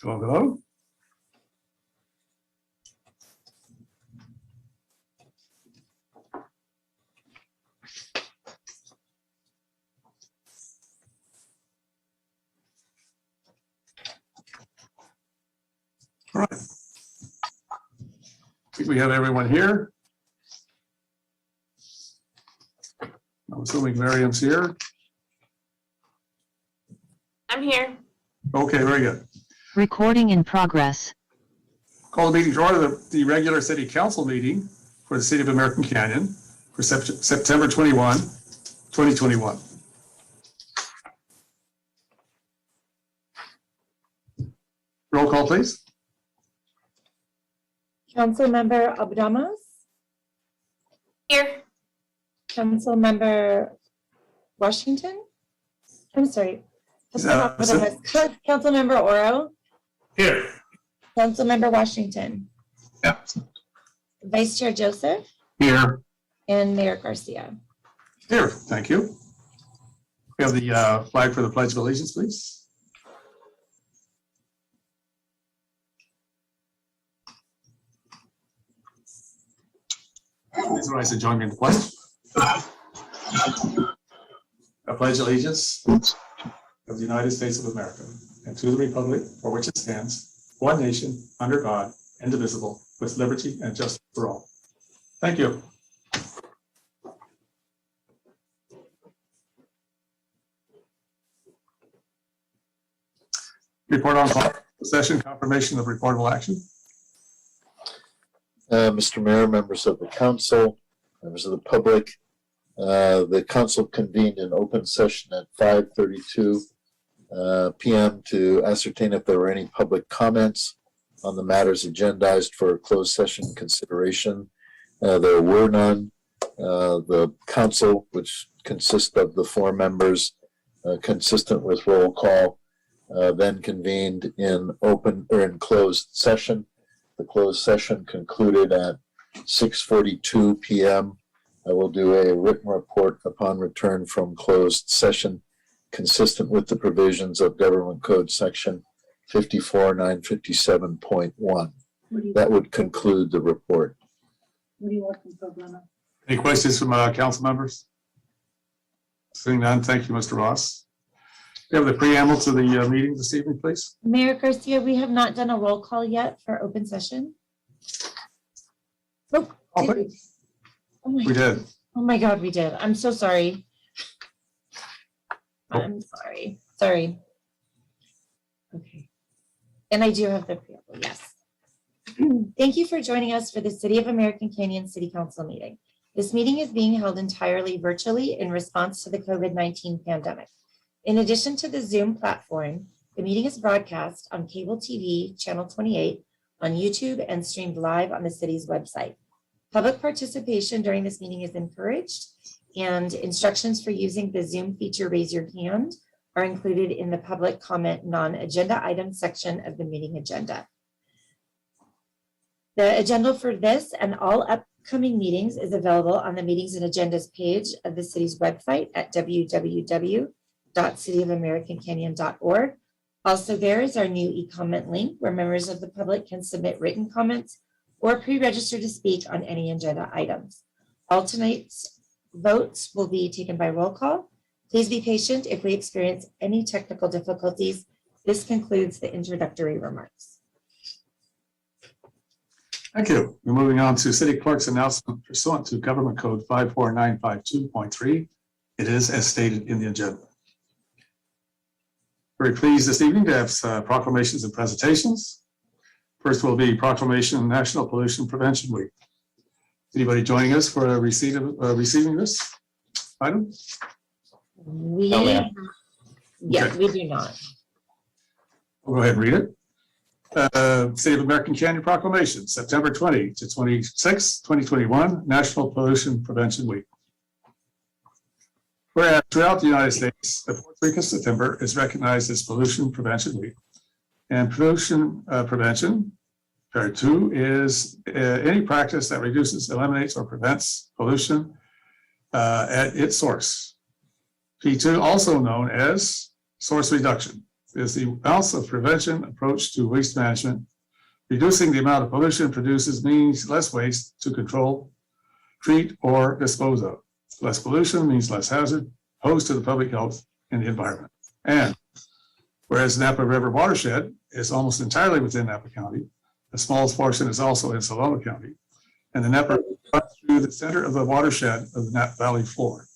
Hello, hello. All right. I think we have everyone here. I'm assuming Miriam's here. I'm here. Okay, very good. Recording in progress. Call the meeting to order, the regular city council meeting for the city of American Canyon for September 21, 2021. Roll call, please. Councilmember Abdamas, Here. Councilmember Washington. I'm sorry. Absent. Councilmember Oro, Here. Councilmember Washington, Yeah. Vice Chair Joseph, Here. and Mayor Garcia. Here, thank you. We have the flag for the Pledge of Allegiance, please. Please rise and join me in the pledge. I pledge allegiance of the United States of America and to the republic for which it stands, one nation, under God, indivisible, with liberty and justice for all. Thank you. Report on session, confirmation of reportable action. Mr. Mayor, members of the council, members of the public, the council convened in open session at 5:32 p.m. to ascertain if there were any public comments on the matters agendized for closed session consideration. There were none. The council, which consists of the 4 members, consistent with roll call, then convened in open or in closed session. The closed session concluded at 6:42 p.m. I will do a written report upon return from closed session, consistent with the provisions of Government Code Section 54-957.1. That would conclude the report. What do you want from Problema? Any questions from council members? Seeing none, thank you, Mr. Ross. We have the preamble to the meeting this evening, please. Mayor Garcia, we have not done a roll call yet for open session. Oh, Oh, did we? Oh my We did. Oh my God, we did. I'm so sorry. I'm sorry. Sorry. Okay. And I do have the preamble, yes. Thank you for joining us for the City of American Canyon City Council meeting. This meeting is being held entirely virtually in response to the COVID-19 pandemic. In addition to the Zoom platform, the meeting is broadcast on cable TV, channel 28, on YouTube, and streamed live on the city's website. Public participation during this meeting is encouraged, and instructions for using the Zoom feature Raise Your Hand are included in the public comment non-agenda item section of the meeting agenda. The agenda for this and all upcoming meetings is available on the meetings and agendas page of the city's website at www.cityofamericancanyon.org. Also, there is our new e-comment link where members of the public can submit written comments or pre-register to speak on any agenda items. All tonight's votes will be taken by roll call. Please be patient if we experience any technical difficulties. This concludes the introductory remarks. Thank you. We're moving on to City Clerk's announcement pursuant to Government Code 54952.3. It is as stated in the agenda. Very pleased this evening to have proclamations and presentations. First will be Proclamation National Pollution Prevention Week. Anybody joining us for a receiving this item? Yes, we do not. We'll go ahead and read it. City of American Canyon Proclamation, September 20 to 26, 2021, National Pollution Prevention Week. Whereas throughout the United States, the 4th week of September is recognized as Pollution Prevention Week. And pollution prevention, part 2, is any practice that reduces, eliminates, or prevents pollution at its source. P2, also known as source reduction. is the ounce of prevention approach to waste management. Reducing the amount of pollution produces means less waste to control, treat, or dispose of. Less pollution means less hazard posed to the public health and the environment. And whereas Napa River watershed is almost entirely within Napa County, the smallest portion is also in Sonoma County, and the Napa runs through the center of the watershed of the Napa Valley floor,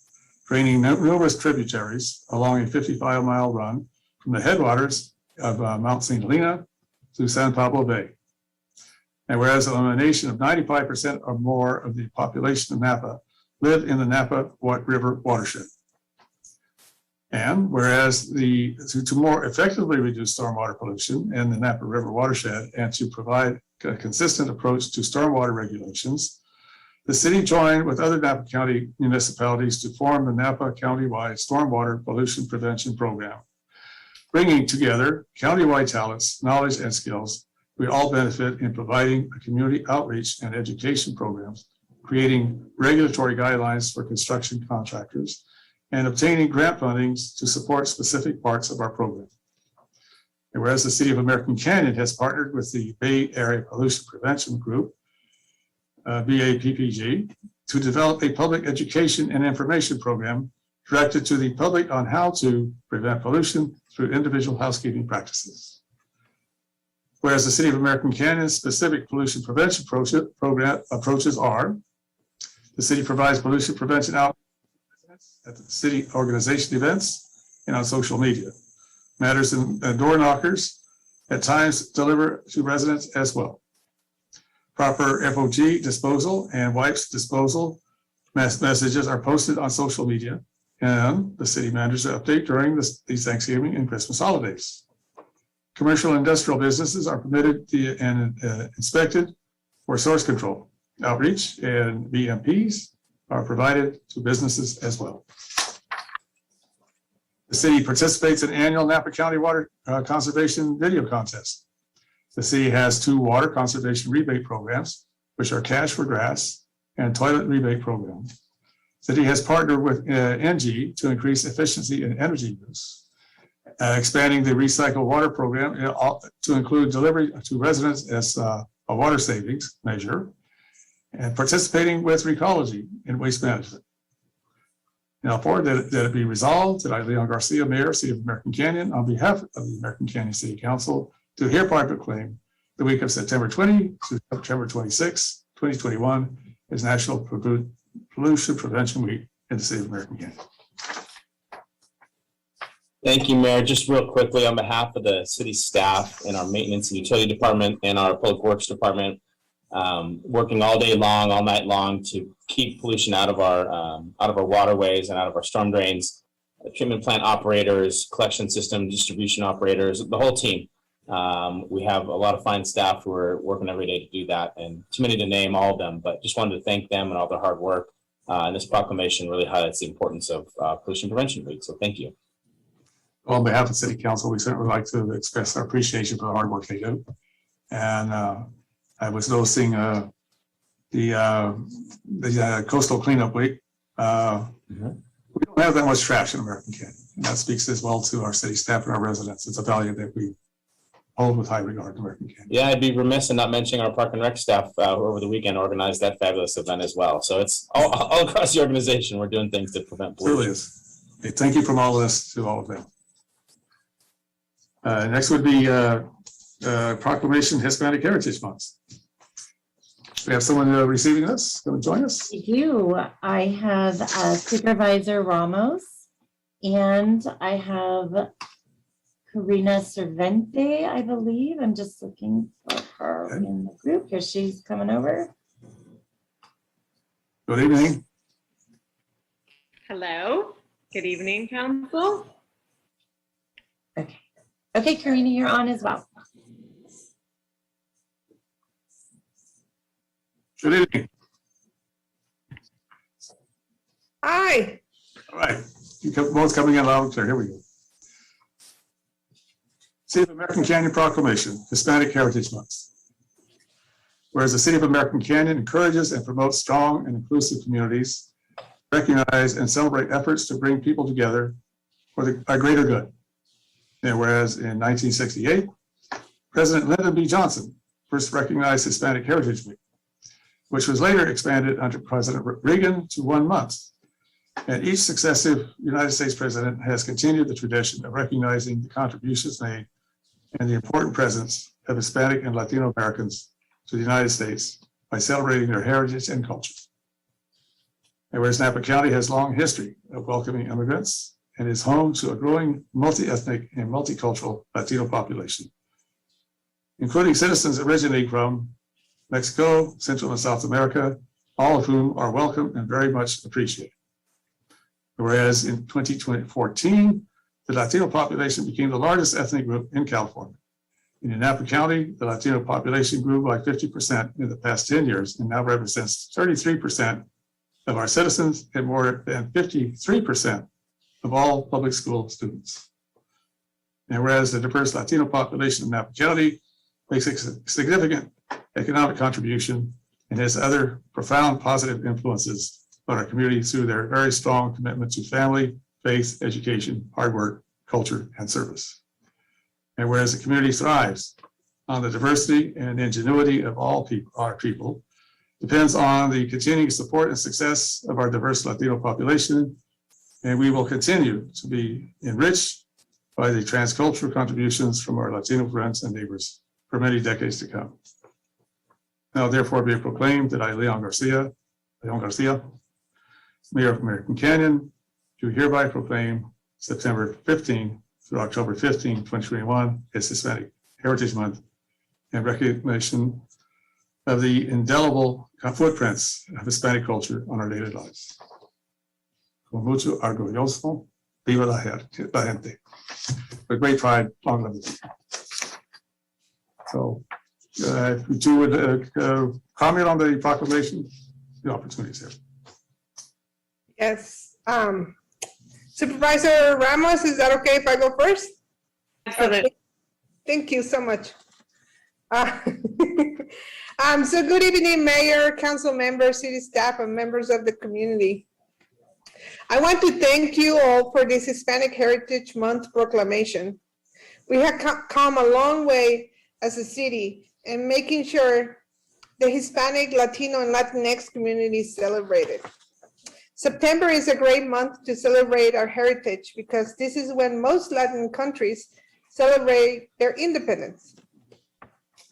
draining numerous tributaries along a 55-mile run from the headwaters of Mount St. Helena to San Pablo Bay. And whereas the elimination of 95% or more of the population of Napa live in the Napa River watershed. And whereas to more effectively reduce stormwater pollution in the Napa River watershed and to provide a consistent approach to stormwater regulations, the city joined with other Napa County municipalities to form the Napa Countywide Stormwater Pollution Prevention Program. Bringing together countywide talents, knowledge, and skills, we all benefit in providing a community outreach and education programs, creating regulatory guidelines for construction contractors, and obtaining grant fundings to support specific parts of our program. And whereas the City of American Canyon has partnered with the Bay Area Pollution Prevention Group, BAPPG, to develop a public education and information program directed to the public on how to prevent pollution through individual housekeeping practices. Whereas the City of American Canyon's specific pollution prevention program approaches are: the city provides pollution prevention out at the city organization events and on social media. Matters and door knockers at times deliver to residents as well. Proper FOG disposal and wipes disposal messages are posted on social media, and the city manager update during these Thanksgiving and Christmas holidays. Commercial and industrial businesses are permitted and inspected for source control. Outreach and BMPs are provided to businesses as well. The city participates in annual Napa County Water Conservation Video Contest. The city has 2 water conservation rebate programs, which are Cash for Grass and Toilet Rebate Program. The city has partnered with NG to increase efficiency in energy use, expanding the recycled water program to include delivery to residents as a water savings measure, and participating with Recology in waste management. Now, that it be resolved that I, Leon Garcia, Mayor, City of American Canyon, on behalf of the American Canyon City Council, do hereby proclaim the week of September 20 to September 26, 2021 as National Pollution Prevention Week in the City of American Canyon. Thank you, Mayor. Just real quickly, on behalf of the city staff and our maintenance and utility department and our public works department, working all day long, all night long to keep pollution out of our waterways and out of our storm drains, treatment plant operators, collection system, distribution operators, the whole team. We have a lot of fine staff who are working every day to do that, and too many to name all of them, but just wanted to thank them and all their hard work. And this proclamation really highlights the importance of pollution prevention week. So thank you. On behalf of the City Council, we certainly would like to express our appreciation for the hard work they do. And I was noticing the coastal cleanup week. We don't have that much trash in American Canyon, and that speaks as well to our city staff and our residents. It's a value that we hold with high regard in American Canyon. Yeah, I'd be remiss in not mentioning our Park and Rec staff who over the weekend organized that fabulous event as well. So it's all across the organization. We're doing things to prevent pollution. It really is. Okay, thank you from all of us to all of them. Next would be Proclamation Hispanic Heritage Month. We have someone receiving this, going to join us. I do. I have Supervisor Ramos, and I have Karina Cervente, I believe. I'm just looking for her in the group. Here she's coming over. Good evening. Hello. Good evening, Council. Okay. Okay, Karina, you're on as well. Good evening. Hi. All right. You both coming in loud and clear. Here we go. City of American Canyon Proclamation, Hispanic Heritage Month. Whereas the City of American Canyon encourages and promotes strong and inclusive communities, recognize and celebrate efforts to bring people together for a greater good. And whereas in 1968, President Lyndon B. Johnson first recognized Hispanic Heritage Week, which was later expanded under President Reagan to 1 month. And each successive United States president has continued the tradition of recognizing the contributions made and the important presence of Hispanic and Latino Americans to the United States by celebrating their heritage and culture. And whereas Napa County has a long history of welcoming immigrants and is home to a growing multi-ethnic and multicultural Latino population, including citizens originating from Mexico, Central and South America, all of whom are welcome and very much appreciated. Whereas in 2014, the Latino population became the largest ethnic group in California. In Napa County, the Latino population grew by 50% in the past 10 years and now represents 33% of our citizens and more than 53% of all public school students. And whereas the diverse Latino population of Napa County makes a significant economic contribution and has other profound positive influences on our community through their very strong commitment to family, faith, education, hard work, culture, and service. And whereas the community thrives on the diversity and ingenuity of all our people, depends on the continuing support and success of our diverse Latino population, and we will continue to be enriched by the transcultural contributions from our Latino friends and neighbors for many decades to come. Now, therefore, be it proclaimed that I, Leon Garcia, Mayor of American Canyon, do hereby proclaim September 15 through October 15, 2021 as Hispanic Heritage Month in recognition of the indelible footprints of Hispanic culture on our daily lives. Con mucho orgulloso, viva la gente. With great pride, long live the people. So, if you two would comment on the proclamation, the opportunity is there. Yes. Supervisor Ramos, is that okay if I go first? Absolutely. Thank you so much. So good evening, Mayor, council members, city staff, and members of the community. I want to thank you all for this Hispanic Heritage Month proclamation. We have come a long way as a city in making sure the Hispanic, Latino, and Latinx communities celebrated. September is a great month to celebrate our heritage because this is when most Latin countries celebrate their independence.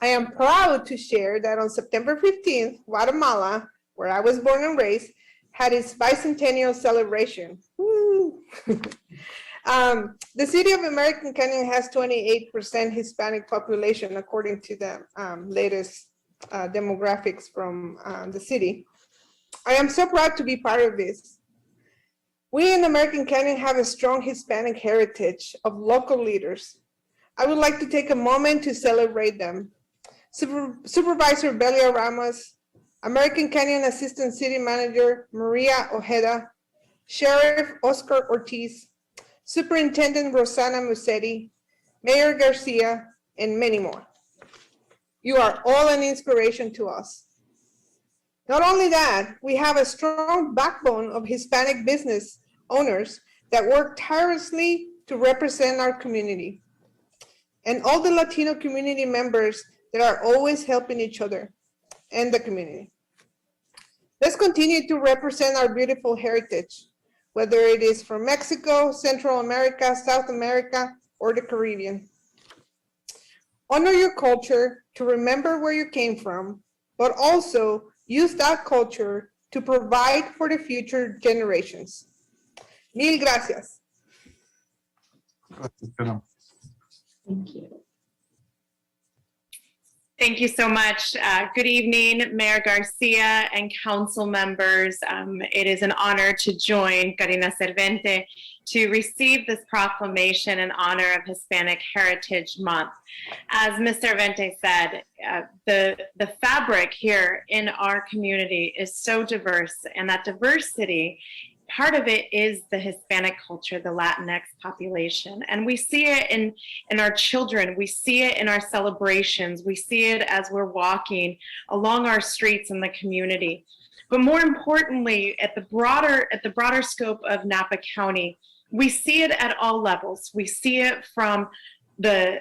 I am proud to share that on September 15th, Guatemala, where I was born and raised, had its bicentennial celebration. Woo! The city of American Canyon has 28% Hispanic population, according to the latest demographics from the city. I am so proud to be part of this. We in American Canyon have a strong Hispanic heritage of local leaders. I would like to take a moment to celebrate them. Supervisor Belia Ramos, American Canyon Assistant City Manager Maria Ojeda, Sheriff Oscar Ortiz, Superintendent Rosana Musetti, Mayor Garcia, and many more. You are all an inspiration to us. Not only that, we have a strong backbone of Hispanic business owners that work tirelessly to represent our community, and all the Latino community members that are always helping each other and the community. Let's continue to represent our beautiful heritage, whether it is from Mexico, Central America, South America, or the Caribbean. Honor your culture to remember where you came from, but also use that culture to provide for the future generations. Mil gracias. Thank you. Thank you so much. Good evening, Mayor Garcia and council members. It is an honor to join Karina Cervente to receive this proclamation in honor of Hispanic Heritage Month. As Ms. Cervente said, the fabric here in our community is so diverse, and that diversity, part of it is the Hispanic culture, the Latinx population. And we see it in our children, we see it in our celebrations, we see it as we're walking along our streets in the community. But more importantly, at the broader scope of Napa County, we see it at all levels. We see it from the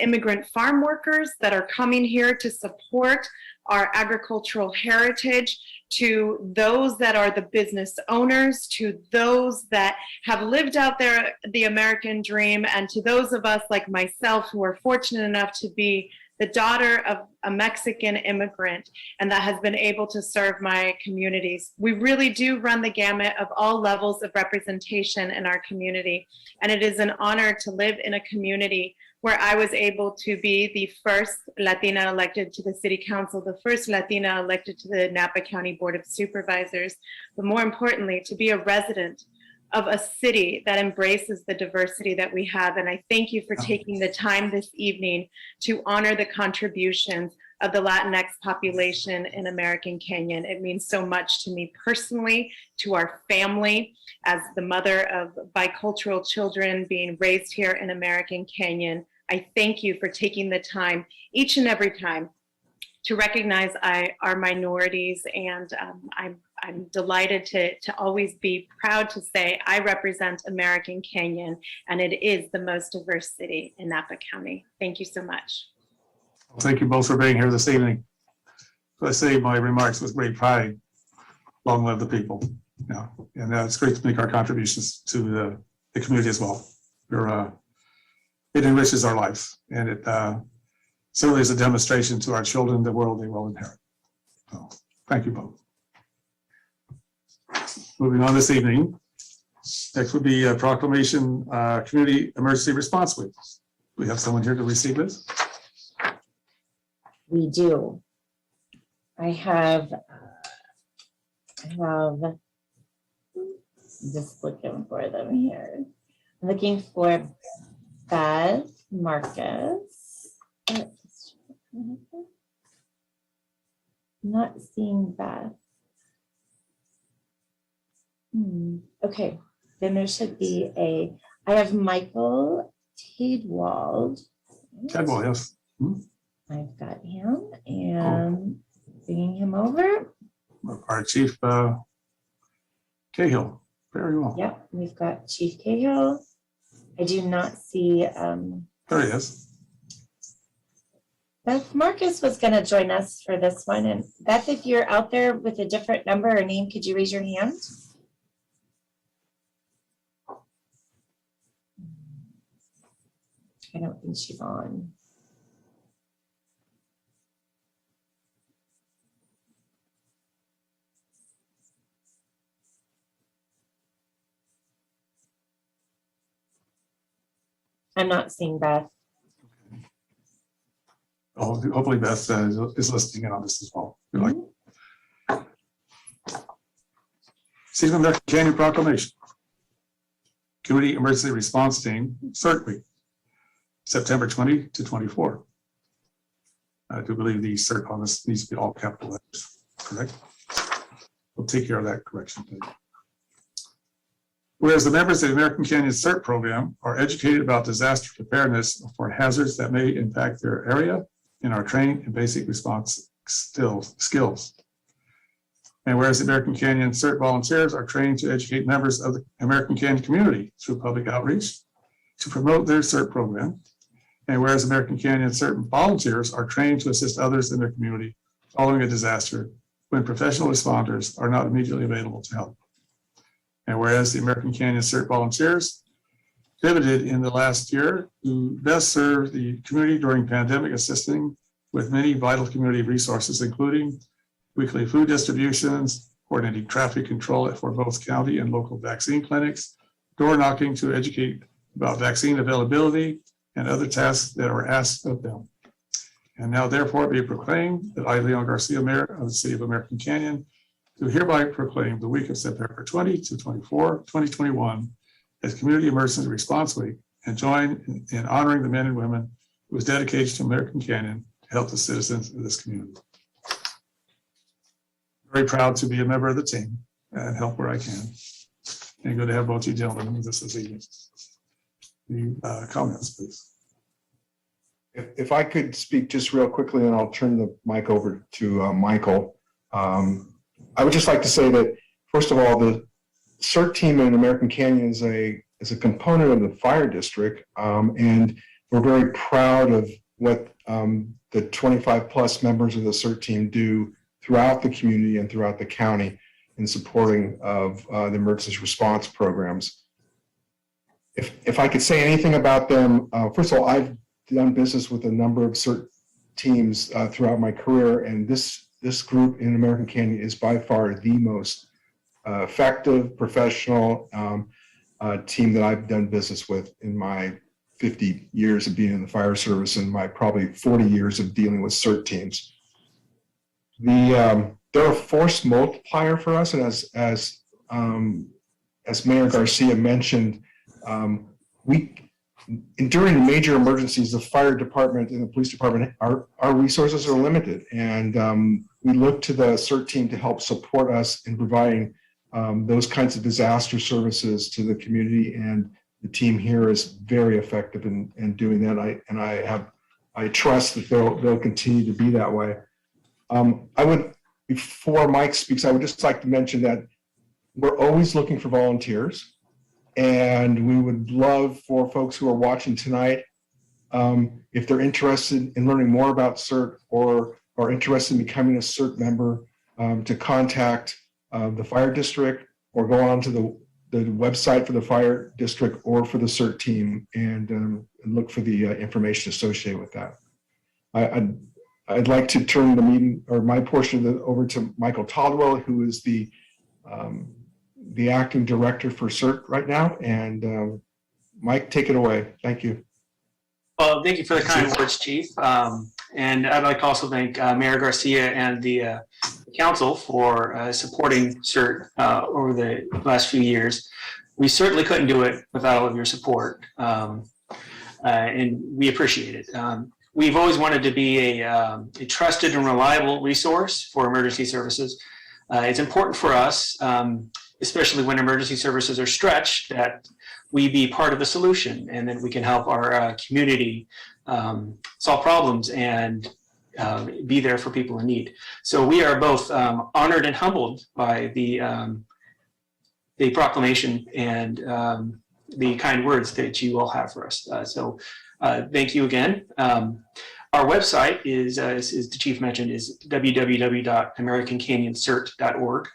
immigrant farm workers that are coming here to support our agricultural heritage, to those that are the business owners, to those that have lived out the American dream, and to those of us like myself who are fortunate enough to be the daughter of a Mexican immigrant and that has been able to serve my communities. We really do run the gamut of all levels of representation in our community. And it is an honor to live in a community where I was able to be the first Latina elected to the City Council, the first Latina elected to the Napa County Board of Supervisors, but more importantly, to be a resident of a city that embraces the diversity that we have. And I thank you for taking the time this evening to honor the contributions of the Latinx population in American Canyon. It means so much to me personally, to our family, as the mother of bicultural children being raised here in American Canyon. I thank you for taking the time each and every time to recognize our minorities, and I'm delighted to always be proud to say I represent American Canyon, and it is the most diverse city in Napa County. Thank you so much. Thank you both for being here this evening. So I say my remarks with great pride. Long live the people. Yeah, and it's great to make our contributions to the community as well. It enriches our lives, and it certainly is a demonstration to our children the world they will inherit. So, thank you both. Moving on this evening, next would be a Proclamation Community Emergency Response Week. We have someone here to receive this. We do. I have just looking for them here. I'm looking for Beth Marcus. Not seeing Beth. Okay, then there should be I have Michael Tidwald. Cadwell, yes. I've got him and bringing him over. Our Chief Cahill. Very well. Yep, we've got Chief Cahill. I do not see There he is. Beth Marcus was going to join us for this one. And Beth, if you're out there with a different number or name, could you raise your hand? I don't think she's on. I'm not seeing Beth. Oh, hopefully Beth is listening in on this as well. Good luck. City of American Canyon Proclamation. Community Emergency Response Team, CERT Week, September 20 to 24. I do believe the CERT on this needs to be all capital letters, correct? We'll take care of that correction. Whereas the members of the American Canyon CERT program are educated about disaster preparedness for hazards that may impact their area and are trained in basic response skills. And whereas the American Canyon CERT volunteers are trained to educate members of the American Canyon community through public outreach to promote their CERT program. And whereas American Canyon CERT volunteers are trained to assist others in their community following a disaster when professional responders are not immediately available to help. And whereas the American Canyon CERT volunteers pivoted in the last year to best serve the community during pandemic, assisting with many vital community resources, including weekly food distributions, coordinating traffic control for both county and local vaccine clinics, door knocking to educate about vaccine availability, and other tasks that are asked of them. And now therefore be proclaimed that I, Leon Garcia, Mayor of the City of American Canyon, do hereby proclaim the week of September 20 to 24, 2021 as Community Emergency Response Week, and join in honoring the men and women whose dedication to American Canyon to help the citizens of this community. Very proud to be a member of the team and help where I can. And good to have both you gentlemen with us this evening. The comments, please. If I could speak just real quickly, and I'll turn the mic over to Michael. I would just like to say that, first of all, the CERT team in American Canyon is a as a component of the fire district. And we're very proud of what the 25 plus members of the CERT team do throughout the community and throughout the county in supporting of the emergency response programs. If I could say anything about them, first of all, I've done business with a number of CERT teams throughout my career, and this group in American Canyon is by far the most effective, professional team that I've done business with in my 50 years of being in the fire service and my probably 40 years of dealing with CERT teams. They're a force multiplier for us, and as Mayor Garcia mentioned, during major emergencies, the fire department and the police department, our resources are limited, and we look to the CERT team to help support us in providing those kinds of disaster services to the community, and the team here is very effective in doing that. I trust that they'll continue to be that way. Before Mike speaks, I would just like to mention that we're always looking for volunteers, and we would love for folks who are watching tonight, if they're interested in learning more about CERT or are interested in becoming a CERT member, to contact the fire district or go on to the website for the fire district or for the CERT team and look for the information associated with that. I'd like to turn the meeting or my portion of over to Michael Todwell, who is the acting director for CERT right now. And Mike, take it away. Thank you. Well, thank you for the kind words, Chief. And I'd like to also thank Mayor Garcia and the council for supporting CERT over the last few years. We certainly couldn't do it without all of your support, and we appreciate it. We've always wanted to be a trusted and reliable resource for emergency services. It's important for us, especially when emergency services are stretched, that we be part of the solution and that we can help our community solve problems and be there for people in need. So we are both honored and humbled by the proclamation and the kind words that you all have for us. So thank you again. Our website is, as the chief mentioned, is www.americancanyonsert.org.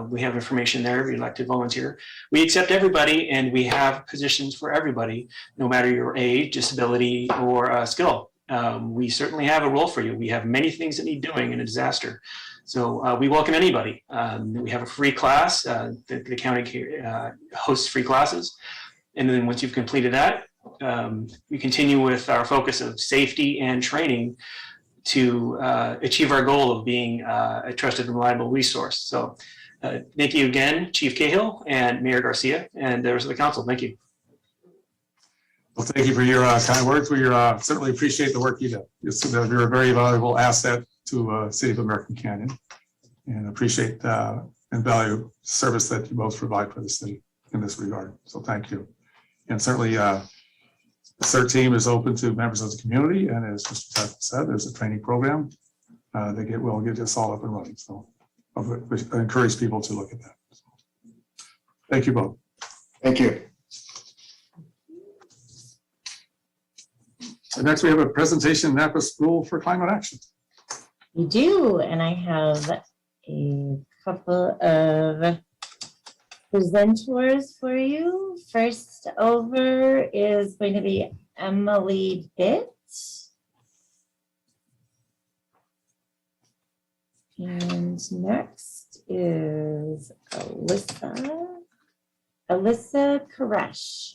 We have information there if you'd like to volunteer. We accept everybody, and we have positions for everybody, no matter your age, disability, or skill. We certainly have a role for you. We have many things that need doing in a disaster. So we welcome anybody. We have a free class. The county hosts free classes. And then once you've completed that, we continue with our focus of safety and training to achieve our goal of being a trusted and reliable resource. So thank you again, Chief Cahill and Mayor Garcia, and the rest of the council. Thank you. Well, thank you for your kind words. We certainly appreciate the work you do. You're a very valuable asset to City of American Canyon, and appreciate and value service that you both provide for the city in this regard. So thank you. And certainly the CERT team is open to members of the community, and as Mr. Tentative said, there's a training program. We'll get this all up and running. So I encourage people to look at that. Thank you both. Thank you. And next we have a presentation, Napa School for Climate Action. We do, and I have a couple of presenters for you. First over is going to be Emily Bitt. And next is Alyssa Koresh.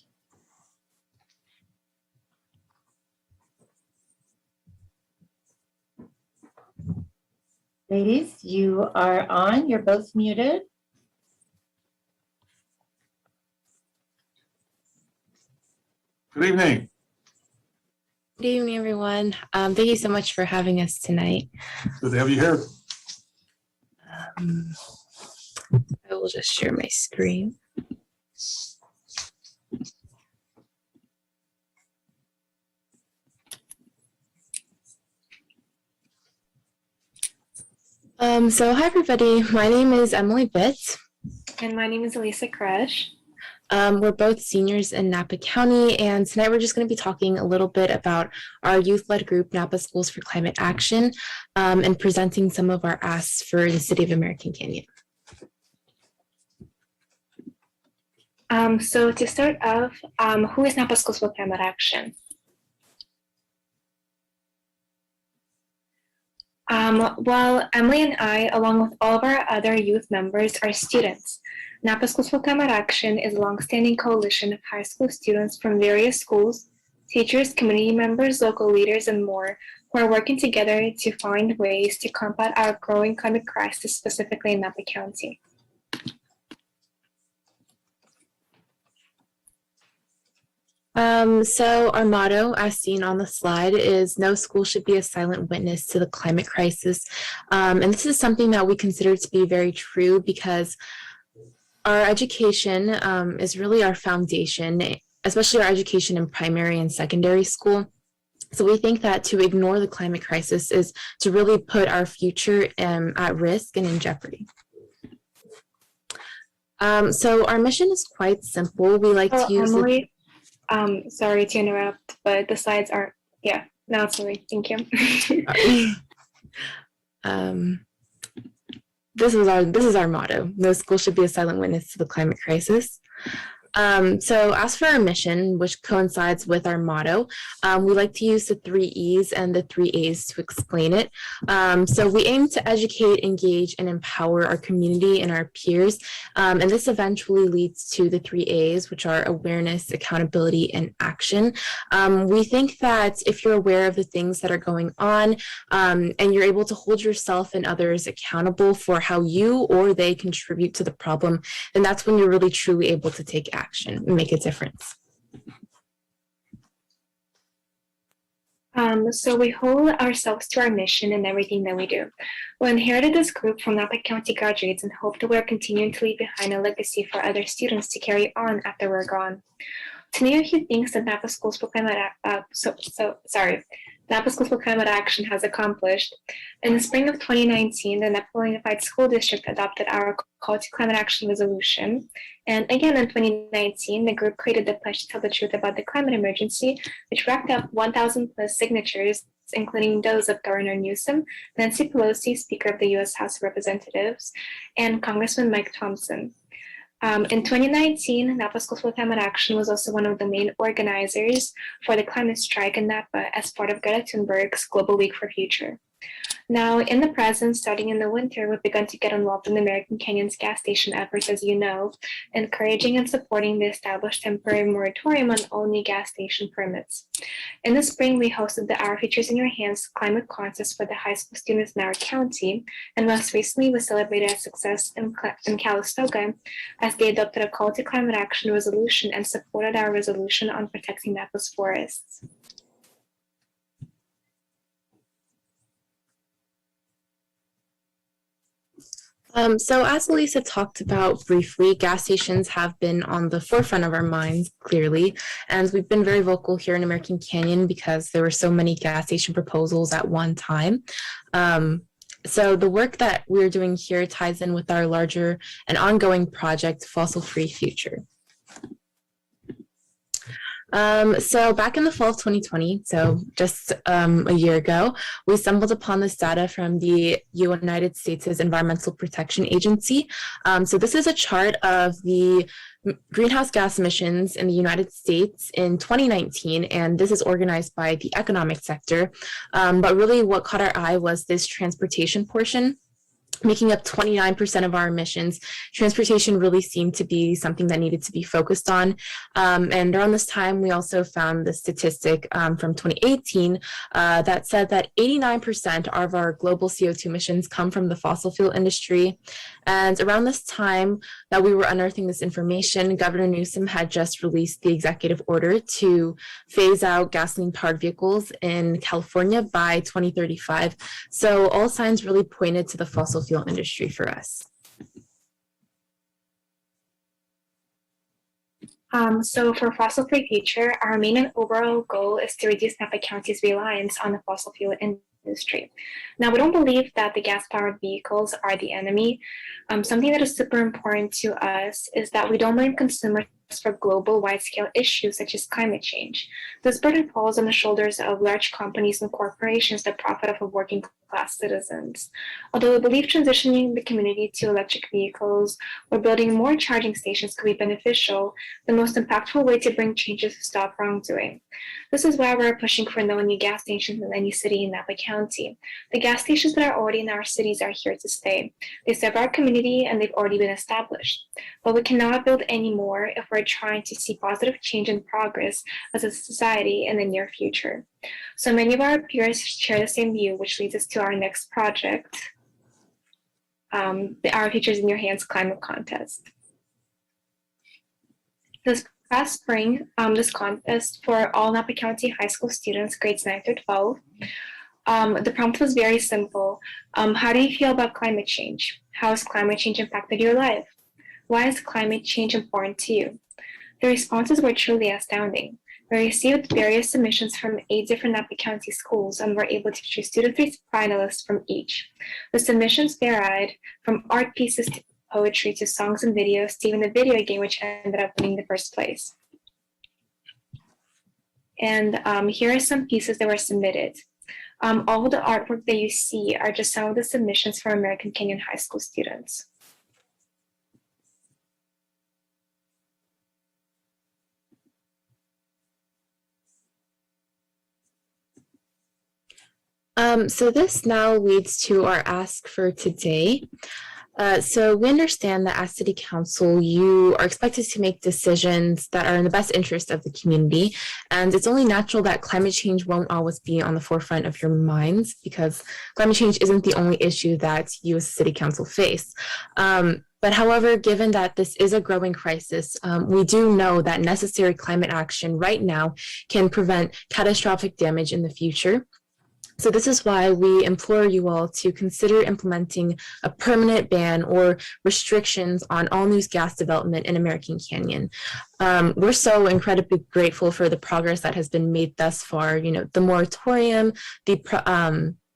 Ladies, you are on. You're both muted. Good evening. Good evening, everyone. Thank you so much for having us tonight. Good to have you here. I will just share my screen. So hi, everybody. My name is Emily Bitt. And my name is Elisa Kresh. We're both seniors in Napa County, and tonight we're just going to be talking a little bit about our youth-led group, Napa Schools for Climate Action, and presenting some of our asks for the City of American Canyon. So to start off, who is Napa Schools for Climate Action? Well, Emily and I, along with all of our other youth members, are students. Napa Schools for Climate Action is a longstanding coalition of high school students from various schools, teachers, community members, local leaders, and more, who are working together to find ways to combat our growing climate crisis, specifically in Napa County. So our motto, as seen on the slide, is no school should be a silent witness to the climate crisis. And this is something that we consider to be very true because our education is really our foundation, especially our education in primary and secondary school. So we think that to ignore the climate crisis is to really put our future at risk and in jeopardy. So our mission is quite simple. We like to use Emily, sorry to interrupt, but the slides aren't, yeah, now it's Lily, thank you. This is our motto. No school should be a silent witness to the climate crisis. So as for our mission, which coincides with our motto, we like to use the 3 E's and the 3 A's to explain it. So we aim to educate, engage, and empower our community and our peers. And this eventually leads to the 3 A's, which are awareness, accountability, and action. We think that if you're aware of the things that are going on, and you're able to hold yourself and others accountable for how you or they contribute to the problem, then that's when you're really truly able to take action and make a difference. So we hold ourselves to our mission in everything that we do. We inherited this group from Napa County graduates and hope that we're continuing to leave behind a legacy for other students to carry on after we're gone. To name a few things that Napa Schools for Climate Napa Schools for Climate Action has accomplished. In the spring of 2019, the Napa Unified School District adopted our Call to Climate Action resolution. And again, in 2019, the group created the Pledge to Tell the Truth About the Climate Emergency, which racked up 1,000 plus signatures, including those of Governor Newsom, Nancy Pelosi, Speaker of the U.S. House of Representatives, and Congressman Mike Thompson. In 2019, Napa Schools for Climate Action was also one of the main organizers for the climate strike in Napa as part of Greta Thunberg's Global Week for Future. Now, in the present, starting in the winter, we've begun to get involved in the American Canyon's gas station efforts, as you know, encouraging and supporting the established temporary moratorium on all new gas station permits. In the spring, we hosted the Our Futures in Your Hands climate contest for the high school students in our county, and most recently, we celebrated a success in Calistoga as they adopted a Call to Climate Action resolution and supported our resolution on protecting Napa's forests. So as Elisa talked about briefly, gas stations have been on the forefront of our minds, clearly, and we've been very vocal here in American Canyon because there were so many gas station proposals at one time. So the work that we're doing here ties in with our larger and ongoing project, Fossil Free Future. So back in the fall of 2020, so just a year ago, we stumbled upon this data from the United States' Environmental Protection Agency. So this is a chart of the greenhouse gas emissions in the United States in 2019, and this is organized by the economic sector. But really what caught our eye was this transportation portion. Making up 29% of our emissions, transportation really seemed to be something that needed to be focused on. And around this time, we also found the statistic from 2018 that said that 89% of our global CO2 emissions come from the fossil fuel industry. And around this time that we were unearthing this information, Governor Newsom had just released the executive order to phase out gasoline-powered vehicles in California by 2035. So all signs really pointed to the fossil fuel industry for us. So for Fossil Free Future, our main and overall goal is to reduce Napa County's reliance on the fossil fuel industry. Now, we don't believe that the gas-powered vehicles are the enemy. Something that is super important to us is that we don't blame consumers for global wide-scale issues such as climate change. This burden falls on the shoulders of large companies and corporations that profit off of working class citizens. Although we believe transitioning the community to electric vehicles or building more charging stations could be beneficial, the most impactful way to bring changes is to stop wrongdoing. This is why we're pushing for no new gas stations in any city in Napa County. The gas stations that are already in our cities are here to stay. They serve our community and they've already been established. But we cannot build any more if we're trying to see positive change and progress as a society in the near future. So many of our peers share the same view, which leads us to our next project, the Our Futures in Your Hands Climate Contest. This past spring, this contest for all Napa County high school students, grades 9 through 12, the prompt was very simple. How do you feel about climate change? How has climate change impacted your life? Why is climate change important to you? The responses were truly astounding. We received various submissions from 8 different Napa County schools and were able to choose 2 to 3 finalists from each. The submissions varied from art pieces to poetry to songs and videos to even a video game, which ended up winning the first place. And here are some pieces that were submitted. All of the artwork that you see are just some of the submissions from American Canyon High School students. So this now leads to our ask for today. So we understand that as City Council, you are expected to make decisions that are in the best interest of the community. And it's only natural that climate change won't always be on the forefront of your minds, because climate change isn't the only issue that you as City Council face. But however, given that this is a growing crisis, we do know that necessary climate action right now can prevent catastrophic damage in the future. So this is why we implore you all to consider implementing a permanent ban or restrictions on all new gas development in American Canyon. We're so incredibly grateful for the progress that has been made thus far. You know, the moratorium,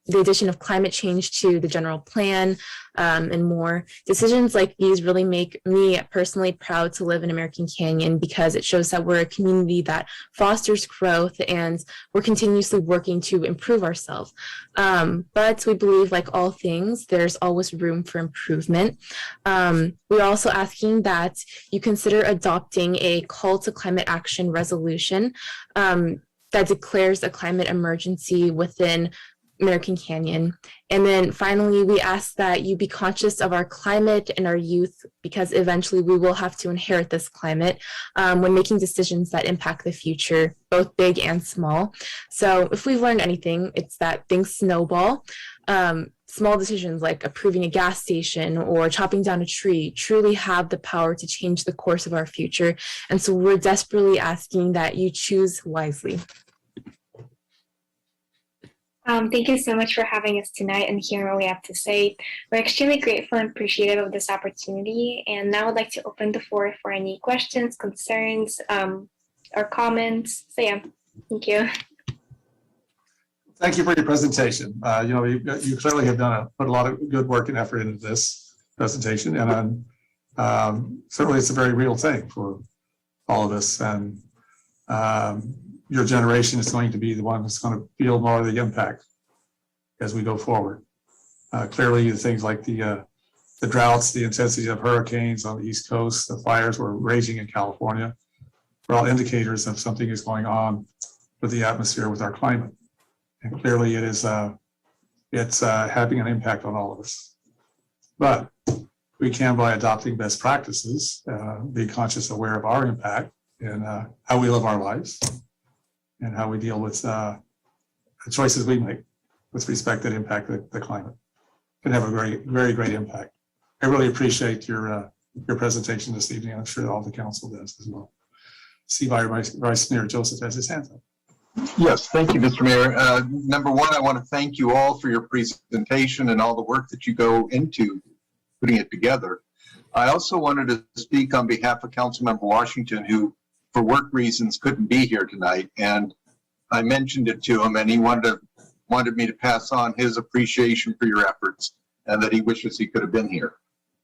the addition of climate change to the general plan, and more. Decisions like these really make me personally proud to live in American Canyon, because it shows that we're a community that fosters growth and we're continuously working to improve ourselves. But we believe, like all things, there's always room for improvement. We're also asking that you consider adopting a call to climate action resolution that declares a climate emergency within American Canyon. And then finally, we ask that you be conscious of our climate and our youth, because eventually we will have to inherit this climate when making decisions that impact the future, both big and small. So if we've learned anything, it's that things snowball. Small decisions like approving a gas station or chopping down a tree truly have the power to change the course of our future. And so we're desperately asking that you choose wisely. Thank you so much for having us tonight and hearing what we have to say. We're extremely grateful and appreciative of this opportunity. And now I'd like to open the floor for any questions, concerns, or comments. So yeah, thank you. Thank you for your presentation. You clearly have put a lot of good work and effort into this presentation, and certainly it's a very real thing for all of us. And your generation is going to be the one that's going to feel more of the impact as we go forward. Clearly, things like the droughts, the intensity of hurricanes on the East Coast, the fires were raging in California, are all indicators of something is going on with the atmosphere, with our climate. And clearly it is, it's having an impact on all of us. But we can, by adopting best practices, be conscious, aware of our impact and how we live our lives and how we deal with the choices we make with respect that impact the climate. Can have a very great impact. I really appreciate your presentation this evening. I'm sure all the council does as well. See, Vice Mayor Joseph has his hands up. Yes, thank you, Mr. Mayor. Number one, I want to thank you all for your presentation and all the work that you go into putting it together. I also wanted to speak on behalf of Councilmember Washington, who for work reasons couldn't be here tonight. And I mentioned it to him, and he wanted me to pass on his appreciation for your efforts and that he wishes he could have been here.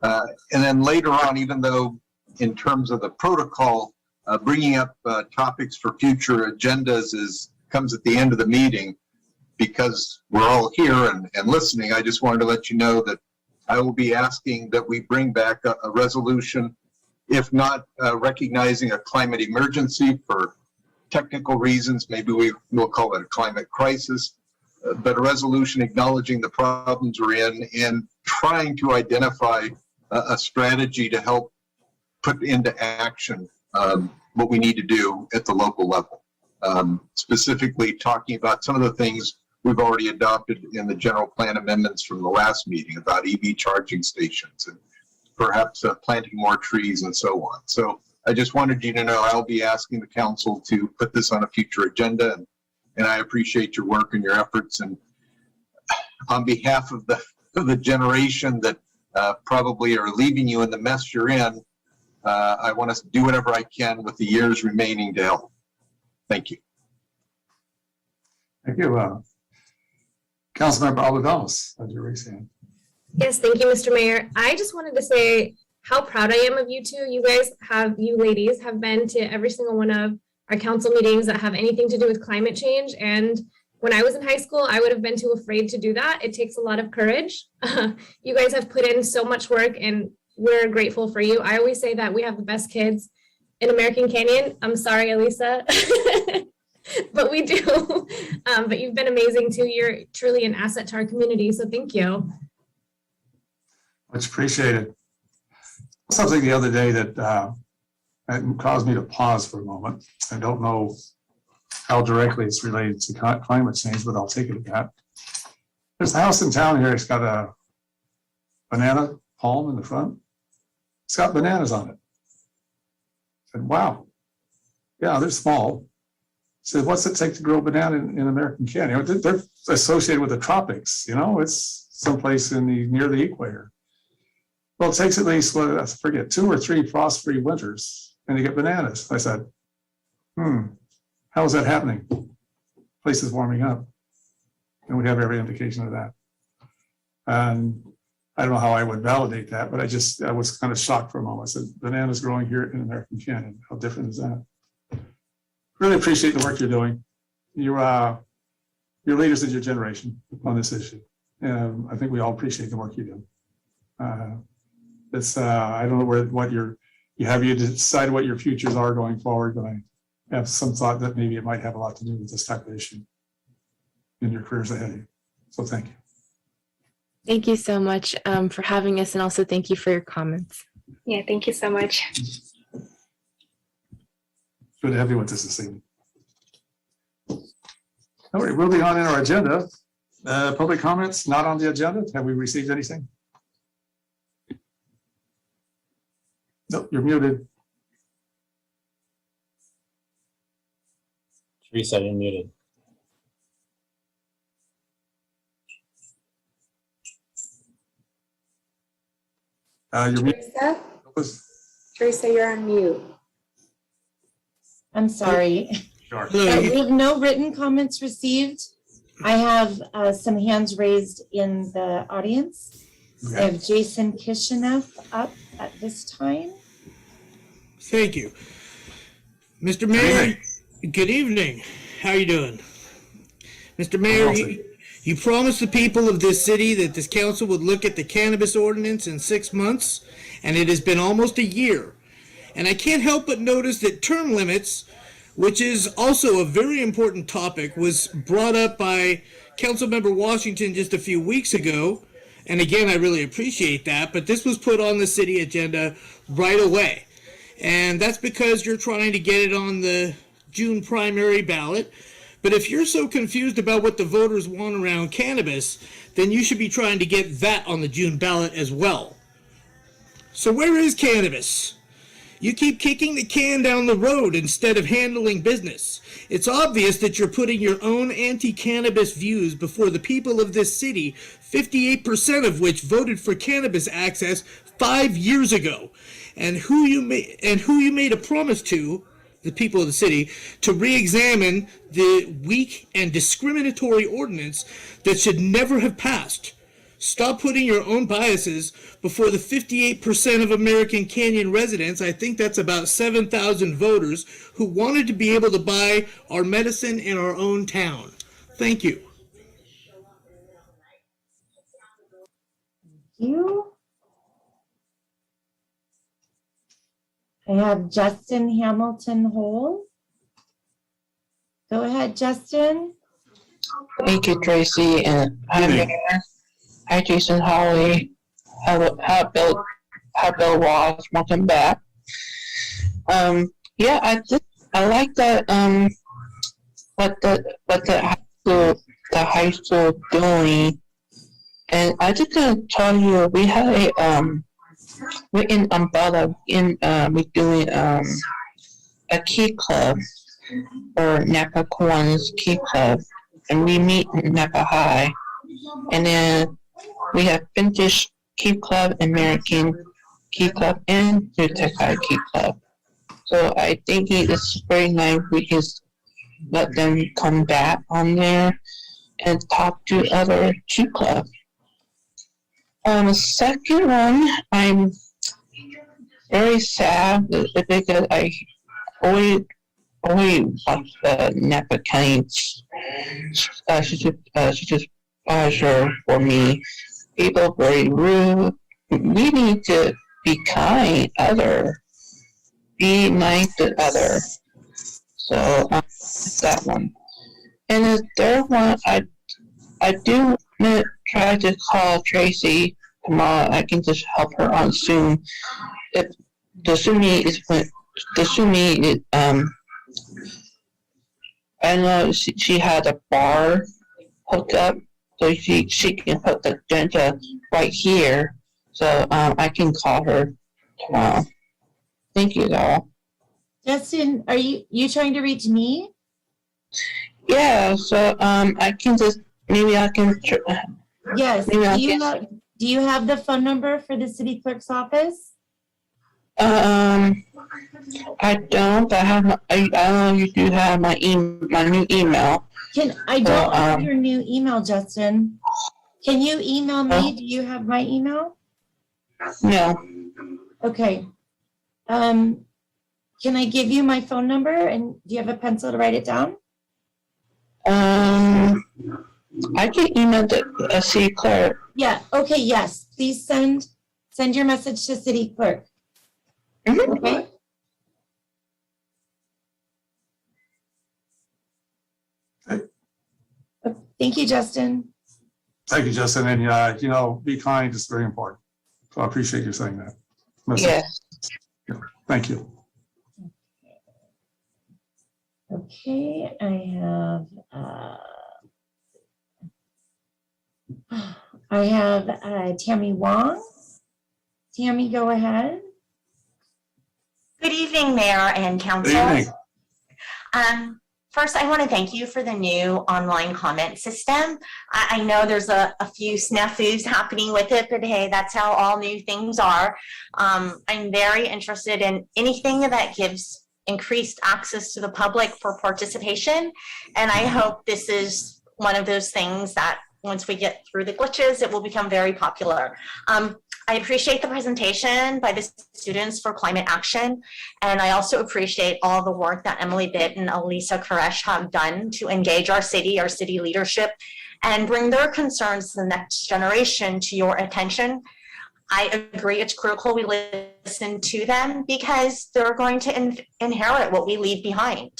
And then later on, even though in terms of the protocol, bringing up topics for future agendas comes at the end of the meeting. Because we're all here and listening, I just wanted to let you know that I will be asking that we bring back a resolution, if not recognizing a climate emergency for technical reasons, maybe we'll call it a climate crisis, but a resolution acknowledging the problems we're in and trying to identify a strategy to help put into action what we need to do at the local level. Specifically talking about some of the things we've already adopted in the general plan amendments from the last meeting about EV charging stations and perhaps planting more trees and so on. So I just wanted you to know I'll be asking the council to put this on a future agenda, and I appreciate your work and your efforts. And on behalf of the generation that probably are leaving you in the mess you're in, I want to do whatever I can with the years remaining to help. Thank you. Thank you. Councilmember Alvarez, as you raise your hand. Yes, thank you, Mr. Mayor. I just wanted to say how proud I am of you two. You ladies have been to every single one of our council meetings that have anything to do with climate change. And when I was in high school, I would have been too afraid to do that. It takes a lot of courage. You guys have put in so much work and we're grateful for you. I always say that we have the best kids in American Canyon. I'm sorry, Elisa. But we do. But you've been amazing too. You're truly an asset to our community. So thank you. Much appreciated. Something the other day that caused me to pause for a moment. I don't know how directly it's related to climate change, but I'll take it at that. There's a house in town here. It's got a banana palm in the front. It's got bananas on it. I said, wow. Yeah, they're small. Said, what's it take to grow a banana in American Canyon? They're associated with the tropics, it's someplace near the equator. Well, it takes at least, I forget, 2 or 3 frost-free winters, and you get bananas. I said, how is that happening? Place is warming up, and we have every indication of that. And I don't know how I would validate that, but I was kind of shocked for a moment. I said, bananas growing here in American Canyon, how different is that? Really appreciate the work you're doing. You're leaders in your generation on this issue. And I think we all appreciate the work you do. I don't know what you decide what your futures are going forward, but I have some thought that maybe it might have a lot to do with this type of issue in your careers ahead of you. So thank you. Thank you so much for having us, and also thank you for your comments. Yeah, thank you so much. Good to have you with us this evening. All right, moving on in our agenda. Public comments not on the agenda. Have we received anything? Nope, you're muted. Teresa, you're muted. You're muted. Teresa, you're on mute. I'm sorry. Sure. We have no written comments received. I have some hands raised in the audience. I have Jason Kishinev up at this time. Thank you. Mr. Mayor, good evening. How are you doing? Mr. Mayor, you promised the people of this city that this council would look at the cannabis ordinance in 6 months, and it has been almost a year. And I can't help but notice that term limits, which is also a very important topic, was brought up by Councilmember Washington just a few weeks ago. And again, I really appreciate that, but this was put on the city agenda right away. And that's because you're trying to get it on the June primary ballot. But if you're so confused about what the voters want around cannabis, then you should be trying to get that on the June ballot as well. So where is cannabis? You keep kicking the can down the road instead of handling business. It's obvious that you're putting your own anti-cannabis views before the people of this city, 58% of which voted for cannabis access 5 years ago, and who you made a promise to, the people of the city, to re-examine the weak and discriminatory ordinance that should never have passed. Stop putting your own biases before the 58% of American Canyon residents, I think that's about 7,000 voters, who wanted to be able to buy our medicine in our own town. Thank you. You. I have Justin Hamilton Hole. Go ahead, Justin. Thank you, Tracy, and hi, Mayor. Hi, Jason Holly. Hi, Bill Ross. Welcome back. Yeah, I like that. What the high school doing, and I just gonna tell you, we had we're in Umbrella we're doing a key club, or Napa Corners Key Club, and we meet in Napa High, and then we have Vintage Key Club, American Key Club, and New Tech High Key Club. So I think it's very nice we can let them come back on there and talk to other key clubs. The second one, I'm very sad because I always watch Napa County supervisor for me. People very rude. We need to be kind be nice to other. So that one. And the third one, I do try to call Tracy tomorrow. I can just help her on Zoom. If the Zoom meeting I know she had a bar hooked up, so she can hook the agenda right here. So I can call her tomorrow. Thank you, all. Justin, are you trying to reach me? Yeah. So I can just maybe I can. Yes. Do you have the phone number for the city clerk's office? I don't. But I know you do have my new email. I don't have your new email, Justin. Can you email me? Do you have my email? No. Okay. Can I give you my phone number, and do you have a pencil to write it down? I can email the city clerk. Yeah. Okay. Yes. Please send your message to city clerk. Okay. Thank you, Justin. Thank you, Justin. And, be kind is very important. So I appreciate you saying that. Yes. Thank you. Okay, I have Tammy Wong. Tammy, go ahead. Good evening, Mayor and Council. Good evening. First, I want to thank you for the new online comment system. I know there's a few snafus happening with it, but hey, that's how all new things are. I'm very interested in anything that gives increased access to the public for participation. And I hope this is one of those things that once we get through the glitches, it will become very popular. I appreciate the presentation by the students for climate action. And I also appreciate all the work that Emily Bitt and Elisa Koresh have done to engage our city leadership, and bring their concerns to the next generation to your attention. I agree it's critical we listen to them, because they're going to inherit what we leave behind.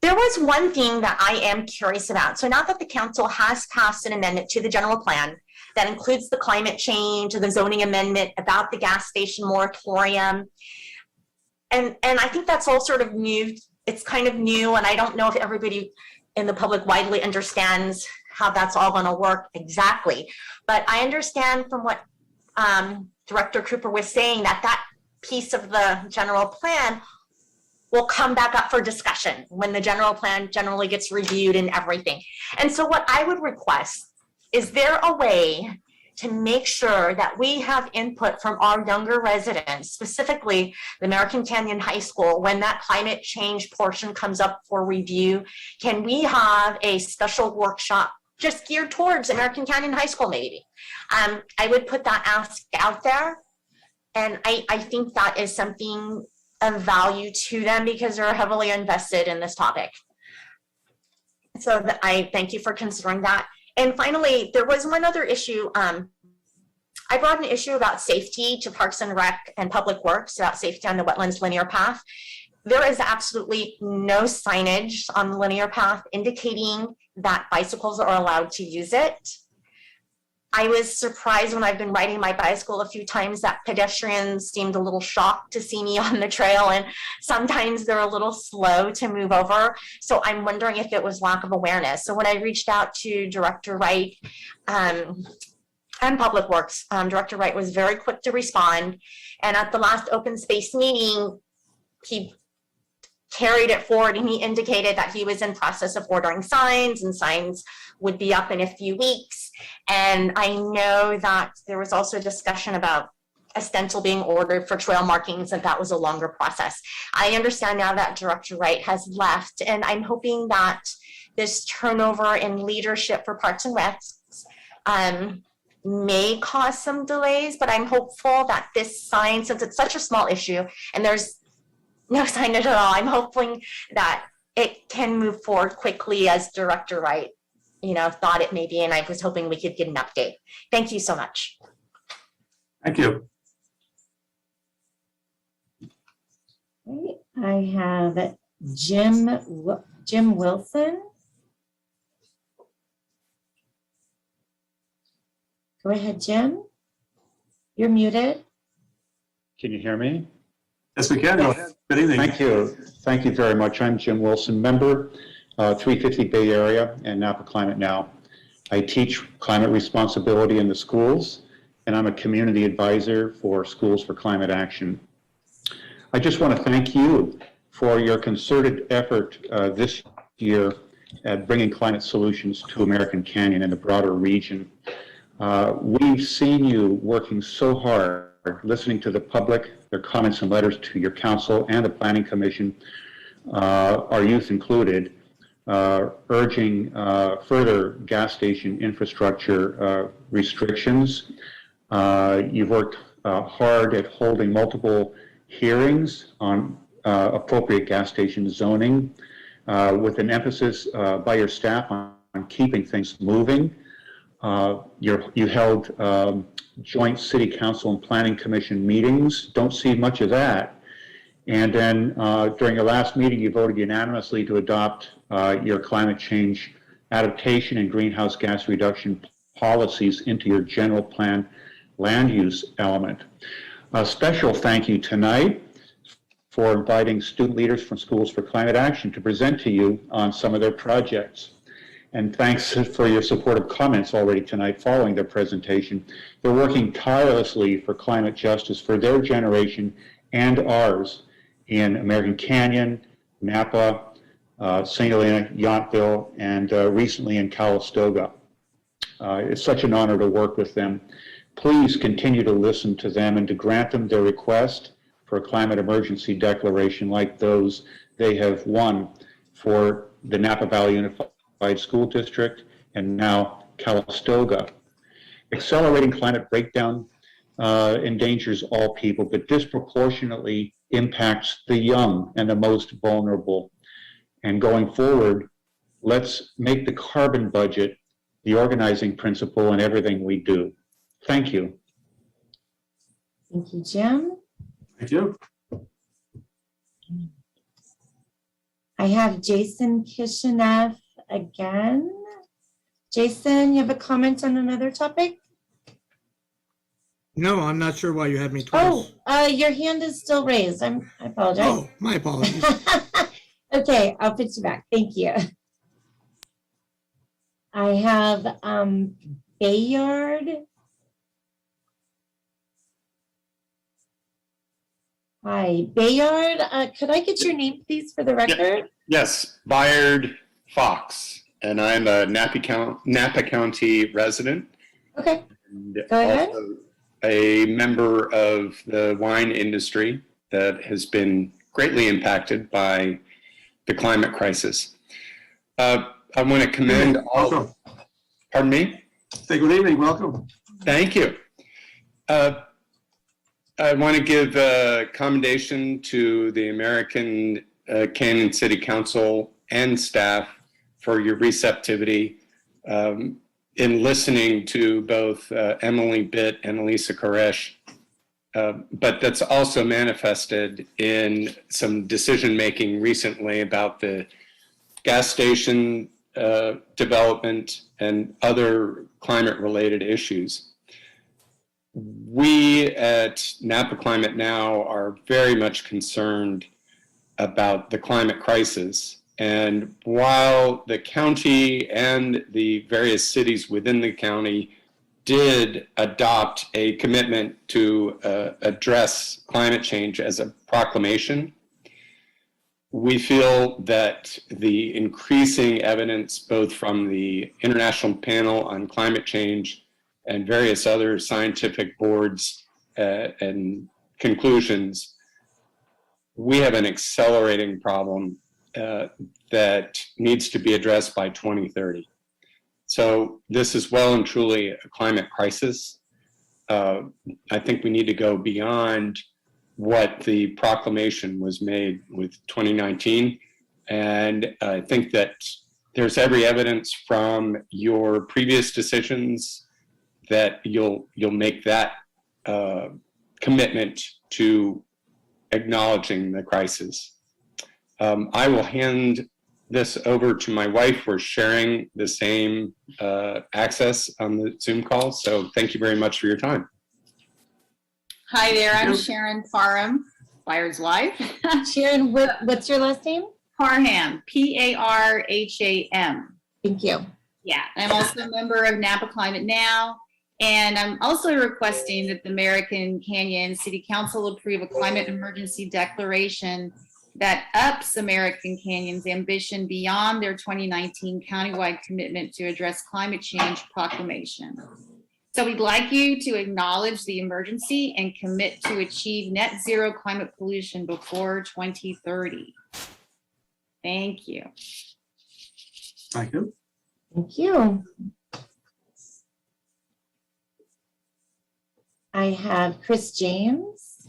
There was one thing that I am curious about. So now that the council has passed an amendment to the general plan that includes the climate change, the zoning amendment about the gas station moratorium, and I think that's all sort of new. It's kind of new, and I don't know if everybody in the public widely understands how that's all going to work exactly. But I understand from what Director Cooper was saying that piece of the general plan will come back up for discussion when the general plan generally gets reviewed and everything. And so what I would request, is there a way to make sure that we have input from our younger residents, specifically the American Canyon High School, when that climate change portion comes up for review? Can we have a special workshop just geared towards American Canyon High School, maybe. I would put that ask out there. And I think that is something of value to them because they're heavily invested in this topic. So I thank you for considering that. And finally, there was one other issue. I brought an issue about safety to Parks and Rec and Public Works, about safety on the wetlands linear path. There is absolutely no signage on the linear path indicating that bicycles are allowed to use it. I was surprised when I've been riding my bicycle a few times that pedestrians seemed a little shocked to see me on the trail, and sometimes they're a little slow to move over. So I'm wondering if it was lack of awareness. So when I reached out to Director Wright and Public Works, Director Wright was very quick to respond. And at the last open space meeting, he carried it forward and he indicated that he was in process of ordering signs, and signs would be up in a few weeks. And I know that there was also a discussion about a stencil being ordered for trail markings, and that was a longer process. I understand now that Director Wright has left, and I'm hoping that this turnover in leadership for Parks and Recs may cause some delays, but I'm hopeful that this sign, since it's such a small issue and there's no signage at all, I'm hoping that it can move forward quickly as Director Wright, thought it may be, and I was hoping we could get an update. Thank you so much. Thank you. Okay, I have Jim Wilson. Go ahead, Jim. You're muted. Can you hear me? Yes, we can. Go ahead. Good evening. Thank you. Thank you very much. I'm Jim Wilson, member, 350 Bay Area and Napa Climate Now. I teach climate responsibility in the schools, and I'm a community advisor for Schools for Climate Action. I just want to thank you for your concerted effort this year at bringing climate solutions to American Canyon and the broader region. We've seen you working so hard, listening to the public, their comments and letters to your council and the Planning Commission, our youth included, urging further gas station infrastructure restrictions. You've worked hard at holding multiple hearings on appropriate gas station zoning, with an emphasis by your staff on keeping things moving. You held joint city council and planning commission meetings. Don't see much of that. And then during the last meeting, you voted unanimously to adopt your climate change adaptation and greenhouse gas reduction policies into your general plan land use element. A special thank you tonight for inviting student leaders from Schools for Climate Action to present to you on some of their projects. And thanks for your supportive comments already tonight following their presentation. They're working tirelessly for climate justice for their generation and ours in American Canyon, Napa, St. Helena, Yountville, and recently in Calistoga. It's such an honor to work with them. Please continue to listen to them and to grant them their request for a climate emergency declaration like those they have won for the Napa Valley Unified School District and now Calistoga. Accelerating climate breakdown endangers all people, but disproportionately impacts the young and the most vulnerable. And going forward, let's make the carbon budget the organizing principle in everything we do. Thank you. Thank you, Jim. Thank you. I have Jason Kishinev again. Jason, you have a comment on another topic? No, I'm not sure why you had me twice. Oh, your hand is still raised. I apologize. Oh, my apologies. Okay, I'll put you back. Thank you. I have Bayard. Hi, Bayard. Could I get your name, please, for the record? Yes, Bayard Fox, and I'm a Napa County resident. Okay, and go ahead. Also a member of the wine industry that has been greatly impacted by the climate crisis. I want to commend all. Pardon me? Say good evening, welcome. Thank you. I want to give a commendation to the American Canyon City Council and staff for your receptivity in listening to both Emily Bitt and Elisa Koresh. But that's also manifested in some decision-making recently about the gas station development and other climate-related issues. We at Napa Climate Now are very much concerned about the climate crisis. And while the county and the various cities within the county did adopt a commitment to address climate change as a proclamation, we feel that the increasing evidence, both from the International Panel on Climate Change and various other scientific boards and conclusions, we have an accelerating problem that needs to be addressed by 2030. So this is well and truly a climate crisis. I think we need to go beyond what the proclamation was made with 2019. And I think that there's every evidence from your previous decisions that you'll make that commitment to acknowledging the crisis. I will hand this over to my wife. We're sharing the same access on the Zoom call. So thank you very much for your time. Hi there, I'm Sharon Parham, Buyer's Wife. Sharon, what's your last name? Parham, P-A-R-H-A-M. Thank you. Yeah, I'm also a member of Napa Climate Now, and I'm also requesting that the American Canyon City Council approve a climate emergency declaration that ups American Canyon's ambition beyond their 2019 countywide commitment to address climate change proclamation. So we'd like you to acknowledge the emergency and commit to achieve net zero climate pollution before 2030. Thank you. Thank you. Thank you. I have Chris James.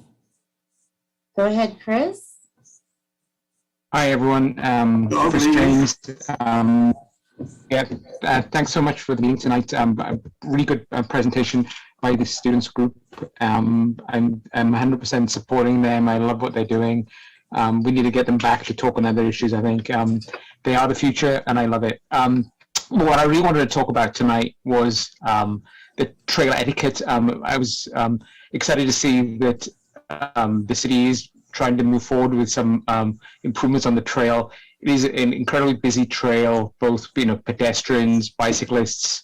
Go ahead, Chris. Hi, everyone. Chris James. Thanks so much for the meeting tonight. A really good presentation by the students group. I'm 100% supporting them. I love what they're doing. We need to get them back to talk on other issues, I think. They are the future, and I love it. What I really wanted to talk about tonight was the trail etiquette. I was excited to see that the city is trying to move forward with some improvements on the trail. It is an incredibly busy trail, both pedestrians, bicyclists,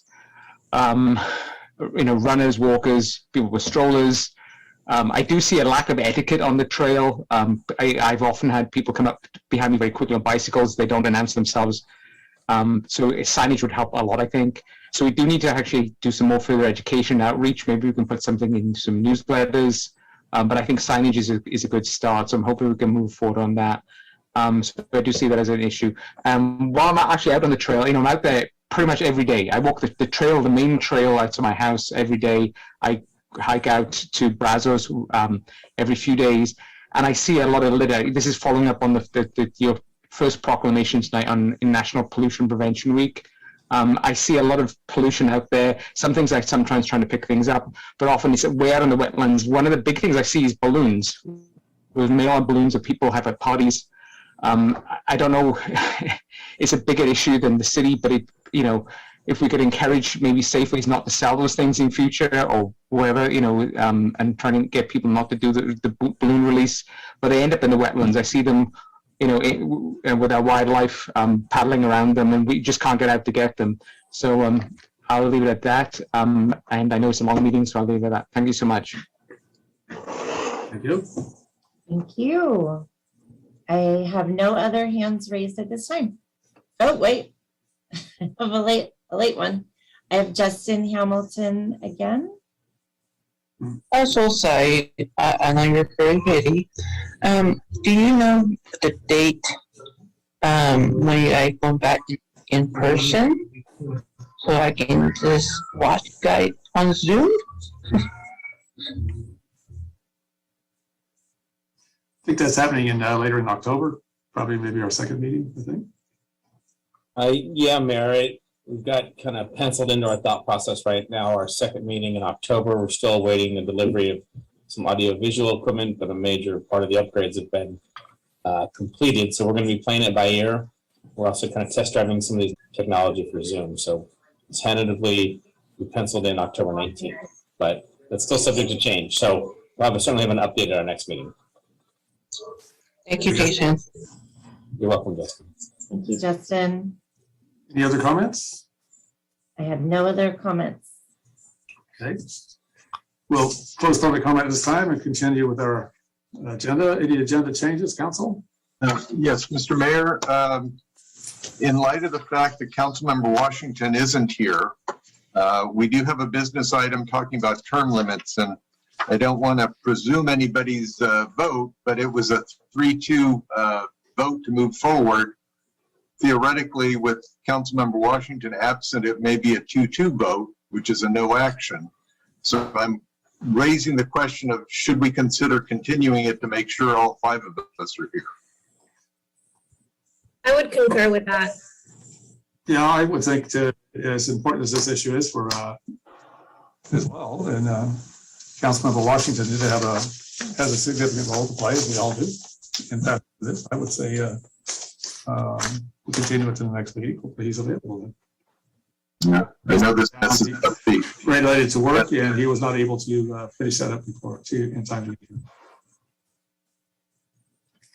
runners, walkers, people with strollers. I do see a lack of etiquette on the trail. I've often had people come up behind me very quickly on bicycles. They don't announce themselves. So signage would help a lot, I think. So we do need to actually do some more further education outreach. Maybe we can put something in some newsletters. But I think signage is a good start. So I'm hoping we can move forward on that. So I do see that as an issue. While I'm actually out on the trail, I'm out there pretty much every day. I walk the trail, the main trail out to my house every day. I hike out to Brazos every few days, and I see a lot of litter. This is following up on your first proclamation tonight on National Pollution Prevention Week. I see a lot of pollution out there. Some things I sometimes trying to pick things up, but often it's way out in the wetlands. One of the big things I see is balloons. With mail-on balloons that people have at parties. I don't know, it's a bigger issue than the city, but if we could encourage maybe safe ways not to sell those things in future or whatever, and trying to get people not to do the balloon release, but they end up in the wetlands. I see them, with our wildlife paddling around them, and we just can't get out to get them. So I'll leave it at that. And I know it's a long meeting, so I'll leave it at that. Thank you so much. Thank you. Thank you. I have no other hands raised at this time. Oh, wait. I have a late one. I have Justin Hamilton again. I'm so sorry. I know you're very busy. Do you know the date when I go back in person? so I can just watch guys on Zoom. I think that's happening in later in October, probably maybe our second meeting, I think. Yeah, Mayor, we've got kind of penciled into our thought process right now, our second meeting in October. We're still awaiting the delivery of some audio visual equipment, but a major part of the upgrades have been completed. So we're going to be playing it by ear. We're also kind of test driving some of these technology for Zoom. So tentatively, we penciled in October 19th, but that's still subject to change. So we'll certainly have an update at our next meeting. Thank you, Jason. You're welcome, Justin. Thank you, Justin. Any other comments? I have no other comments. Okay. We'll close public comment at this time and continue with our agenda. Any agenda changes, council? Yes, Mr. Mayor, in light of the fact that Councilmember Washington isn't here, we do have a business item talking about term limits, and I don't want to presume anybody's vote, but it was a 3-2 vote to move forward. Theoretically, with Councilmember Washington absent, it may be a 2-2 vote, which is a no action. So I'm raising the question of, should we consider continuing it to make sure all 5 of us are here? I would concur with that. Yeah, I would think as important as this issue is for as well, and Councilmember Washington has a significant role to play, as we all do. In fact, this, I would say we'll continue it to the next meeting. Hopefully he's available then. Yeah, I know this has a fee. Related to work, and he was not able to finish that up before in time to be here.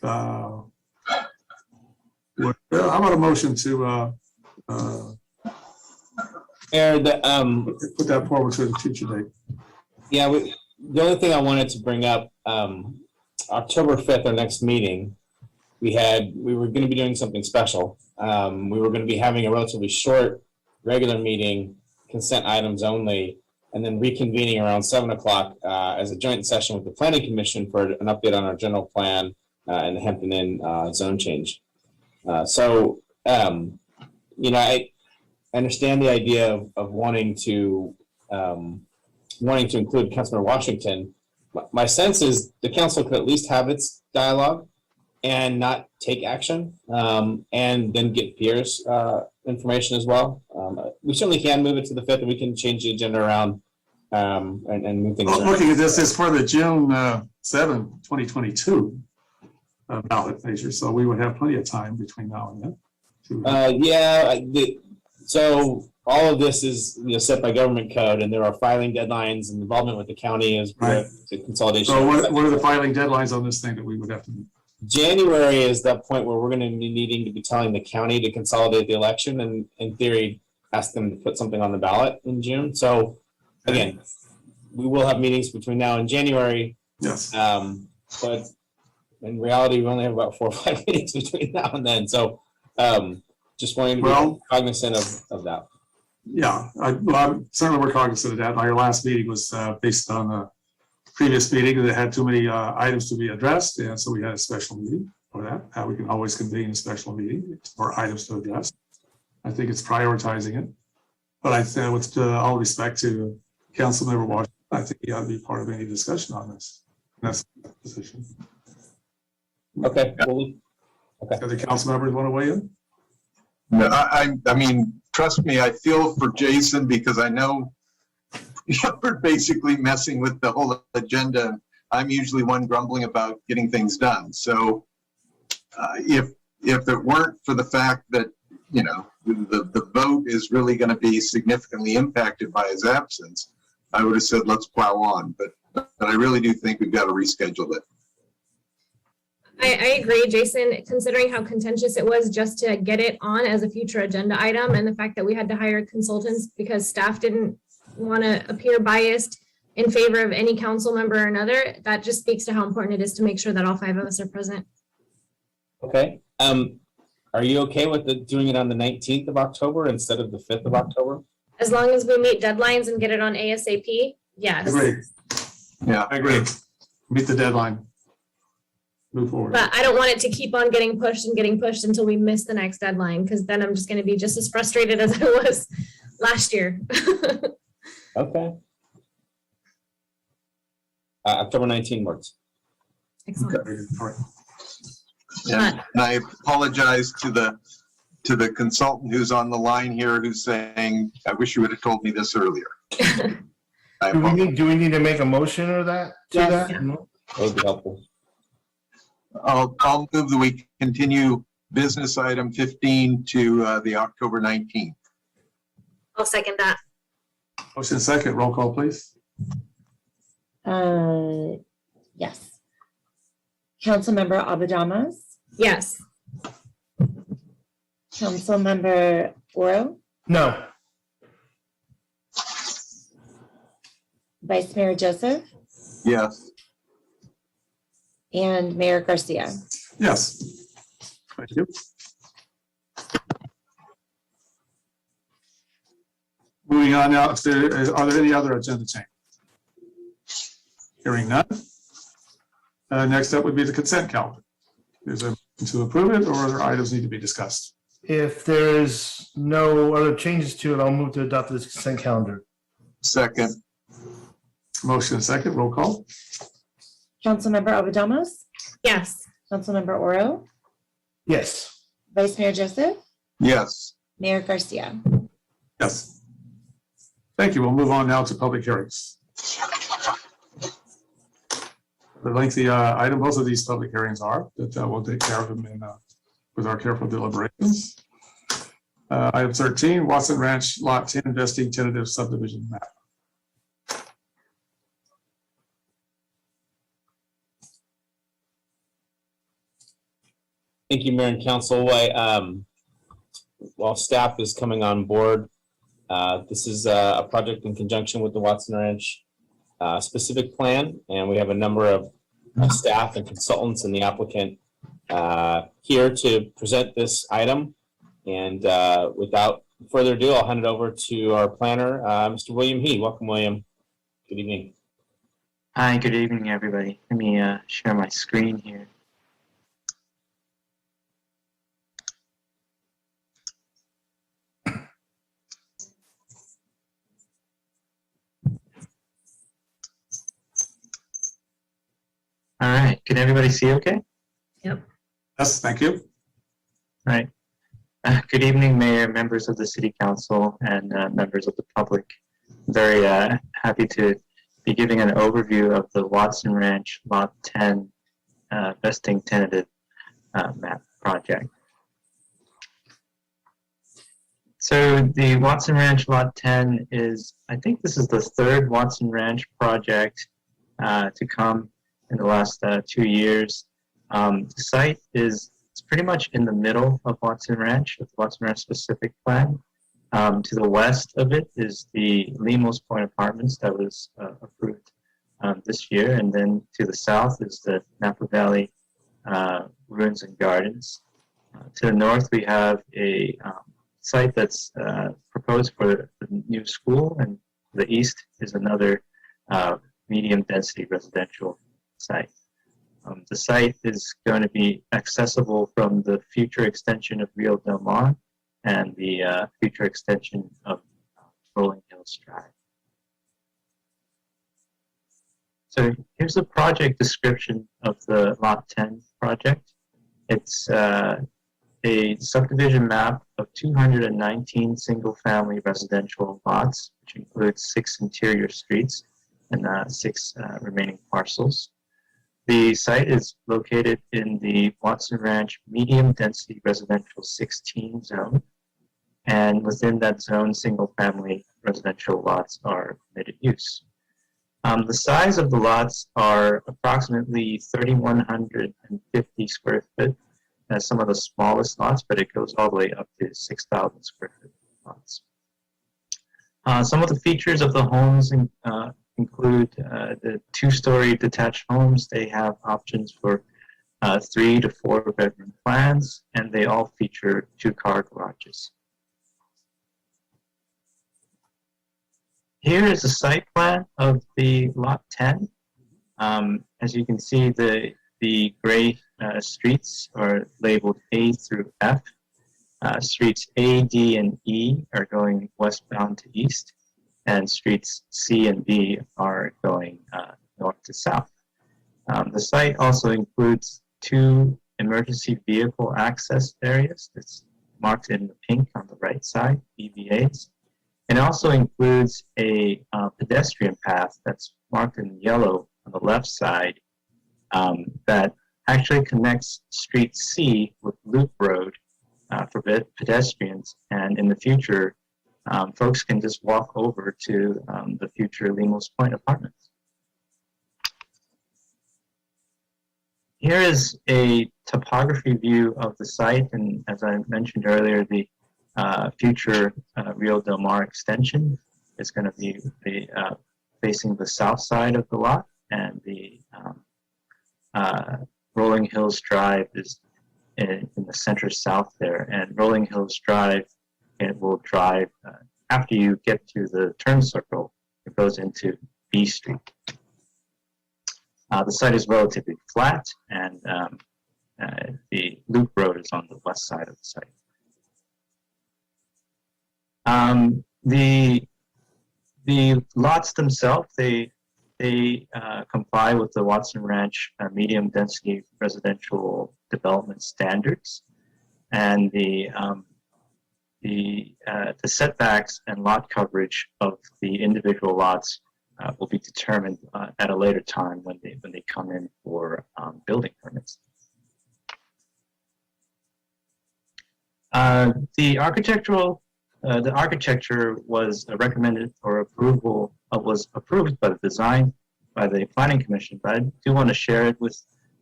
How about a motion to put that forward to the future date? Yeah, the other thing I wanted to bring up, October 5th, our next meeting, we were going to be doing something special. We were going to be having a relatively short regular meeting, consent items only, and then reconvening around 7 o'clock as a joint session with the Planning Commission for an update on our general plan and the Hampton Inn zone change. I understand the idea of wanting to include Councilor Washington. My sense is the council could at least have its dialogue and not take action, and then get Pierre's information as well. We certainly can move it to the 5th, and we can change the agenda around and move things around. Looking at this is for the June 7, 2022 ballot measure, so we would have plenty of time between now and then. So all of this is set by government code, and there are filing deadlines and involvement with the county as Right. the consolidation. So what are the filing deadlines on this thing that we would have to do? January is that point where we're going to be needing to be telling the county to consolidate the election, and in theory, ask them to put something on the ballot in June. So again, we will have meetings between now and January. Yes. But in reality, we only have about 4 or 5 meetings between now and then. So just wanting to be cognizant of that. Yeah, certainly we're cognizant of that. Our last meeting was based on the previous meeting that had too many items to be addressed, and so we had a special meeting for that. We can always convene a special meeting for items to address. I think it's prioritizing it. But I think with all respect to Councilmember Washington, I think he ought to be part of any discussion on this. That's the position. Okay. Other council members want to weigh in? No, I mean, trust me, I feel for Jason because I know you're basically messing with the whole agenda. I'm usually one grumbling about getting things done. So if it weren't for the fact that, the vote is really going to be significantly impacted by his absence, I would have said, let's plow on. But I really do think we've got to reschedule it. I agree, Jason, considering how contentious it was just to get it on as a future agenda item, and the fact that we had to hire consultants because staff didn't want to appear biased in favor of any council member or another, that just speaks to how important it is to make sure that all 5 of us are present. Okay. Are you okay with doing it on the 19th of October instead of the 5th of October? As long as we meet deadlines and get it on ASAP, yes. Agreed. Yeah, I agree. Meet the deadline. Move forward. But I don't want it to keep on getting pushed until we miss the next deadline, because then I'm just going to be just as frustrated as I was last year. Okay. October 19 works. Excellent. All right. And I apologize to the consultant who's on the line here who's saying, I wish you would have told me this earlier. Do we need to make a motion or that? Yes. No? That would be helpful. I'll move that we continue business item 15 to the October 19th. I'll second that. Motion second, roll call, please. Yes. Councilmember Abadamas, Yes. Councilmember Oro, No. Vice Mayor Joseph, Yes. and Mayor Garcia. Yes. Thank you. Moving on now, are there any other agenda changes? Hearing none. Next up would be the consent calendar. Is there a motion to approve it, or other items need to be discussed? If there's no other changes to it, I'll move to adopt this consent calendar. Second. Motion second, roll call. Councilmember Abadamas, Yes. Councilmember Oro, Yes. Vice Mayor Joseph, Yes. Mayor Garcia. Yes. Thank you. We'll move on now to public hearings. The lengthy item, both of these public hearings are, that we'll take care of them with our careful deliberations. Item 13, Watson Ranch Lot 10 vesting tentative subdivision map. Thank you, Mayor and Council. While staff is coming on board, this is a project in conjunction with the Watson Ranch specific plan, and we have a number of staff and consultants and the applicant here to present this item. And without further ado, I'll hand it over to our planner, Mr. William He. Welcome, William. Good evening. Hi, good evening, everybody. Let me share my screen here. All right, can everybody see okay? Yep. Yes, thank you. All right. Good evening, Mayor, members of the City Council, and members of the public. Very happy to be giving an overview of the Watson Ranch Lot 10 vesting tentative map project. So the Watson Ranch Lot 10 is, I think this is the third Watson Ranch project to come in the last 2 years. The site is pretty much in the middle of Watson Ranch, of the Watson Ranch specific plan. To the west of it is the Lemos Point Apartments that was approved this year, and then to the south is the Napa Valley Ruins and Gardens. To the north we have a site that's proposed for the new school, and to the east is another medium density residential site. The site is going to be accessible from the future extension of Rio Del Mar and the future extension of Rolling Hills Drive. So here's a project description of the Lot 10 project. It's a subdivision map of 219 single-family residential lots, which includes 6 interior streets and 6 remaining parcels. The site is located in the Watson Ranch Medium Density Residential 16 zone, and within that zone, single-family residential lots are permitted use. The size of the lots are approximately 3,150 square feet. That's some of the smallest lots, but it goes all the way up to 6,000 square foot lots. Some of the features of the homes include the 2-story detached homes. They have options for 3 to 4 bedroom plans, and they all feature 2-car garages. Here is a site plan of the Lot 10. As you can see, the gray streets are labeled A through F, Streets A, D, and E are going westbound to east, and streets C and B are going north to south. The site also includes 2 emergency vehicle access areas. It's marked in the pink on the right side, EVAs. It also includes a pedestrian path that's marked in yellow on the left side that actually connects Street C with Loop Road for pedestrians. And in the future, folks can just walk over to the future Limos Point apartments. Here is a topography view of the site, and as I mentioned earlier, the future Rio Del Mar extension is going to be facing the south side of the lot, and the Rolling Hills Drive is in the center south there. And Rolling Hills Drive, it will drive after you get to the turn circle, it goes into B Street. The site is relatively flat, and the loop road is on the west side of the site. The lots themselves, they comply with the Watson Ranch medium density residential development standards, and the setbacks and lot coverage of the individual lots will be determined at a later time when they come in for building permits. The architecture was recommended for approval, was approved by the design by the Planning Commission, but I do want to share it with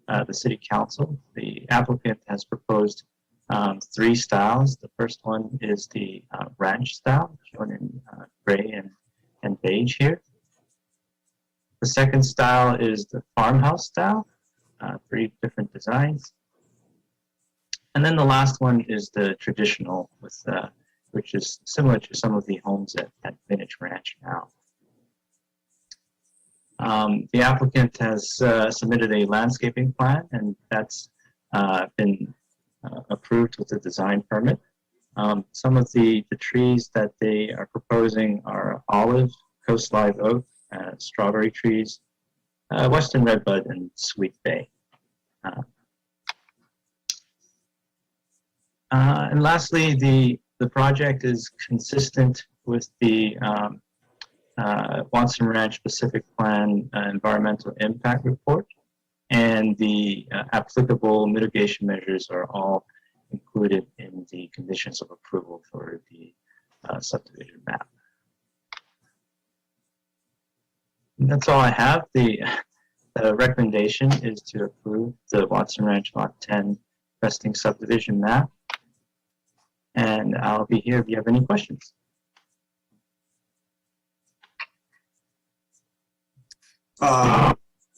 the City Council. The applicant has proposed 3 styles. The first one is the ranch style, shown in gray and beige here. The second style is the farmhouse style, 3 different designs. And then the last one is the traditional, with which is similar to some of the homes at Vintage Ranch now. The applicant has submitted a landscaping plan, and that's been approved with the design permit. Some of the trees that they are proposing are olive, coast live oak, strawberry trees, western redbud, and sweet bay. And lastly, the project is consistent with the Watson Ranch Pacific Plan Environmental Impact Report, and the applicable mitigation measures are all included in the conditions of approval for the subdivision map. And that's all I have. The recommendation is to approve the Watson Ranch Lot 10 vesting subdivision map. And I'll be here if you have any questions.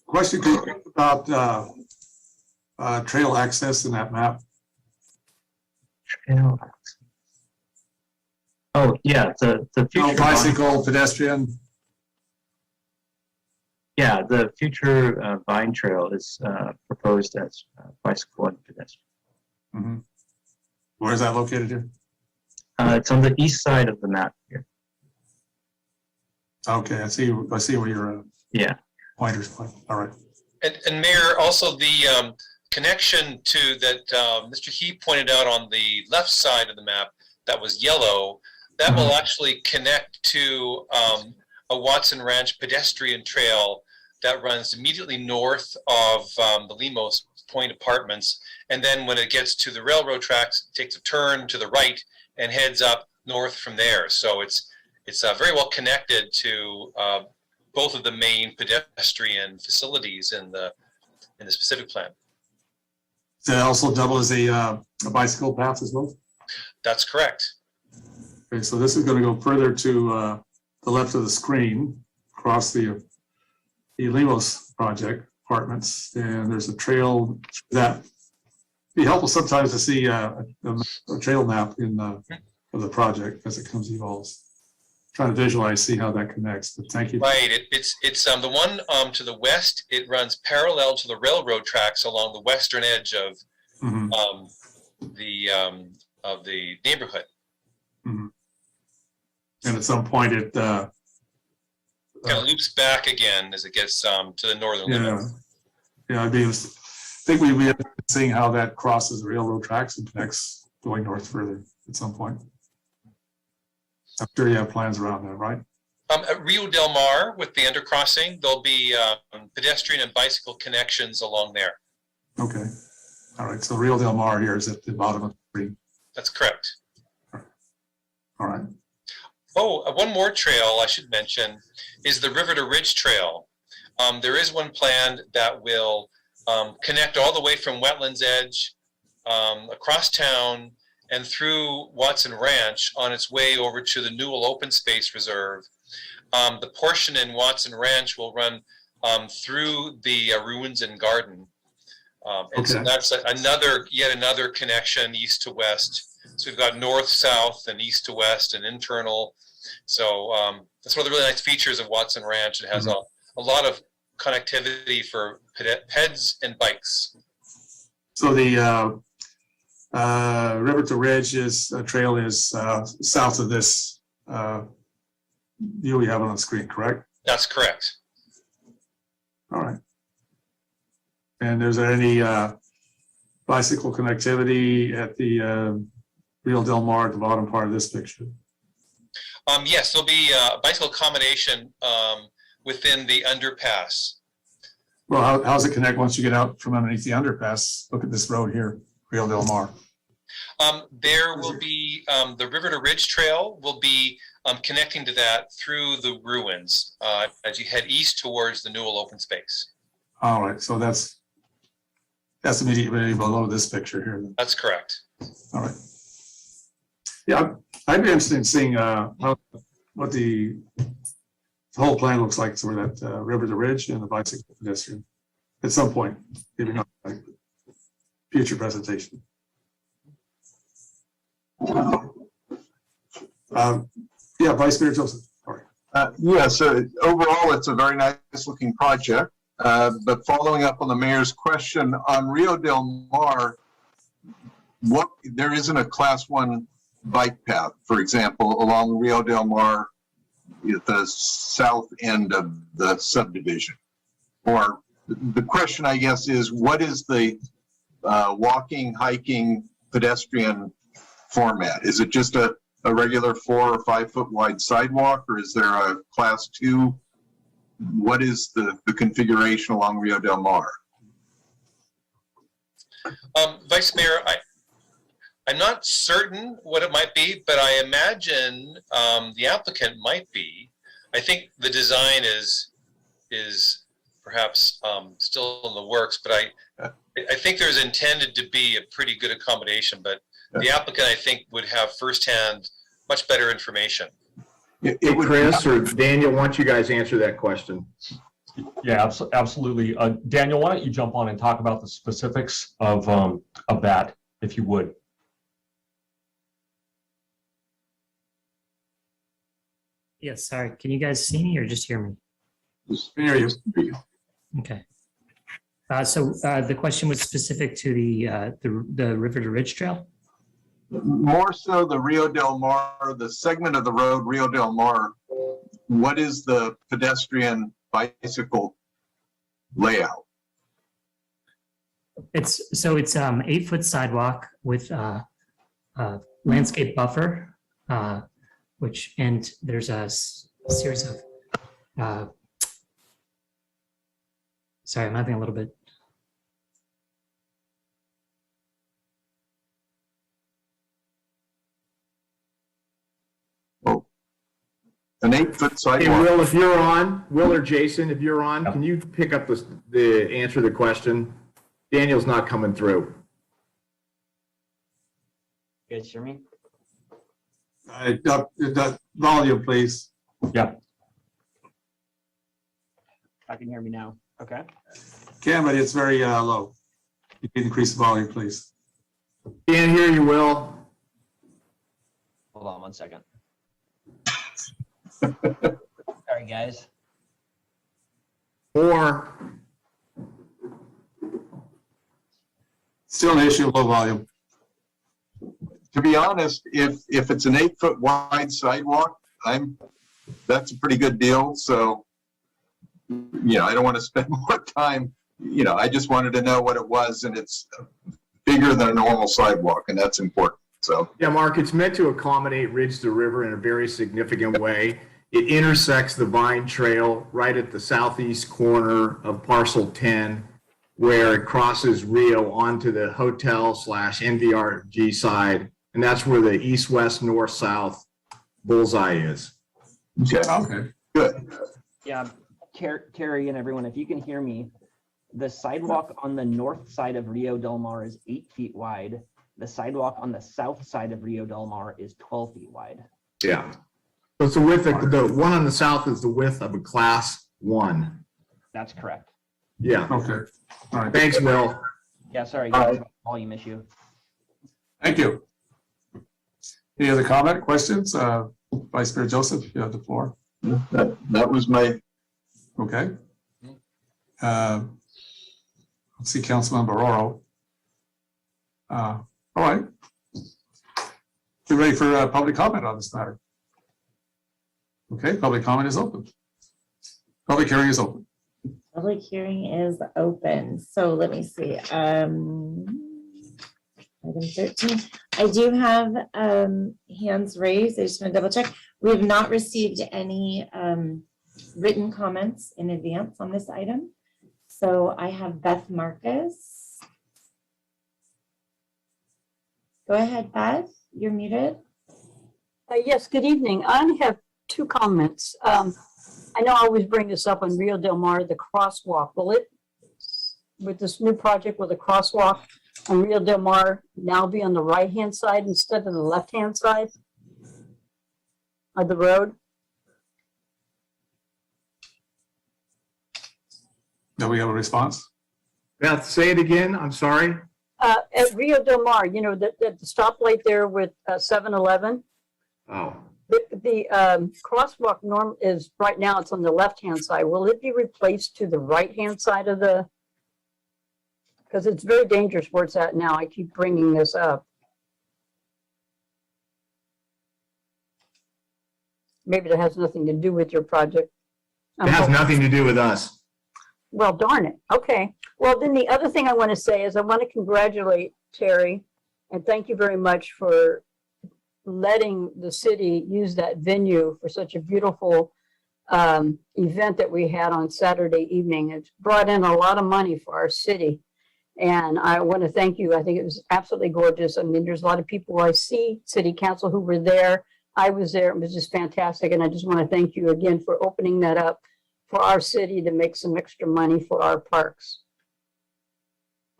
Question about trail access in that map. Trail access. Oh, yeah, the future bicycle, pedestrian. Yeah, the future Vine Trail is proposed as bicycle and pedestrian. Mm-hmm. Where is that located here? It's on the east side of the map here. Okay, I see where your pointers point. All right. And Mayor, also the connection to that Mr. He pointed out on the left side of the map that was yellow, that will actually connect to a Watson Ranch pedestrian trail that runs immediately north of the Limos Point Apartments. And then when it gets to the railroad tracks, it takes a turn to the right and heads up north from there. So it's very well connected to both of the main pedestrian facilities in the specific plan. Does that also double as a bicycle path as well? That's correct. Okay, so this is going to go further to the left of the screen, across the Limos project apartments, and there's a trail that be helpful sometimes to see a trail map in of the project as it evolves. Trying to visualize, see how that connects. But thank you. Right. It's the one to the west. It runs parallel to the railroad tracks along the western edge of neighborhood. Mhm. And at some point, it, Kind of loops back again as it gets to the northern limit. yeah, I think we'd be seeing how that crosses the railroad tracks and connects going north further at some point. I'm sure you have plans around that, right? At Rio Del Mar with the undercrossing, there'll be pedestrian and bicycle connections along there. Okay. All right. So Rio Del Mar here is at the bottom of the screen. That's correct. All right. Oh, one more trail I should mention is the River to Ridge Trail. There is one planned that will connect all the way from Wetlands Edge across town and through Watson Ranch on its way over to the Newell Open Space Reserve. The portion in Watson Ranch will run through the ruins and garden. And so that's yet another connection east to west. So we've got north, south, and east to west and internal. So that's one of the really nice features of Watson Ranch. It has a lot of connectivity for peds and bikes. So the River to Ridge trail is south of this view we have on the screen, correct? That's correct. All right. And is there any bicycle connectivity at the Rio Del Mar at the bottom part of this picture? Yes, there'll be a bicycle accommodation within the underpass. Well, how does it connect once you get out from underneath the underpass? Look at this road here, Rio Del Mar. There will be the River to Ridge Trail will be connecting to that through the ruins as you head east towards the Newell Open Space. All right, so that's immediately below this picture here. That's correct. All right. Yeah, I'd be interested in seeing what the whole plan looks like for that River to Ridge and the bicycle pedestrian at some point, maybe not like future presentation. Yeah, Vice Mayor Joseph. Sorry. Yeah, so overall, it's a very nice looking project. But following up on the mayor's question on Rio Del Mar, there isn't a class 1 bike path, for example, along Rio Del Mar at the south end of the subdivision. Or the question, I guess, is what is the walking, hiking, pedestrian format? Is it just a regular 4 or 5 foot wide sidewalk, or is there a class 2? What is the configuration along Rio Del Mar? Vice Mayor, I'm not certain what it might be, but I imagine the applicant might be. I think the design is perhaps still in the works, but I think there's intended to be a pretty good accommodation, but the applicant, I think, would have firsthand much better information. Chris or Daniel, why don't you guys answer that question? Yeah, absolutely. Daniel, why don't you jump on and talk about the specifics of that, if you would. Yes, sorry. Can you guys see me or just hear me? Hear you. Okay. So the question was specific to the River to Ridge Trail? More so the Rio Del Mar, the segment of the road, Rio Del Mar, what is the pedestrian bicycle layout? It's 8-foot sidewalk with landscape buffer, and there's a series of, sorry, I'm having a little bit. An 8-foot sidewalk. Hey, Will, if you're on, Will or Jason, if you're on, can you pick up the answer to the question? Daniel's not coming through. You guys hear me? That volume, please. Yeah. I can hear me now. Okay. Can, but it's very low. You can increase the volume, please. Can't hear you, Will. Hold on one second. Sorry, guys. Or still an issue of low volume. to be honest, if it's an 8-foot wide sidewalk, that's a pretty good deal. So, I don't want to spend more time. I just wanted to know what it was, and it's bigger than a normal sidewalk, and that's important. So, Yeah, Mark, it's meant to accommodate Ridge to River in a very significant way. It intersects the Vine Trail right at the southeast corner of Parcel 10, where it crosses Rio onto the hotel/NVRG side. And that's where the east-west, north-south bullseye is. okay, good. Yeah, Terry and everyone, if you can hear me, the sidewalk on the north side of Rio Del Mar is 8 feet wide. The sidewalk on the south side of Rio Del Mar is 12 feet wide. Yeah. So it's the width, the one on the south is the width of a class 1. That's correct. Yeah. Okay. All right. Thanks, Will. Yeah, sorry, guys, volume issue. Thank you. Any other comment, questions? Vice Mayor Joseph, you have the floor. That was my. Okay. Let's see, Councilman Baroro. All right. You ready for public comment on this matter? Okay, public comment is open. Public hearing is open. Public hearing is open. So let me see. Item 13. I do have hands raised. I just want to double check. We have not received any written comments in advance on this item. So I have Beth Marcus. Go ahead, Beth. You're muted. Yes, good evening. I only have 2 comments. I know I always bring this up on Rio Del Mar, the crosswalk. Will it, with this new project, will the crosswalk on Rio Del Mar now be on the right-hand side instead of the left-hand side of the road? Do we have a response? Beth, say it again. I'm sorry. At Rio Del Mar, the stoplight there with 7-Eleven. Oh. The crosswalk norm is right now, it's on the left-hand side. Will it be replaced to the right-hand side of the, because it's very dangerous where it's at now. I keep bringing this up. Maybe that has nothing to do with your project. It has nothing to do with us. Well, darn it. Okay. Well, then the other thing I want to say is I want to congratulate Terry and thank you very much for letting the city use that venue for such a beautiful event that we had on Saturday evening. It's brought in a lot of money for our city. And I want to thank you. I think it was absolutely gorgeous. I mean, there's a lot of people I see, city council who were there. I was there. It was just fantastic. And I just want to thank you again for opening that up for our city to make some extra money for our parks.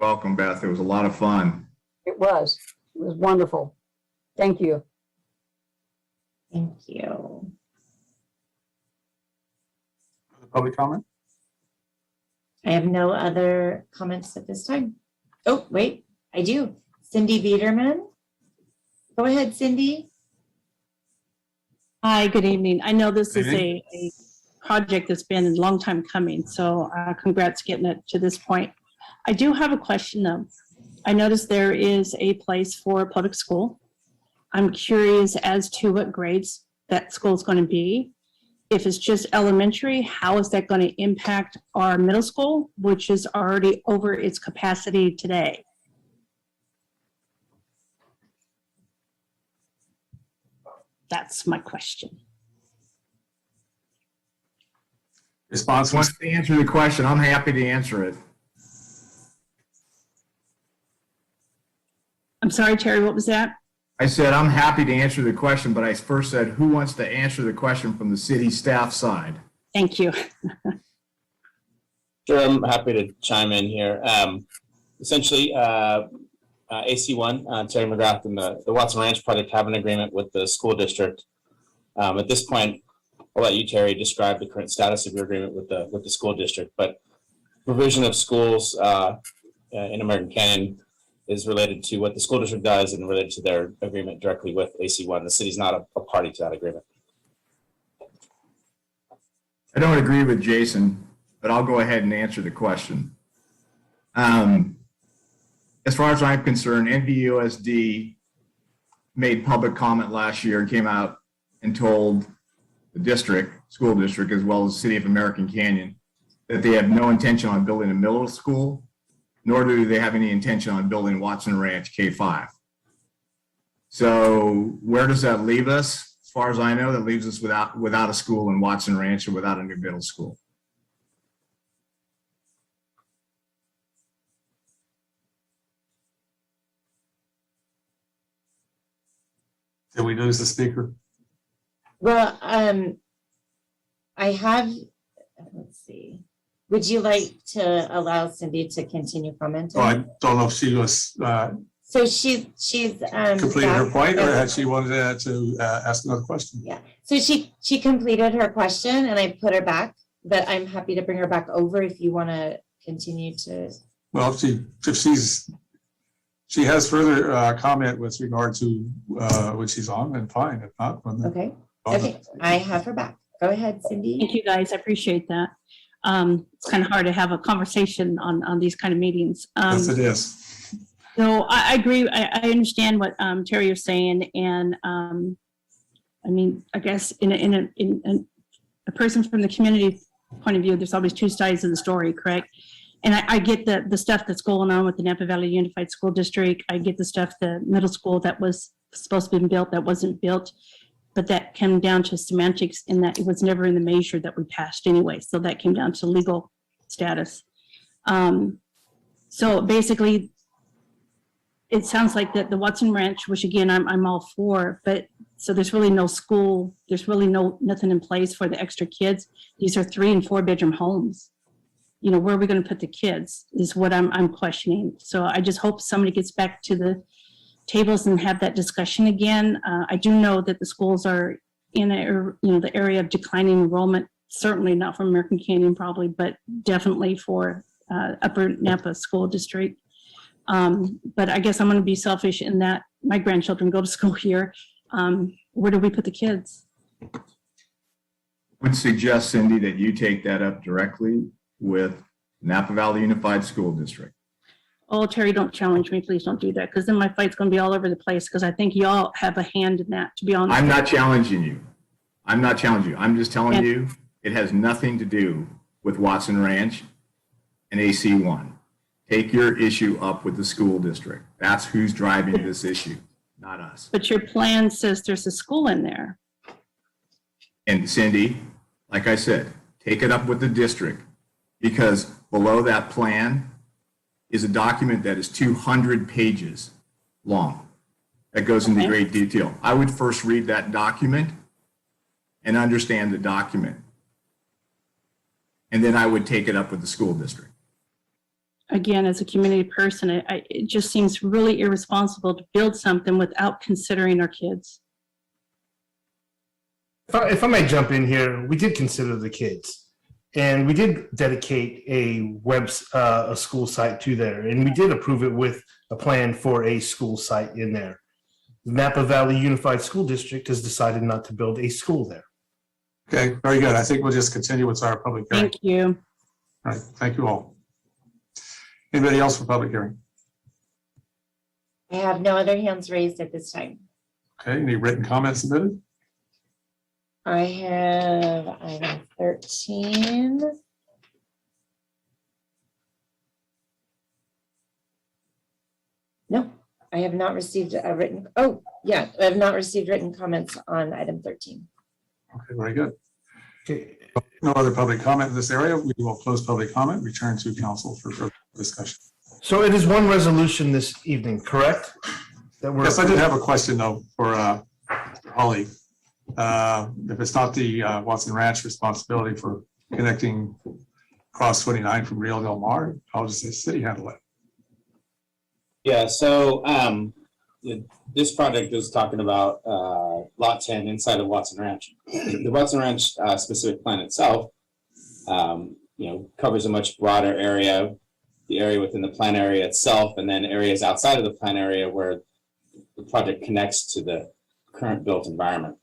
Welcome, Beth. It was a lot of fun. It was wonderful. Thank you. Thank you. Public comment? I have no other comments at this time. Oh, wait, I do. Cindy Biederman. Go ahead, Cindy. Hi, good evening. I know this is a project that's been a long time coming, so congrats getting it to this point. I do have a question though. I noticed there is a place for public school. I'm curious as to what grades that school is going to be. If it's just elementary, how is that going to impact our middle school, which is already over its capacity today? That's my question. Response. Wants to answer the question. I'm happy to answer it. I'm sorry, Terry, what was that? I said, I'm happy to answer the question, but I first said, who wants to answer the question from the city staff side? Thank you. Sure, I'm happy to chime in here. Essentially, AC1, Terry McGrath and the Watson Ranch project have an agreement with the school district. At this point, I'll let you, Terry, describe the current status of your agreement with the school district. But provision of schools in American Canyon is related to what the school district does and related to their agreement directly with AC1. The city's not a party to that agreement. I don't agree with Jason, but I'll go ahead and answer the question. As far as I'm concerned, NVUSD made public comment last year and came out and told the district, school district, as well as the City of American Canyon, that they have no intention on building a middle school, nor do they have any intention on building Watson Ranch K-5. So where does that leave us? As far as I know, that leaves us without a school in Watson Ranch and without a new middle school. Did we lose the speaker? Well, I have, let's see. Would you like to allow Cindy to continue commenting? Oh, I don't know if she was So she's completed her back. point, or had she wanted to ask another question? Yeah. So she completed her question, and I put her back. But I'm happy to bring her back over if you want to continue to. Well, if she has further comment with regard to what she's on, then fine. If not, then Okay. Okay. I have her back. Go ahead, Cindy. Thank you, guys. I appreciate that. It's kind of hard to have a conversation on these kind of meetings. Yes, it is. So I agree. I understand what Terry is saying, and I mean, I guess in a person from the community point of view, there's always two sides of the story, correct? And I get the stuff that's going on with the Napa Valley Unified School District. I get the stuff, the middle school that was supposed to be built that wasn't built, but that came down to semantics in that it was never in the measure that we passed anyway. So that came down to legal status. So basically, it sounds like that the Watson Ranch, which again, I'm all for, but so there's really no school, there's really nothing in place for the extra kids. These are 3 and 4 bedroom homes. You know, where are we going to put the kids is what I'm questioning. So I just hope somebody gets back to the tables and have that discussion again. I do know that the schools are in the area of declining enrollment, certainly not for American Canyon probably, but definitely for Upper Napa School District. But I guess I'm going to be selfish in that my grandchildren go to school here. Where do we put the kids? I would suggest, Cindy, that you take that up directly with Napa Valley Unified School District. Oh, Terry, don't challenge me. Please don't do that, because then my fight's going to be all over the place, because I think y'all have a hand in that, to be honest. I'm not challenging you. I'm not challenging you. I'm just telling you it has nothing to do with Watson Ranch and AC1. Take your issue up with the school district. That's who's driving this issue, not us. But your plan says there's a school in there. And Cindy, like I said, take it up with the district, because below that plan is a document that is 200 pages long that goes into great detail. I would first read that document and understand the document. And then I would take it up with the school district. Again, as a community person, it just seems really irresponsible to build something without considering our kids. If I may jump in here, we did consider the kids. And we did dedicate a school site to there, and we did approve it with a plan for a school site in there. The Napa Valley Unified School District has decided not to build a school there. Okay, very good. I think we'll just continue with our public hearing. Thank you. All right, thank you all. Anybody else for public hearing? I have no other hands raised at this time. Okay, any written comments submitted? I have item 13. No, I have not received a written, I have not received written comments on item 13. Okay, very good. Okay, no other public comment in this area. We will close public comment, return to council for further discussion. So it is one resolution this evening, correct? Yes, I did have a question though for Holly. If it's not the Watson Ranch responsibility for connecting cross 29 from Rio Del Mar, how does the city handle it? Yeah, so this project is talking about Lot 10 inside of Watson Ranch. The Watson Ranch specific plan itself, covers a much broader area, the area within the plan area itself, and then areas outside of the plan area where the project connects to the current built environment.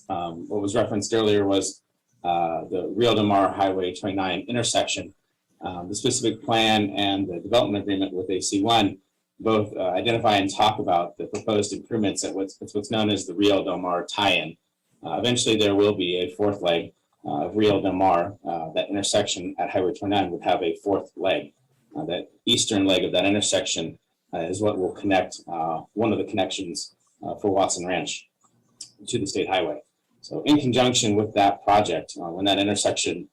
What was referenced earlier was the Rio Del Mar Highway 29 intersection. The specific plan and the development agreement with AC1 both identify and talk about the proposed improvements at what's known as the Rio Del Mar tie-in. Eventually, there will be a fourth leg of Rio Del Mar. That intersection at Highway 29 would have a fourth leg. That eastern leg of that intersection is what will connect one of the connections for Watson Ranch to the state highway. So in conjunction with that project, when that intersection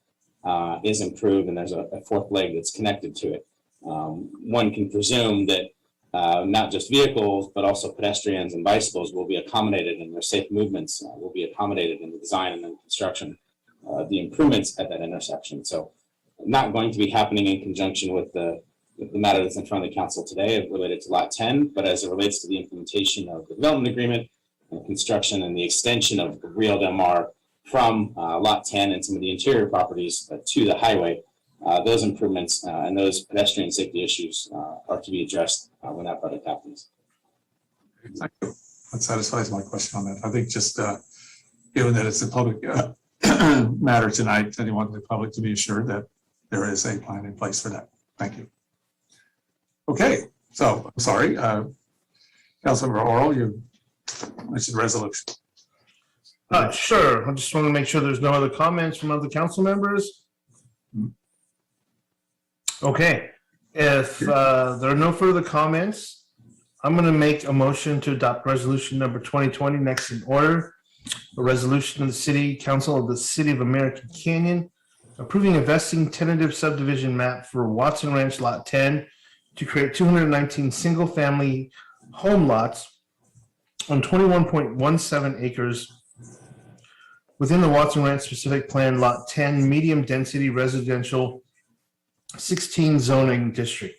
is improved and there's a fourth leg that's connected to it, one can presume that not just vehicles, but also pedestrians and bicycles will be accommodated, and their safe movements will be accommodated in the design and then construction of the improvements at that intersection. So not going to be happening in conjunction with the matter that's in front of the council today related to Lot 10, but as it relates to the implementation of the development agreement and construction and the extension of Rio Del Mar from Lot 10 and some of the interior properties to the highway, those improvements and those pedestrian safety issues are to be addressed when that project happens. Thank you. That satisfies my question on that. I think just given that it's a public matter tonight, I want the public to be assured that there is a plan in place for that. Thank you. Okay, so I'm sorry, Councilmember Oral, you mentioned resolution. Sure. I just want to make sure there's no other comments from other council members. Okay, if there are no further comments, I'm going to make a motion to adopt resolution number 2020 next in order. A resolution of the City Council of the City of American Canyon approving a vesting tentative subdivision map for Watson Ranch Lot 10 to create 219 single-family home lots on 21.17 acres within the Watson Ranch Specific Plan Lot 10 Medium Density Residential 16 Zoning District,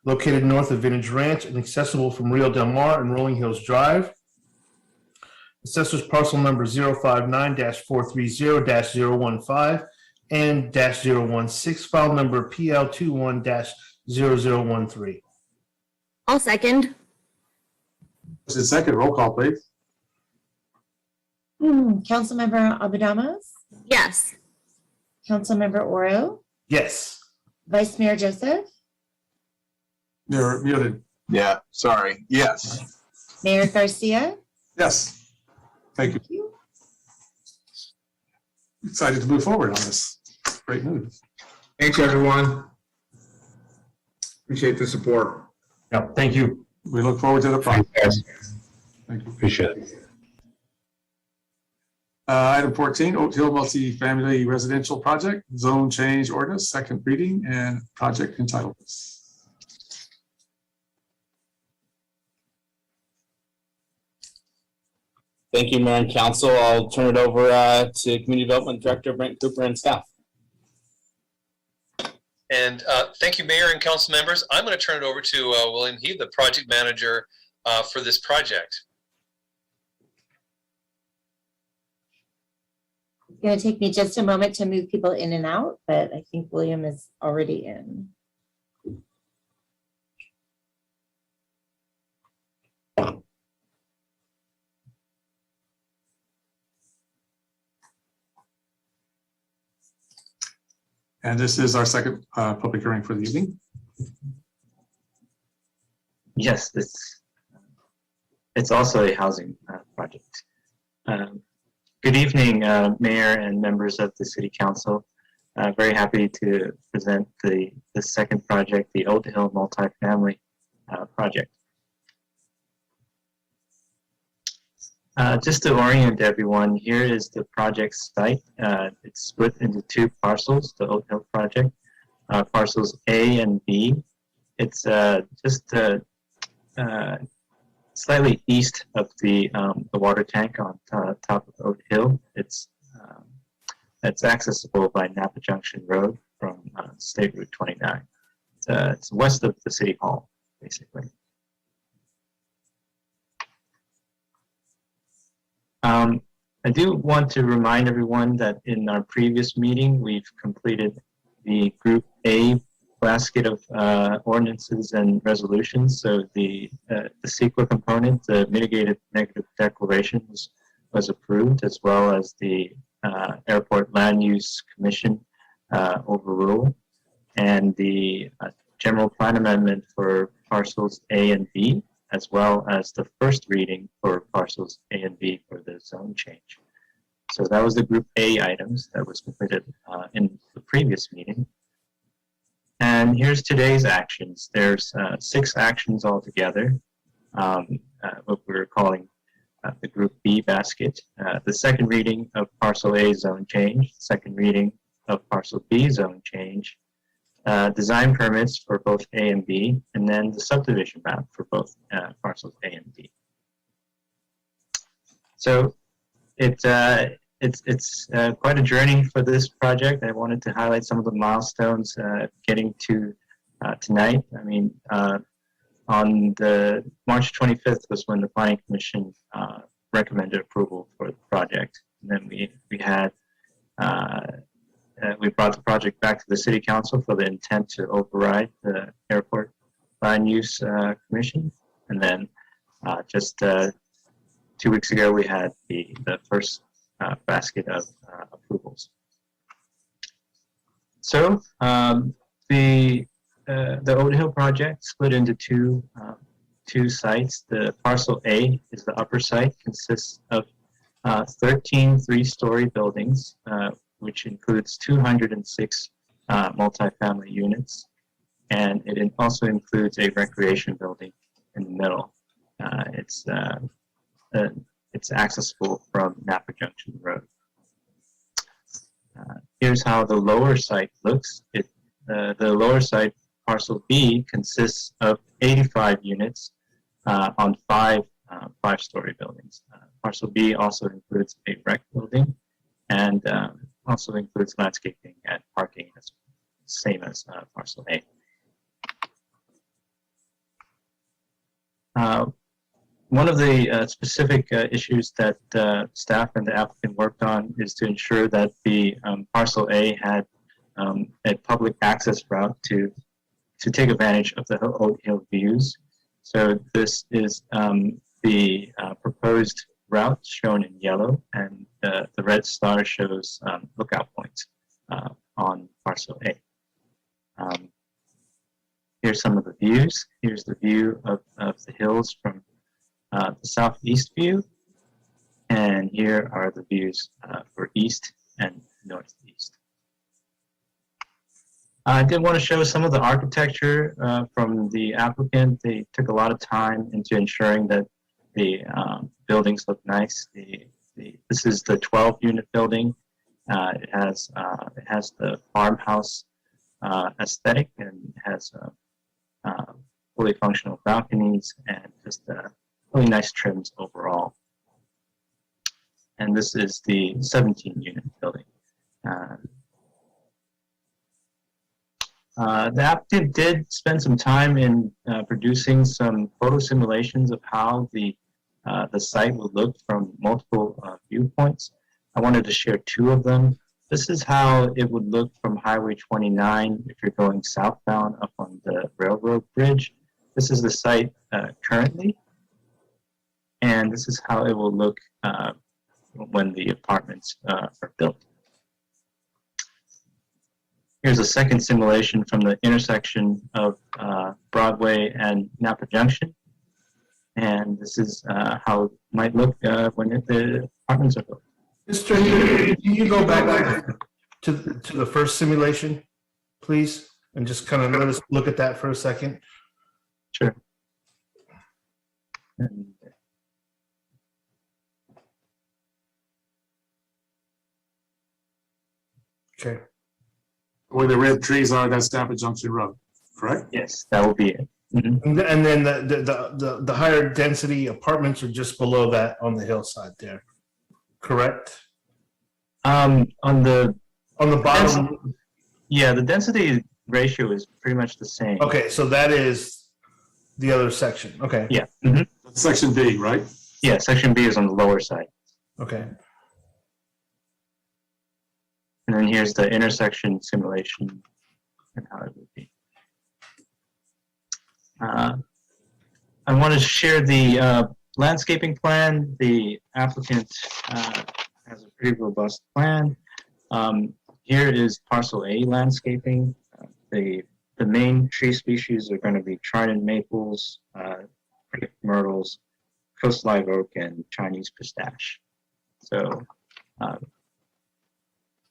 located north of Vintage Ranch and accessible from Rio Del Mar and Rolling Hills Drive. Assessor's parcel number 059-430-015 and -016, file number PL21-0013. I'll second. Second, roll call, please. Councilmember Abadamas, Yes. Councilmember Oro, Yes. Vice Mayor Joseph, You're muted. Yeah, sorry. Yes. Mayor Garcia. Yes. Thank you. Excited to move forward on this. Great news. Thanks, everyone. Appreciate the support. Yep, thank you. We look forward to the process. Thank you. Appreciate it. Item 14, Oak Hill Multifamily Residential Project, Zone Change Ordinance, second reading, and project entitlements. Thank you, Mayor and Council. I'll turn it over to Community Development Director Brent Cooper and staff. And thank you, Mayor and council members. I'm going to turn it over to William Heath, the project manager for this project. It's going to take me just a moment to move people in and out, but I think William is already in. And this is our second public hearing for the evening. Yes, it's also a housing project. Good evening, Mayor and members of the City Council. Very happy to present the second project, the Oak Hill Multifamily project. Just to orient everyone, here is the project site. It's split into two parcels, the Oak Hill project, parcels A and B. It's just slightly east of the water tank on top of Oak Hill. It's accessible by Napa Junction Road from State Route 29. It's west of the City Hall, basically. I do want to remind everyone that in our previous meeting, we've completed the Group A basket of ordinances and resolutions. So the CEQA component, the mitigated negative declaration, was approved, as well as the Airport Land Use Commission overrule, and the general plan amendment for parcels A and B, as well as the first reading for parcels A and B for the zone change. So that was the Group A items that was completed in the previous meeting. And here's today's actions. There's 6 actions altogether, what we're calling the Group B basket. The second reading of Parcel A zone change, second reading of Parcel B zone change, design permits for both A and B, and then the subdivision map for both parcels A and B. So it's quite a journey for this project. I wanted to highlight some of the milestones getting to tonight. I mean, on the March 25th was when the Planning Commission recommended approval for the project. And then we had we brought the project back to the City Council for the intent to override the Airport Land Use Commission. And then just 2 weeks ago, we had the first basket of approvals. So the Odin Hill project split into two sites. The Parcel A is the upper site, consists of 13 three-story buildings, which includes 206 multifamily units, and it also includes a recreation building in the middle. It's accessible from Napa Junction Road. Here's how the lower site looks. The lower site, Parcel B, consists of 85 units on 5 five-story buildings. Parcel B also includes a rec building and also includes landscaping and parking, same as Parcel A. One of the specific issues that staff and the applicant worked on is to ensure that the Parcel A had a public access route to take advantage of the Odin Hill views. So this is the proposed route shown in yellow, and the red star shows lookout points on Parcel A. Here's some of the views. Here's the view of the hills from the southeast view, and here are the views for east and northeast. I did want to show some of the architecture from the applicant. They took a lot of time into ensuring that the buildings look nice. This is the 12-unit building. It has the farmhouse aesthetic, and has fully functional balconies and just really nice trims overall. And this is the 17-unit building. The applicant did spend some time in producing some photo simulations of how the site would look from multiple viewpoints. I wanted to share 2 of them. This is how it would look from Highway 29 if you're going southbound up on the railroad bridge. This is the site currently, and this is how it will look when the apartments are built. Here's a second simulation from the intersection of Broadway and Napa Junction. And this is how it might look when the apartments are built. Mr. Can you go back to the first simulation, please? And just kind of let us look at that for a second. Sure. Okay. Where the red trees are, that's Napa Junction Road, correct? Yes, that will be it. And then the higher density apartments are just below that on the hillside there, correct? On the bottom. Yeah, the density ratio is pretty much the same. Okay, so that is the other section. Okay. Yeah. That's section B, right? Yeah, section B is on the lower side. Okay. And then here's the intersection simulation and how it would be. I want to share the landscaping plan. The applicant has a pretty robust plan. Here is Parcel A landscaping. The The main tree species are going to be Trident maples, crepe myrtles, coast live oak, and Chinese pistache. So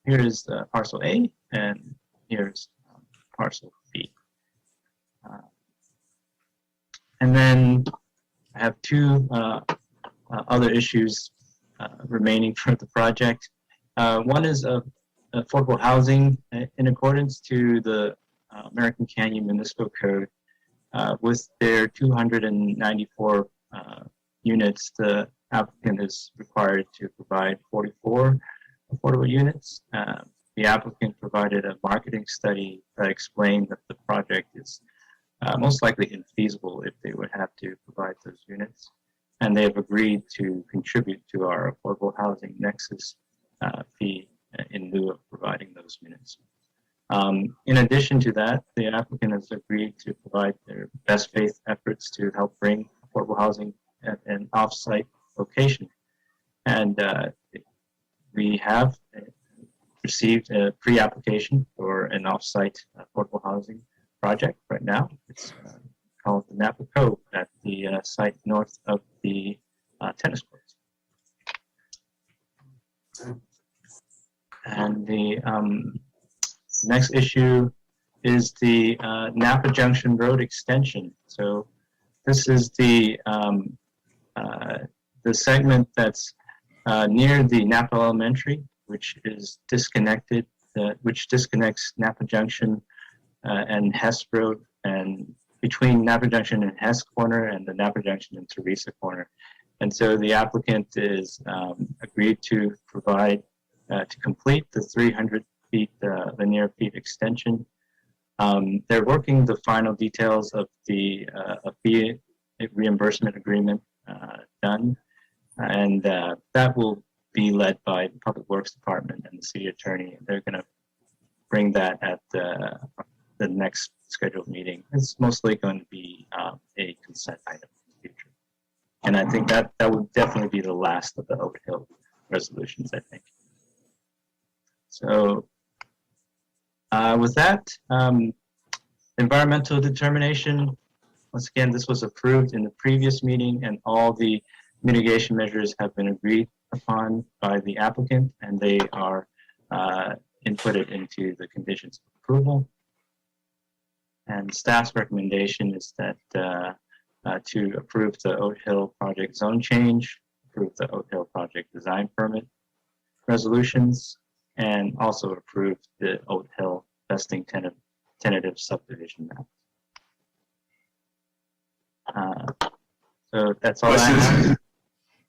here is parcel A, and here's parcel B. And then I have two other issues remaining for the project. One is affordable housing in accordance to the American Canyon Municipal Code. With their 294 units, the applicant is required to provide 44 affordable units. The applicant provided a marketing study that explained that the project is most likely infeasible if they would have to provide those units. And they have agreed to contribute to our affordable housing nexus fee in lieu of providing those units. In addition to that, the applicant has agreed to provide their best faith efforts to help bring affordable housing at an off-site location. And we have received a pre-application for an off-site affordable housing project right now. It's called the Napa Cove at the site north of the tennis courts. And the next issue is the Napa Junction Road extension. So this is the segment that's near the Napa Elementary, which is disconnected, which disconnects Napa Junction and Hess Road, and between Napa Junction and Hess Corner and the Napa Junction and Teresa Corner. And so the applicant is agreed to provide to complete the 300 feet linear feet extension. They're working the final details of the fee reimbursement agreement done, and that will be led by the Public Works Department and the city attorney. They're going to bring that at the next scheduled meeting. It's mostly going to be a consent item in the future. And I think that would definitely be the last of the Oak Hill resolutions, I think. So with that, environmental determination, once again, this was approved in the previous meeting, and all the mitigation measures have been agreed upon by the applicant, and they are inputted into the conditions of approval. And staff's recommendation is that to approve the Oak Hill project zone change, approve the Oak Hill project design permit resolutions, and also approve the Oak Hill vesting tentative subdivision map. So that's all I have.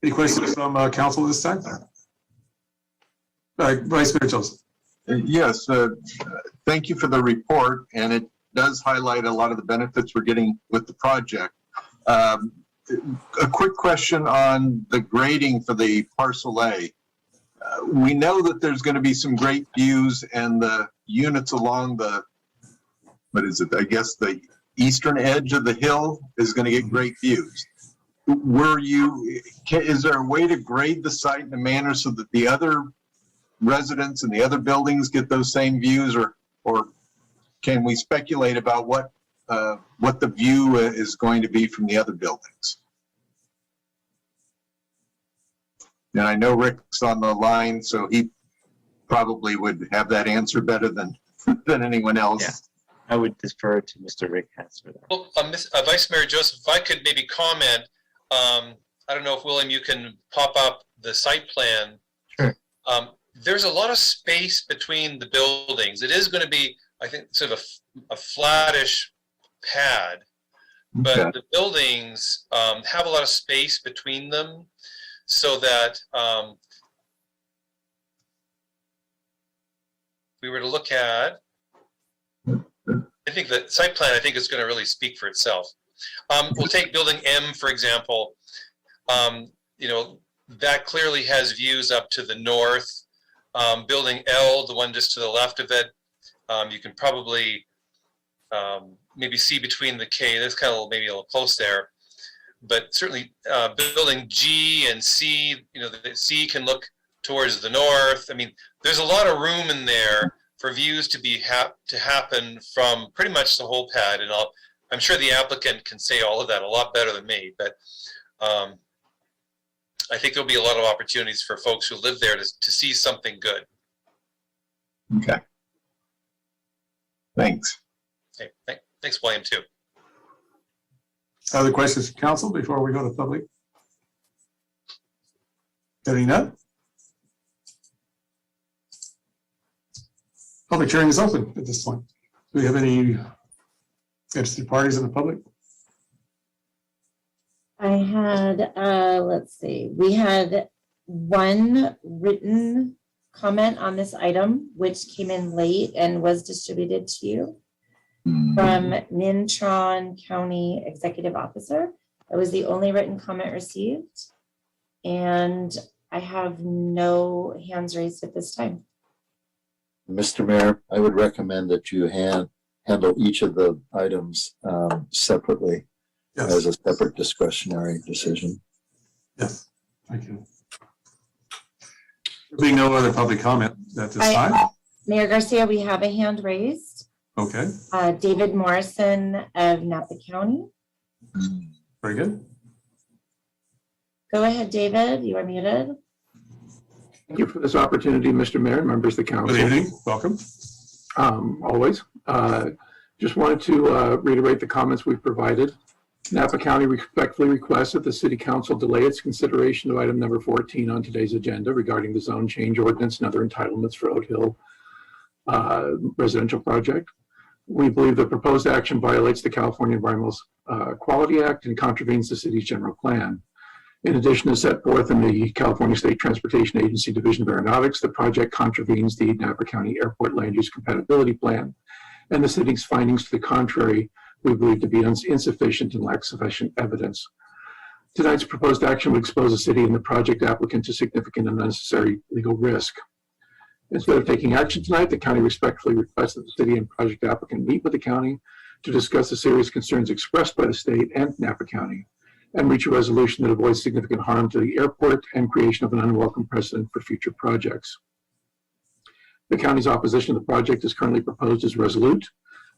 Any questions from council this time? Vice Mayor Joseph. Yes, thank you for the report, and it does highlight a lot of the benefits we're getting with the project. A quick question on the grading for the parcel A. We know that there's going to be some great views, and the units along the, what is it, I guess the eastern edge of the hill is going to get great views. Is there a way to grade the site in a manner so that the other residents and the other buildings get those same views, or can we speculate about what the view is going to be from the other buildings? And I know Rick's on the line, so he probably would have that answer better than anyone else. Yeah, I would defer to Mr. Rick Hess for that. Well, Vice Mayor Joseph, if I could maybe comment, I don't know if William, you can pop up the site plan. Sure. There's a lot of space between the buildings. It is going to be, I think, sort of a flattish pad, but Okay. the buildings have a lot of space between them, so that we were to look at, I think the site plan, I think, is going to really speak for itself. We'll take building M, for example. You know, that clearly has views up to the north. Building L, the one just to the left of it, you can probably maybe see between the K. That's kind of maybe a little close there. But certainly building G and C, you know, the C can look towards the north. I mean, there's a lot of room in there for views to happen from pretty much the whole pad. And I'm sure the applicant can say all of that a lot better than me, but I think there'll be a lot of opportunities for folks who live there to see something good. Okay. Thanks. Okay, thanks, William, too. Other questions, council, before we go to public? Getting none? Public hearing is open at this point. Do we have any interested parties in the public? I had, let's see, we had one written comment on this item, which came in late and was distributed to you from Nintron County Executive Officer. That was the only written comment received. And I have no hands raised at this time. Mr. Mayor, I would recommend that you handle each of the items separately as a separate discretionary decision. Yes, thank you. There being no other public comment at this time. Mayor Garcia, we have a hand raised. Okay, David Morrison of Napa County. very good. Go ahead, David, you are muted. Thank you for this opportunity, Mr. Mayor, members of the council. Good evening, welcome. Always. Just wanted to reiterate the comments we've provided. Napa County respectfully requests that the City Council delay its consideration of item number 14 on today's agenda regarding the zone change ordinance and other entitlements for Oak Hill residential project. We believe the proposed action violates the California Environmental Quality Act and contravenes the city's general plan. In addition, as set forth in the California State Transportation Agency Division of Aeronautics, the project contravenes the Napa County Airport Land Use Compatibility Plan, and the city's findings to the contrary we believe to be insufficient and lack sufficient evidence. Tonight's proposed action would expose the city and the project applicant to significant and unnecessary legal risk. Instead of taking action tonight, the county respectfully requests that the city and project applicant meet with the county to discuss the serious concerns expressed by the state and Napa County and reach a resolution that avoids significant harm to the airport and creation of an unwelcome precedent for future projects. The county's opposition to the project is currently proposed as resolute,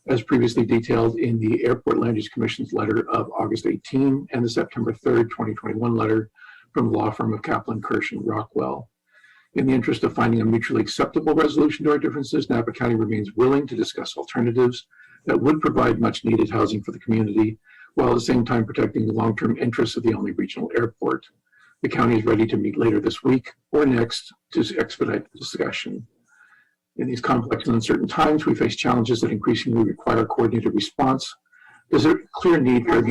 as previously detailed in the Airport Land Use Commission's letter of August 18 and the September 3rd, 2021 letter from the law firm of Kaplan, Kirsch, and Rockwell. In the interest of finding a mutually acceptable resolution to our differences, Napa County remains willing to discuss alternatives that would provide much needed housing for the community, while at the same time protecting the long-term interests of the only regional airport. The county is ready to meet later this week or next to expedite the discussion. In these complex and uncertain times, we face challenges that increasingly require a coordinated response. There's a clear need for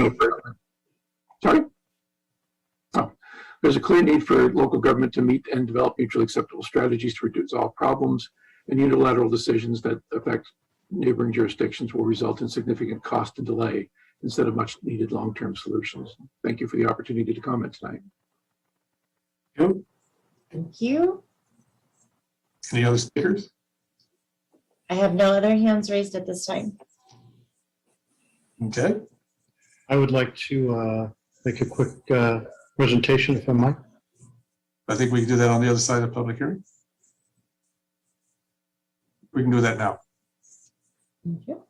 There's a clear need for local government to meet and develop mutually acceptable strategies to reduce all problems, and unilateral decisions that affect neighboring jurisdictions will result in significant cost and delay instead of much needed long-term solutions. Thank you for the opportunity to comment tonight. Thank you. Any other speakers? I have no other hands raised at this time. Okay. I would like to make a quick presentation, if I might. I think we can do that on the other side of public hearing. We can do that now. Thank you.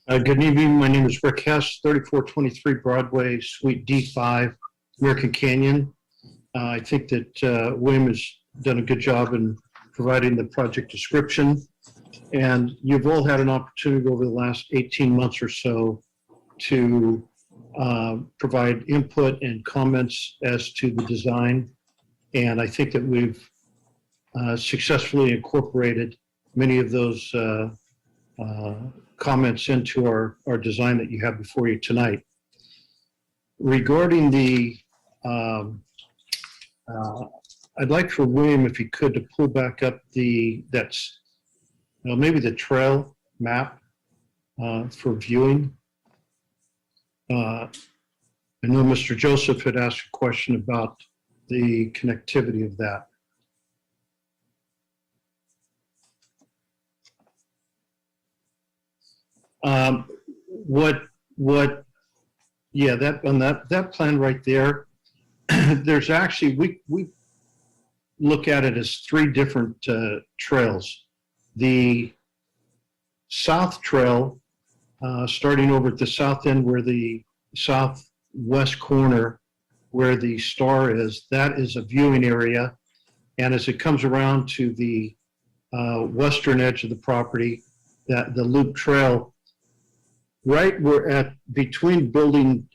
Good evening. My name is Rick Hess, 3423 Broadway, Suite D5, American Canyon. I think that William has done a good job in providing the project description. And you've all had an opportunity over the last 18 months or so to provide input and comments as to the design. And I think that we've successfully incorporated many of those comments into our design that you have before you tonight. Regarding the, I'd like for William, if he could, to pull back up maybe the trail map for viewing. I know Mr. Joseph had asked a question about the connectivity of that. That on that plan right there, there's actually, we look at it as three different trails. The south trail, starting over at the south end where the southwest corner where the star is, that is a viewing area. And as it comes around to the western edge of the property, that the loop trail, right where at between building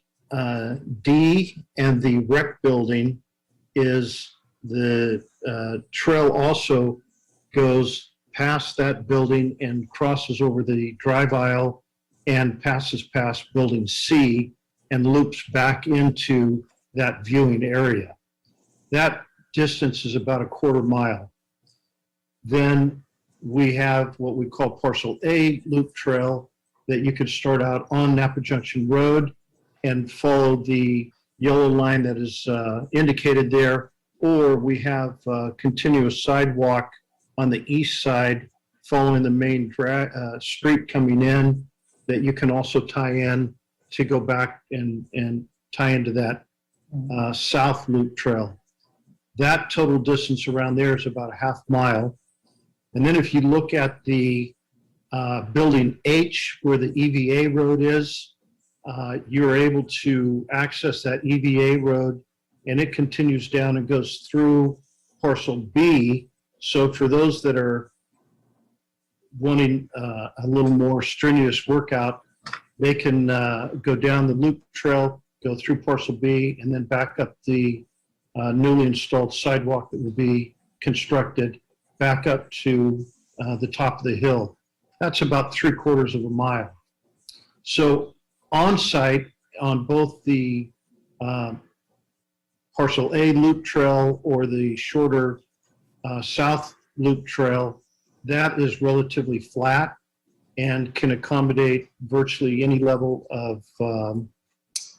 D and the rec building is the trail also goes past that building and crosses over the drive aisle and passes past building C and loops back into that viewing area. That distance is about a quarter mile. Then we have what we call Parcel A loop trail that you could start out on Napa Junction Road and follow the yellow line that is indicated there, or we have a continuous sidewalk on the east side following the main street coming in that you can also tie in to go back and tie into that south loop trail. That total distance around there is about a half mile. And then if you look at the building H where the EVA road is, you're able to access that EVA road and it continues down and goes through Parcel B. So for those that are wanting a little more strenuous workout, they can go down the loop trail, go through Parcel B, and then back up the newly installed sidewalk that will be constructed back up to the top of the hill. That's about 3/4 of a mile. So on site on both the Parcel A loop trail or the shorter south loop trail, that is relatively flat and can accommodate virtually any level of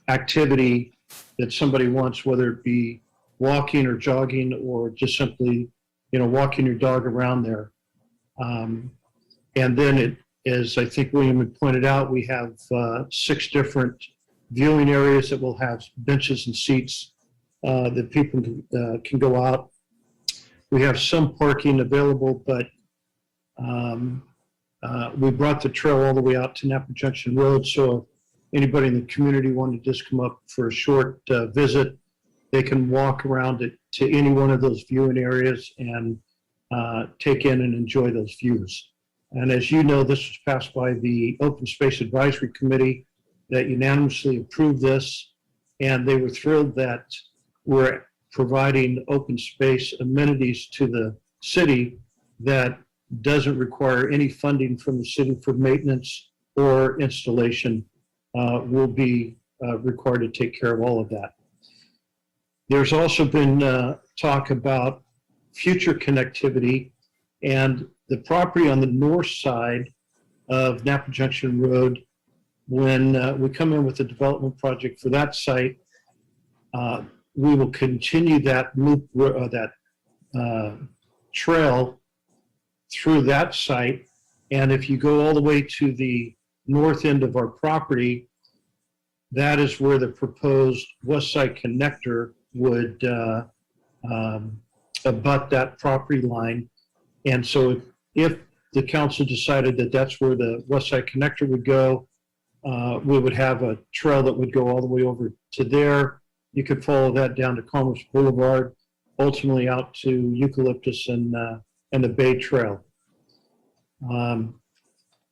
activity that somebody wants, whether it be walking or jogging or just simply, walking your dog around there. And then it is, I think William had pointed out, we have 6 different viewing areas that will have benches and seats that people can go out. We have some parking available, but we brought the trail all the way out to Napa Junction Road. So if anybody in the community wanted to just come up for a short visit, they can walk around it to any one of those viewing areas and take in and enjoy those views. And as you know, this was passed by the Open Space Advisory Committee that unanimously approved this. And they were thrilled that we're providing open space amenities to the city that doesn't require any funding from the city for maintenance or installation. Will be required to take care of all of that. There's also been talk about future connectivity, and the property on the north side of Napa Junction Road, when we come in with a development project for that site, we will continue that loop, that trail through that site. And if you go all the way to the north end of our property, that is where the proposed west side connector would abut that property line. And so if the council decided that that's where the west side connector would go, we would have a trail that would go all the way over to there. You could follow that down to Commerce Boulevard, ultimately out to Eucalyptus and the Bay Trail.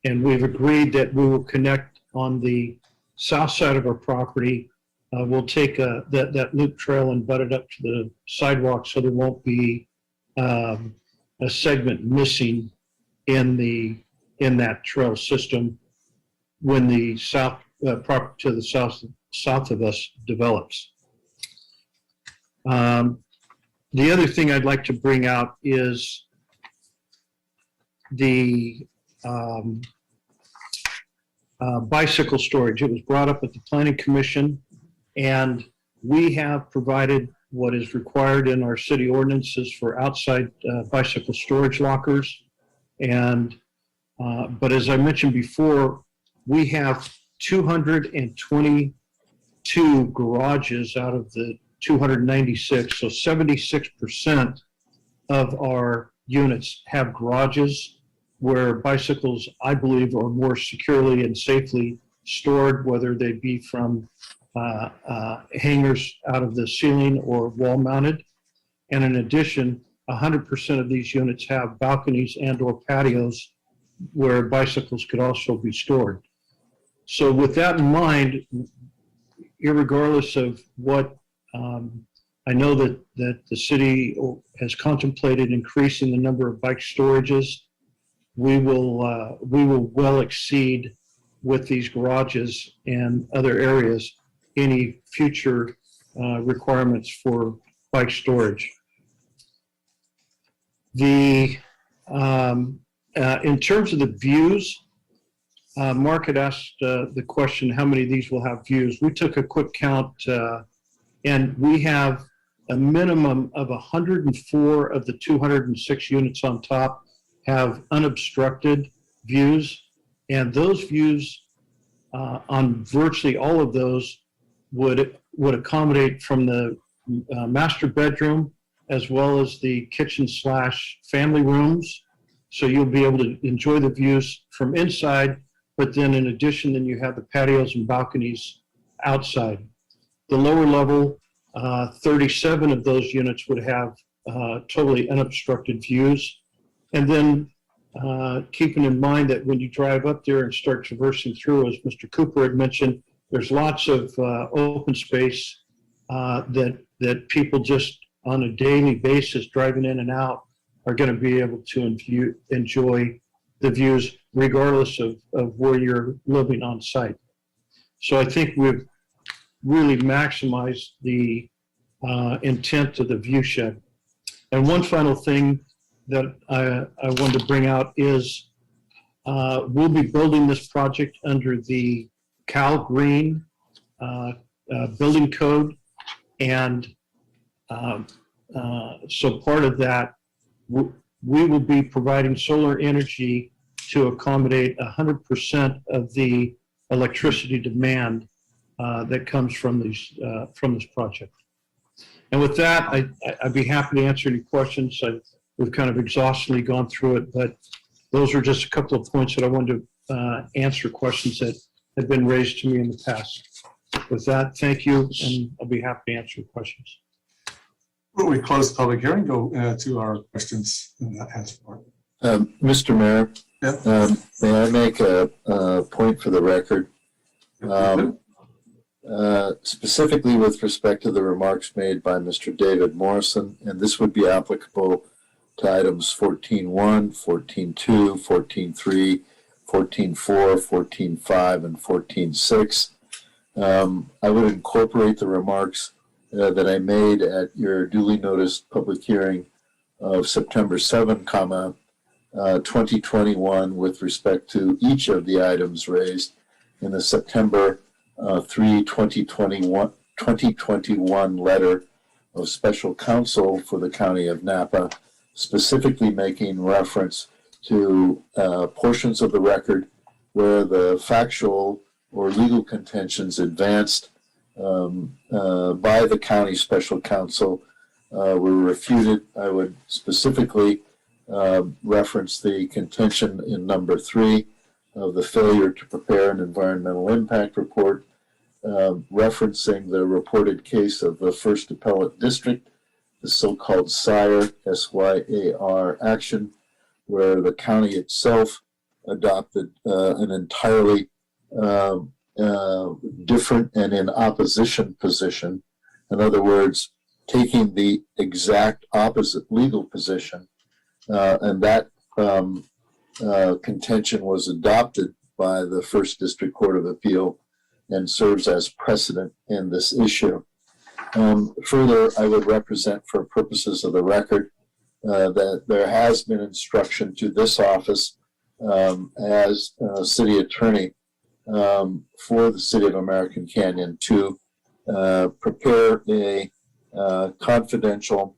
And we've agreed that we will connect on the south side of our property. We'll take that loop trail and butt it up to the sidewalk so there won't be a segment missing in that trail system when the south property to the south of us develops. The other thing I'd like to bring out is the bicycle storage. It was brought up at the Planning Commission, and we have provided what is required in our city ordinances for outside bicycle storage lockers. And but as I mentioned before, we have 222 garages out of the 296, so 76% of our units have garages. where bicycles, I believe, are more securely and safely stored, whether they be from hangers out of the ceiling or wall mounted. And in addition, 100% of these units have balconies and or patios where bicycles could also be stored. So with that in mind, irregardless of what, I know that the city has contemplated increasing the number of bike storages. We will well exceed with these garages and other areas any future requirements for bike storage. In terms of the views, Mark had asked the question, how many of these will have views? We took a quick count and we have a minimum of 104 of the 206 units on top have unobstructed views. And those views on virtually all of those would accommodate from the master bedroom as well as the kitchen / family rooms. So you'll be able to enjoy the views from inside, but then in addition, then you have the patios and balconies outside. The lower level, 37 of those units would have totally unobstructed views. And then keeping in mind that when you drive up there and start traversing through, as Mr. Cooper had mentioned, there's lots of open space that people just on a daily basis driving in and out are going to be able to enjoy the views regardless of where you're living on site. So I think we've really maximized the intent of the view shed. And one final thing that I wanted to bring out is we'll be building this project under the Cal Green building code. And so part of that, we will be providing solar energy to accommodate 100% of the electricity demand that comes from this project. And with that, I'd be happy to answer any questions. We've kind of exhaustively gone through it, but those are just a couple of points that I wanted to answer questions that have been raised to me in the past. With that, thank you, and I'll be happy to answer your questions. Before we close the public hearing, go to our questions in that answer part. Mr. Mayor, Yep. may I make a point for the record? Specifically with respect to the remarks made by Mr. David Morrison, and this would be applicable to items 14.1, 14.2, 14.3, 14.4, 14.5, and 14.6. I would incorporate the remarks that I made at your duly noticed public hearing of September 7, 2021 with respect to each of the items raised in the September 3, 2021 letter of special counsel for the County of Napa, specifically making reference to portions of the record where the factual or legal contentions advanced by the county special counsel were refuted. I would specifically reference the contention in number 3 of the failure to prepare an environmental impact report, referencing the reported case of the First Appellate District, the so-called SYAR, S-Y-A-R action, where the county itself adopted an entirely different and in opposition position. In other words, taking the exact opposite legal position, and that contention was adopted by the First District Court of Appeal and serves as precedent in this issue. Further, I would represent for purposes of the record that there has been instruction to this office as city attorney for the City of American Canyon to prepare a confidential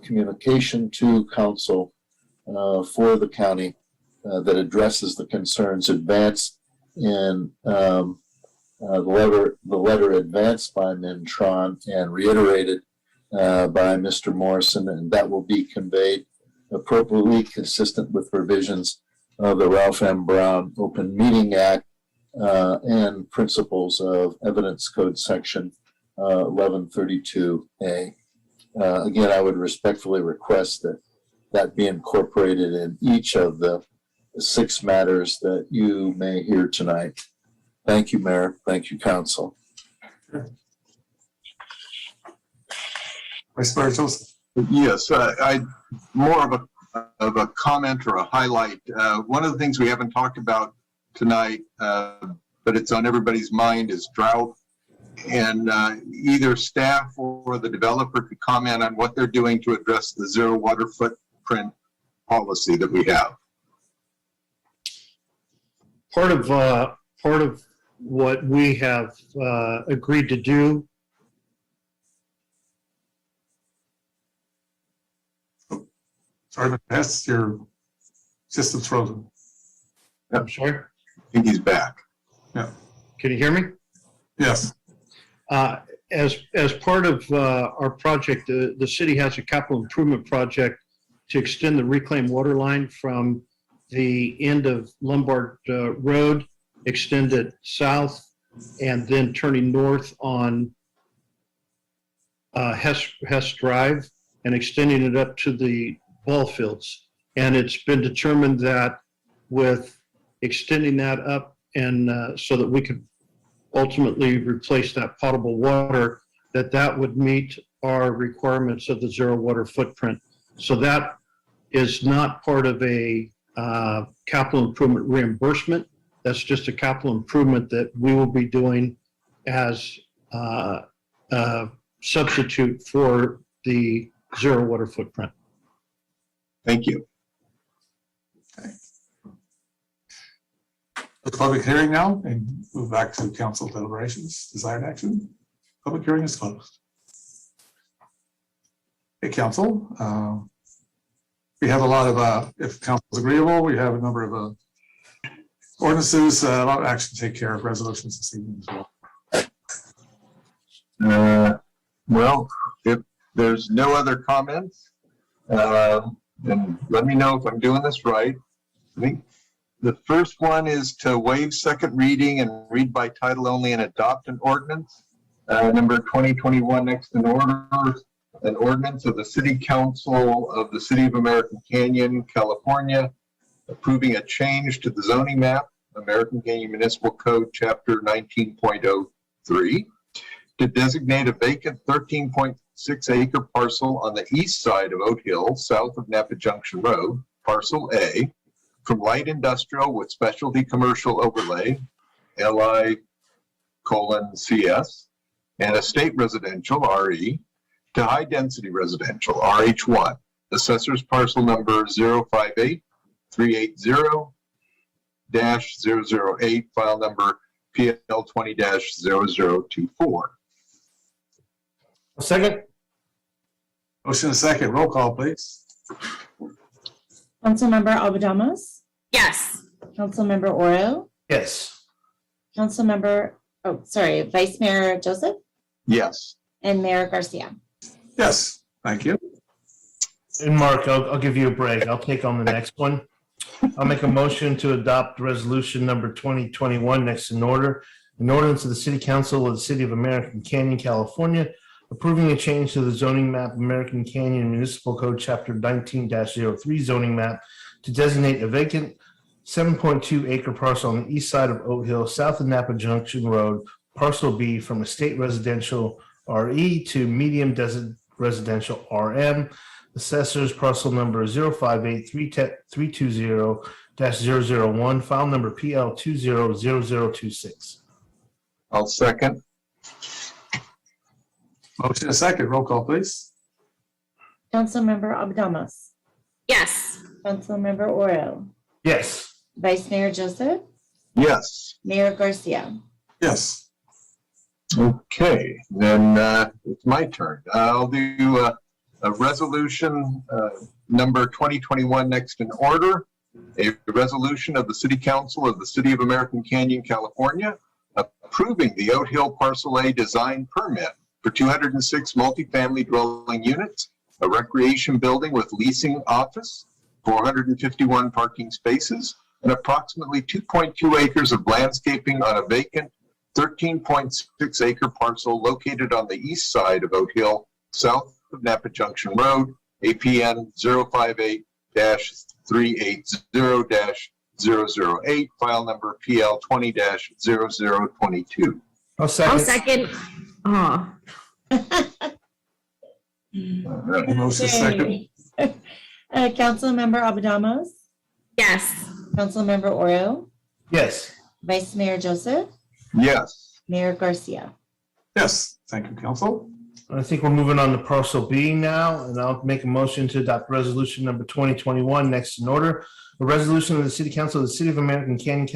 communication to council for the county that addresses the concerns advanced in the letter advanced by Mintron and reiterated by Mr. Morrison, and that will be conveyed appropriately consistent with revisions of the Ralph M. Brown Open Meeting Act and principles of Evidence Code Section 1132A. Again, I would respectfully request that that be incorporated in each of the 6 matters that you may hear tonight. Thank you, Mayor. Thank you, Council. Vice Mayor Joseph. Yes, more of a comment or a highlight. One of the things we haven't talked about tonight, but it's on everybody's mind, is drought. And either staff or the developer could comment on what they're doing to address the zero water footprint policy that we have. Part of what we have agreed to do. Sorry, but that's your system's frozen. I'm sorry? I think he's back. Yeah. Can you hear me? Yes. As part of our project, the city has a capital improvement project to extend the reclaimed water line from the end of Lombard Road, extend it south, and then turning north on Hess Drive and extending it up to the ball fields. And it's been determined that with extending that up and so that we could ultimately replace that potable water, that would meet our requirements of the zero water footprint. So that is not part of a capital improvement reimbursement. That's just a capital improvement that we will be doing as a substitute for the zero water footprint. Thank you. The public hearing now and move back to council deliberations. Desired action. Public hearing is closed. Hey, council. We have a lot of, if council is agreeable, we have a number of ordinances, a lot of action to take care of, resolutions this evening as well. Well, if there's no other comments, then let me know if I'm doing this right. I think the first one is to waive second reading and read by title only and adopt an ordinance. Number 2021 next in order, an ordinance of the City Council of the City of American Canyon, California, approving a change to the zoning map, American Canyon Municipal Code, Chapter 19.03, to designate a vacant 13.6 acre parcel on the east side of Oat Hill, south of Napa Junction Road, Parcel A, from light industrial with specialty commercial overlay, LI:CS, and estate residential, RE, to high density residential, RH1, assessor's parcel number 058-380-008, file number PL 20-0024. Second. Motion and second. Roll call, please. Councilmember Abadamas? Yes. Councilmember Oro? Yes. Councilmember, Vice Mayor Joseph? Yes. And Mayor Garcia? Yes, thank you. And Mark, I'll give you a break. I'll take on the next one. I'll make a motion to adopt resolution number 2021 next in order. An ordinance of the City Council of the City of American Canyon, California, approving a change to the zoning map, American Canyon Municipal Code, Chapter 19-03 zoning map, to designate a vacant 7.2 acre parcel on the east side of Oat Hill, south of Napa Junction Road, Parcel B, from estate residential RE to medium desert residential RM. Assessors parcel number 058-320-001, file number PL 200026. I'll second. Motion and second. Roll call, please. Councilmember Abadamas? Yes. Councilmember Oro? Yes. Vice Mayor Joseph? Yes. Mayor Garcia? Yes. Okay, then it's my turn. I'll do a resolution number 2021 next in order. A resolution of the City Council of the City of American Canyon, California, approving the Oat Hill Parcel A design permit for 206 multifamily dwelling units, a recreation building with leasing office, 451 parking spaces, and approximately 2.2 acres of landscaping on a vacant 13.6 acre parcel located on the east side of Oat Hill, south of Napa Junction Road, APN 058-380-008, file number PL 20-0022. I'll second. I'll second. Oh, Motion second. Councilmember Abadamos, yes. Councilmember Oro, Yes. Vice Mayor Joseph, Yes. Mayor Garcia. Yes, thank you, council. I think we're moving on to parcel B now, and I'll make a motion to adopt resolution number 2021 next in order. A resolution of the City Council of the City of American Canyon,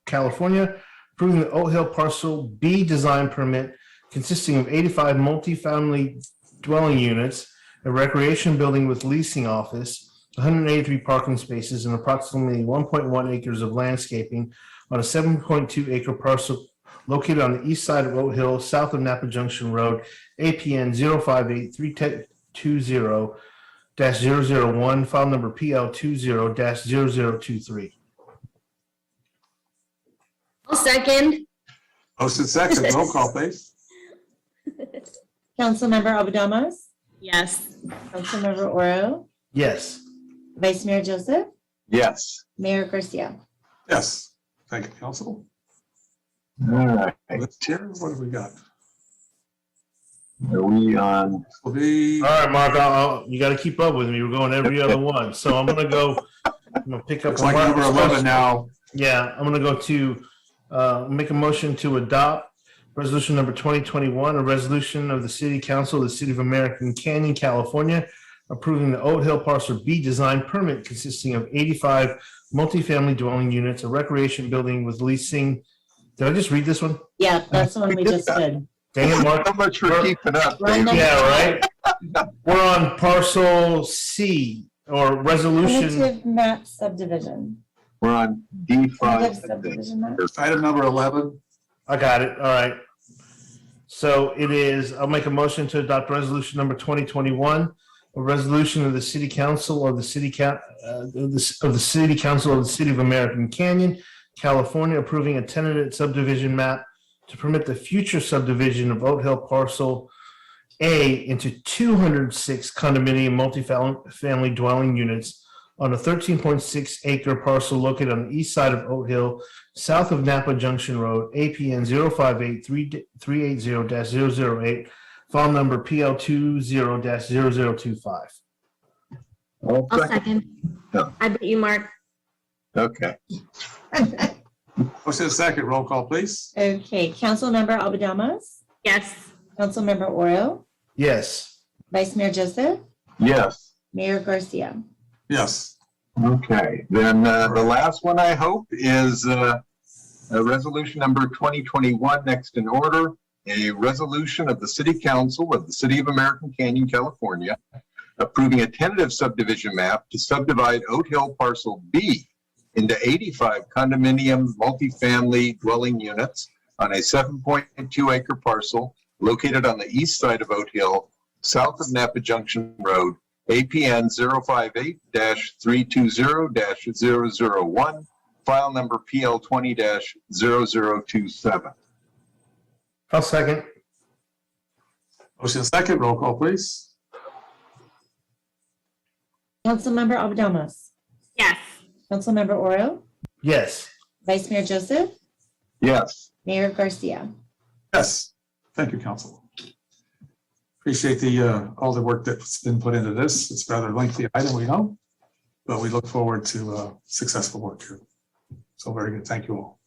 California, approving the Oat Hill Parcel B design permit consisting of 85 multifamily dwelling units, a recreation building with leasing office, 183 parking spaces, and approximately 1.1 acres of landscaping on a 7.2 acre parcel located on the east side of Oat Hill, south of Napa Junction Road, APN 058-320-001, file number PL 20-0023. I'll second. Motion second, roll call, please. Councilmember Abadamos, Yes. Councilmember Oro, Yes. Vice Mayor Joseph, Yes. Mayor Garcia. Yes, thank you, council. All right. Let's hear, what have we got? Are we on? Will be, All right, Mark, you got to keep up with me. We're going every other one. So I'm going to pick up. looks like number 11 now. Yeah, I'm going to go to make a motion to adopt resolution number 2021, a resolution of the City Council of the City of American Canyon, California, approving the Oat Hill Parcel B design permit consisting of 85 multifamily dwelling units, a recreation building with leasing. Did I just read this one? Yeah, that's the one we just did. Dang it, Mark. So much for keeping up. We're on David. Yeah, right. We're on parcel C or resolution. Tentative map subdivision. We're on D5. Tentative subdivision map. Item number 11. I got it. All right. So it is, I'll make a motion to adopt resolution number 2021, a resolution of the City Council of the City Council of the City of American Canyon, California, approving a tentative subdivision map to permit the future subdivision of Oat Hill Parcel A into 206 condominium multifamily dwelling units on a 13.6 acre parcel located on the east side of Oat Hill, south of Napa Junction Road, APN 058-380-008, file number PL 20-0025. I'll second. No. I beat you, Mark. Okay. Motion second, roll call, please. Okay, Councilmember Abadamos, Yes. Councilmember Oro, Yes. Vice Mayor Joseph, Yes. Mayor Garcia. Yes. Okay. Then the last one I hope is resolution number 2021 next in order. A resolution of the City Council of the City of American Canyon, California, approving a tentative subdivision map to subdivide Oat Hill Parcel B into 85 condominium multifamily dwelling units on a 7.2 acre parcel located on the east side of Oat Hill, south of Napa Junction Road, APN 058-320-001, file number PL 20-0027. I'll second. Motion second, roll call, please. Councilmember Abadamos, Yes. Councilmember Oro, Yes. Vice Mayor Joseph, Yes. Mayor Garcia. Yes, thank you, council. Appreciate all the work that's been put into this. It's a rather lengthy item, we know, but we look forward to successful work here. So very good. Thank you all.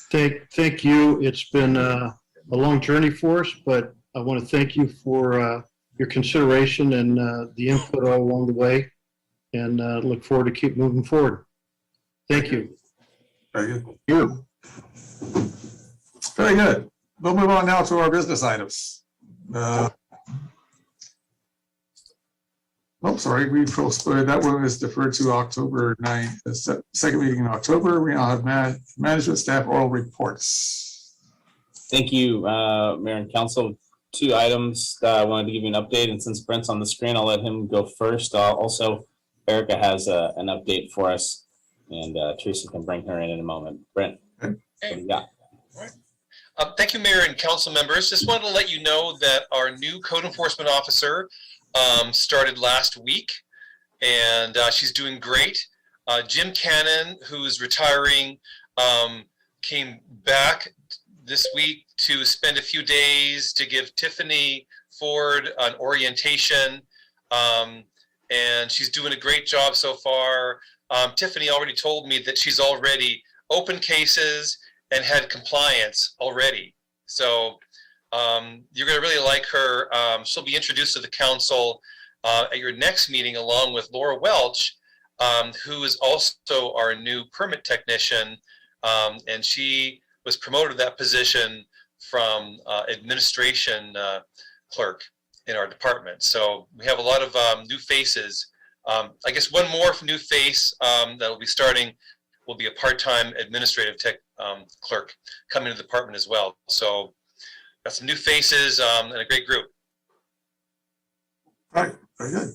Thank you. It's been a long journey for us, but I want to thank you for your consideration and the input all along the way, and look forward to keep moving forward. Thank you. Very good. Thank you. Very good. We'll move on now to our business items. Sorry, we postponed, that one is deferred to October 9th, the second meeting in October. We now have management staff oral reports. Thank you, Mayor and Council. 2 items that I wanted to give you an update, and since Brent's on the screen, I'll let him go first. Also, Erica has an update for us. and Teresa can bring her in a moment. Brent, what do you got? Thank you, Mayor and council members. Just wanted to let you know that our new code enforcement officer started last week, and she's doing great. Jim Cannon, who's retiring, came back this week to spend a few days to give Tiffany Ford an orientation, and she's doing a great job so far. Tiffany already told me that she's already opened cases and had compliance already. So you're gonna really like her. She'll be introduced to the council at your next meeting, along with Laura Welch, who is also our new permit technician. And she was promoted to that position from administration clerk in our department. So we have a lot of new faces. I guess one more new face that will be starting will be a part-time administrative tech clerk coming to the department as well. So got some new faces and a great group. All right, very good.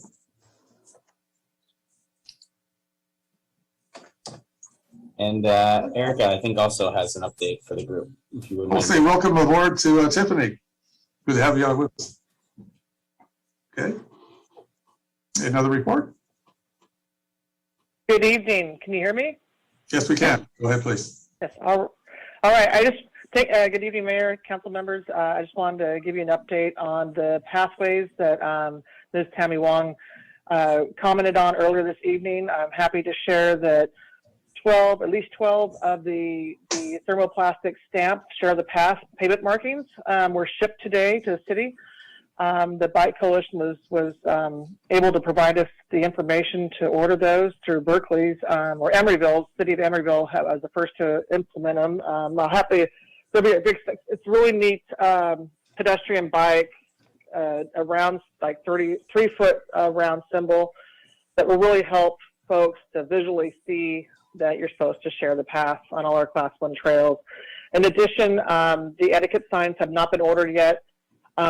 And Erica, I think, also has an update for the group. If you would I'll say welcome aboard to Tiffany. Good to have you on with us. Okay. Another report? Good evening. Can you hear me? Yes, we can. Go ahead, please. Yes. All right. I just take good evening, Mayor, council members. I just wanted to give you an update on the pathways that Ms. Tammy Wong commented on earlier this evening. I'm happy to share that at least 12 of the thermoplastic stamp share the path pavement markings were shipped today to the city. The Bike Coalition was able to provide us the information to order those through Berkeley's or Emeryville. City of Emeryville was the first to implement them. I'll happy there'll be a big. It's really neat pedestrian bike around like 33-foot round symbol that will really help folks to visually see that you're supposed to share the path on all our Class 1 trails. In addition, the etiquette signs have not been ordered yet.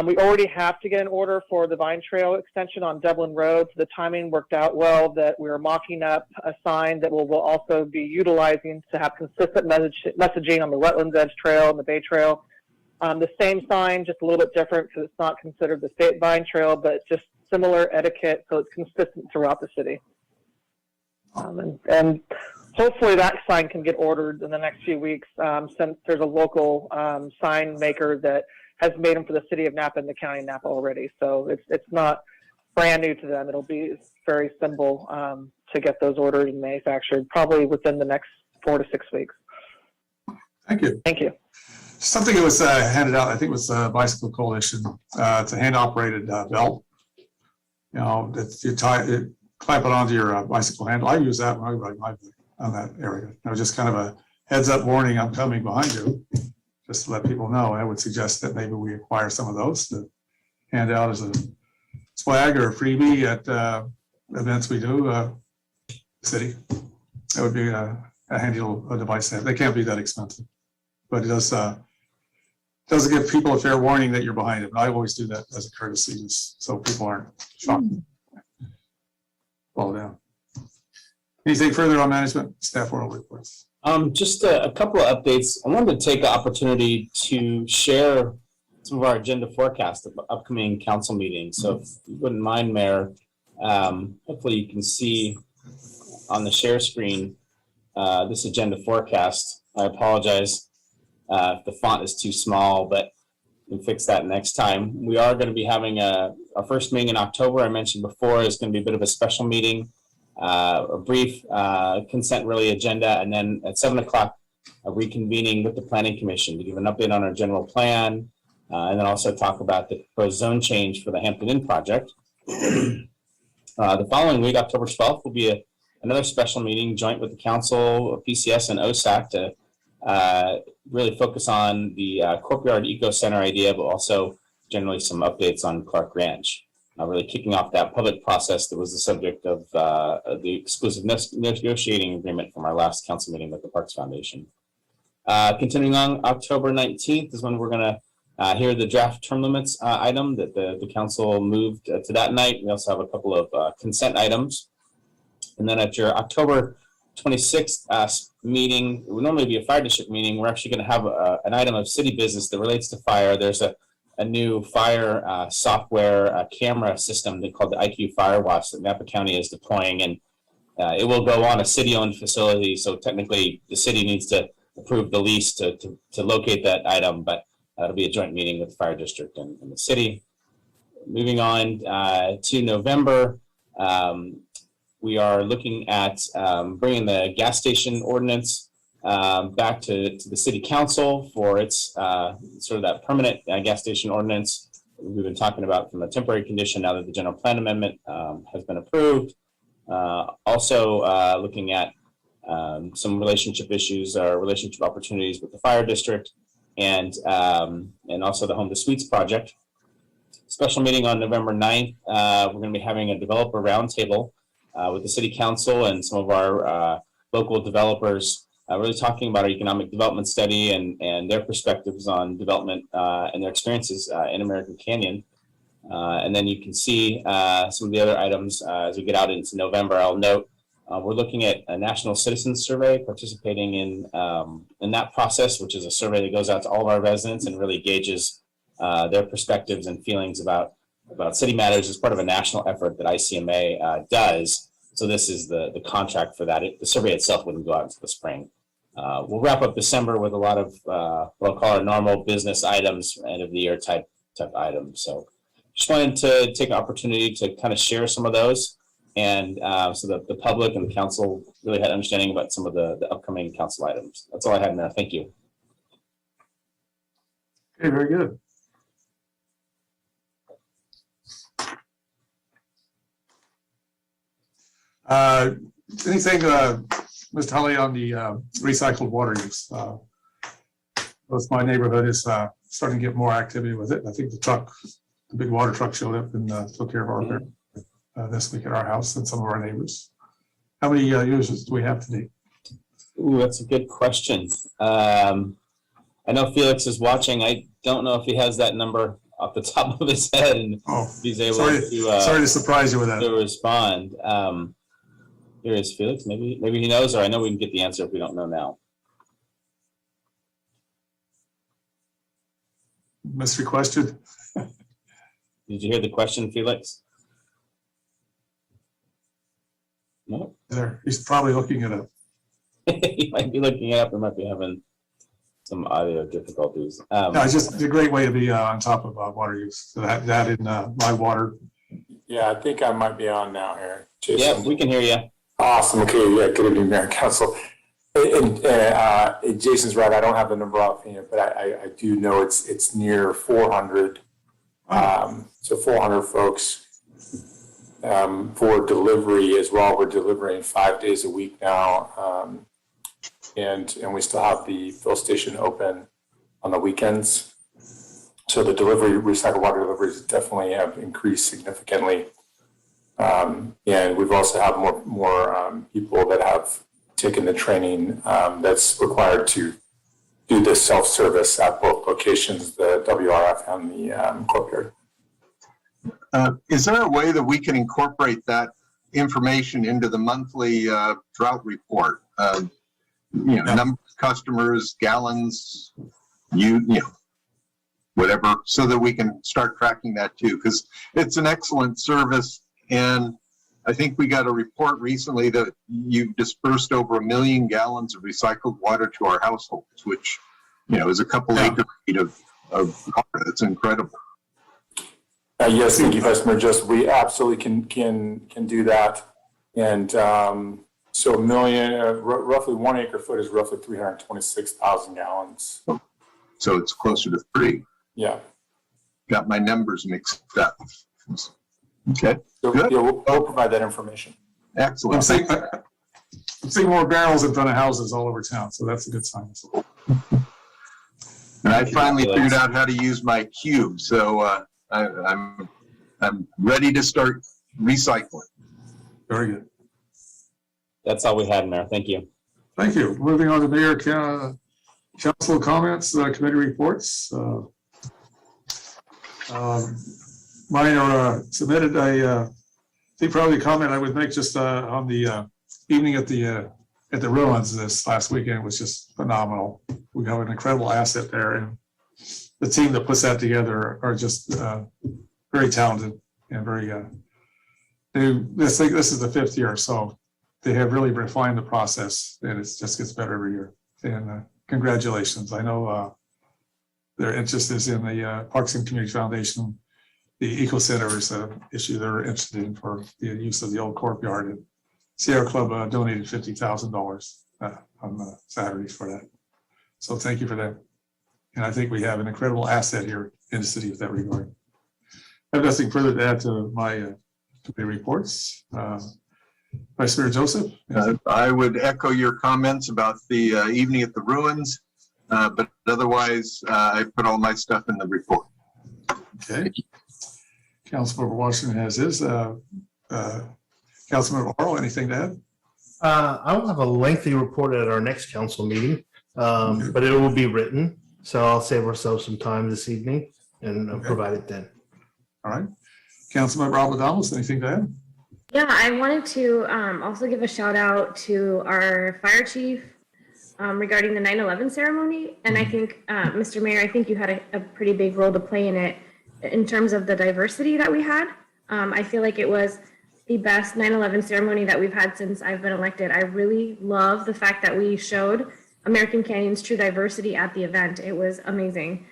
We already have to get an order for the Vine Trail extension on Dublin Road. So the timing worked out well that we are mocking up a sign that we'll also be utilizing to have consistent messaging on the Wetlands Edge Trail and the Bay Trail. The same sign, just a little bit different because it's not considered the State Vine Trail, but just similar etiquette so it's consistent throughout the city. And hopefully that sign can get ordered in the next few weeks since there's a local sign maker that has made them for the city of Napa and the county of Napa already. So it's not brand new to them. It'll be very simple to get those ordered and manufactured probably within the next 4 to 6 weeks. Thank you. Thank you. Something that was handed out, I think it was Bicycle Coalition. It's a hand-operated belt. You know, that you clamp it onto your bicycle handle. I use that when I ride my bike on that area. You know, just kind of a heads-up warning, I'm coming behind you, just to let people know. I would suggest that maybe we acquire some of those to hand out as a swag or a freebie at events we do, city. That would be a handy little device to have. They can't be that expensive, but it does give people a fair warning that you're behind it. I always do that as a courtesy, just so people aren't shocked. Fall down. Anything further on management staff oral reports? Just a couple of updates. I wanted to take the opportunity to share some of our agenda forecast of upcoming council meetings. So if you wouldn't mind, Mayor, hopefully you can see on the share screen this agenda forecast. I apologize if the font is too small, but we can fix that next time. We are going to be having our first meeting in October. I mentioned before is going to be a bit of a special meeting. A brief consent really agenda, and then at 7 o'clock, a reconvening with the Planning Commission to give an update on our general plan, and then also talk about the proposed zone change for the Hampton Inn project. The following week, October 12th, will be another special meeting joint with the council, PCS, and OSAC to really focus on the Courtyard Eco Center idea, but also generally some updates on Clark Ranch. Really kicking off that public process that was the subject of the exclusive negotiating agreement from our last council meeting with the Parks Foundation. Continuing on, October 19th is when we're going to hear the draft term limits item that the council moved to that night. We also have a couple of consent items. And then at your October 26th meeting, it would normally be a fire district meeting. We're actually going to have an item of city business that relates to fire. There's a new fire software camera system called the IQ Firewatch that Napa County is deploying, and it will go on a city-owned facility. So technically, the city needs to approve the lease to locate that item, but it'll be a joint meeting with the fire district and the city. Moving on to November, we are looking at bringing the gas station ordinance back to the city council for its sort of that permanent gas station ordinance we've been talking about from a temporary condition now that the general plan amendment has been approved. Also looking at some relationship issues or relationship opportunities with the fire district and also the Home to Suites project. Special meeting on November 9th. We're going to be having a developer roundtable with the city council and some of our local developers, really talking about our economic development study and their perspectives on development and their experiences in American Canyon. And then you can see some of the other items as we get out into November. I'll note we're looking at a national citizens survey, participating in that process, which is a survey that goes out to all of our residents and really gauges their perspectives and feelings about city matters as part of a national effort that ICMA does. So this is the contract for that. The survey itself wouldn't go out until the spring. We'll wrap up December with a lot of what I'll call our normal business items, end of the year type items. So just wanted to take an opportunity to kind of share some of those, and so that the public and the council really had understanding about some of the upcoming council items. That's all I had, Mayor. Thank you. Okay, very good. Anything, Mr. Holly, on the recycled water use? Most my neighborhood is starting to get more activity with it. I think the big water truck showed up and took care of our repair this week at our house and some of our neighbors. How many users do we have today? Ooh, that's a good question. I know Felix is watching. I don't know if he has that number off the top of his head and he's able sorry to surprise you with that. To respond. Here is Felix. Maybe he knows, or I know we can get the answer if we don't know now. Mystery question. Did you hear the question, Felix? No. He's probably looking it up. He might be looking it up. We might be having some audio difficulties. No, it's just a great way to be on top of water use. So that in my water. Yeah, I think I might be on now here. Jason. Yeah, we can hear you. Awesome. Okay. Yeah. Good evening, Mayor and Council. And Jason's right. I don't have the number off here, but I do know it's near 400. So 400 folks for delivery as well. We're delivering 5 days a week now, and we still have the fill station open on the weekends. So the recycled water deliveries definitely have increased significantly. And we've also had more people that have taken the training that's required to do this self-service at both locations, the WRF and the courtyard. Is there a way that we can incorporate that information into the monthly drought report? Number of customers, gallons, whatever, so that we can start tracking that too, because it's an excellent service. And I think we got a report recently that you've dispersed over 1 million gallons of recycled water to our households, which, is a couple acre feet of water. That's incredible. Yes, thank you, Vice Mayor. We absolutely can do that. And so 1 million, roughly 1 acre foot is roughly 326,000 gallons. So it's closer to 3. Yeah. Got my numbers mixed up. Okay. So, good. Yeah, we'll provide that information. Excellent. I'm seeing more barrels in front of houses all over town, so that's a good sign. And I finally figured out how to use my cube, so I'm ready to start recycling. Very good. That's all we had, Mayor. Thank you. Thank you. Moving on to Mayor Council comments, committee reports. Mine are submitted. I think probably the comment I would make just on the evening at the at the ruins this last weekend was just phenomenal. We have an incredible asset there, and the team that puts that together are just very talented and very. This is the 5th year, so they have really refined the process, and it just gets better every year. And congratulations! I know their interest is in the Parks and Community Foundation. The Eco Center is an issue they're interested in for the use of the old courtyard. And Sierra Club donated $50,000 on Saturday for that. So thank you for that. And I think we have an incredible asset here in the city with that regard. I have nothing further to add to my committee reports. Vice Mayor Joseph? I would echo your comments about the evening at the ruins, but otherwise I put all my stuff in the report. Okay. Councilmember Washington has his. Councilmember Harrell, anything to add? I will have a lengthy report at our next council meeting, but it will be written. So I'll save ourselves some time this evening and provide it then. All right. Councilmember Alvarez, anything to add? Yeah, I wanted to also give a shout out to our fire chief regarding the 9/11 ceremony. And I think, Mr. Mayor, I think you had a pretty big role to play in it in terms of the diversity that we had. I feel like it was the best 9/11 ceremony that we've had since I've been elected. I really love the fact that we showed American Canyon's true diversity at the event. It was amazing.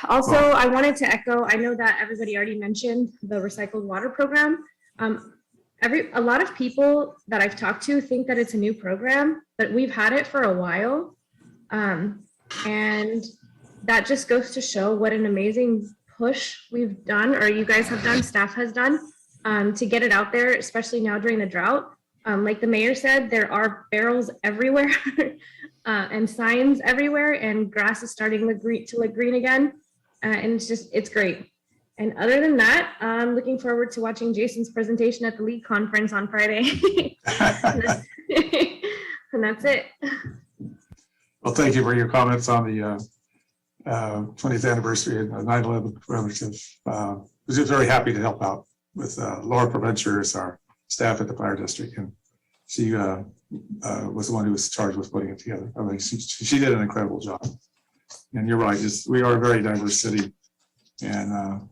Also, I wanted to echo, I know that everybody already mentioned the recycled water program. A lot of people that I've talked to think that it's a new program, but we've had it for a while. And that just goes to show what an amazing push we've done, or you guys have done, staff has done, to get it out there, especially now during the drought. Like the mayor said, there are barrels everywhere and signs everywhere, and grass is starting to look green again. And it's great. And other than that, I'm looking forward to watching Jason's presentation at the league conference on Friday. And that's it. Well, thank you for your comments on the 20th anniversary and 9/11 commemorative. I was just very happy to help out with Laura Provencher as our staff at the fire district, and she was the one who was charged with putting it together. I mean, she did an incredible job. And you're right, we are a very diverse city, and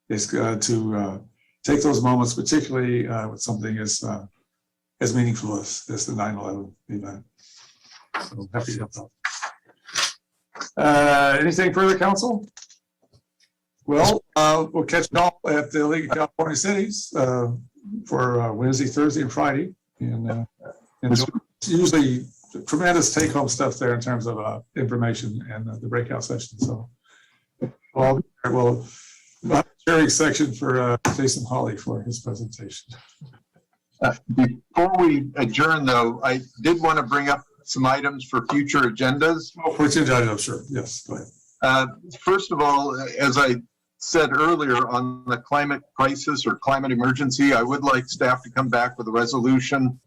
it's good to take those moments, particularly with something as meaningful as the 9/11 event. So happy to help out. Anything further, council? Well, we'll catch you all at the League of California Cities for Wednesday, Thursday, and Friday. And usually tremendous take-home stuff there in terms of information and the breakout session. So, well, sharing section for Jason Hawley for his presentation. Before we adjourn, though, I did want to bring up some items for future agendas. Oh, for future agendas, sure. Yes, go ahead. First of all, as I said earlier on the climate crisis or climate emergency, I would like staff to come back with a resolution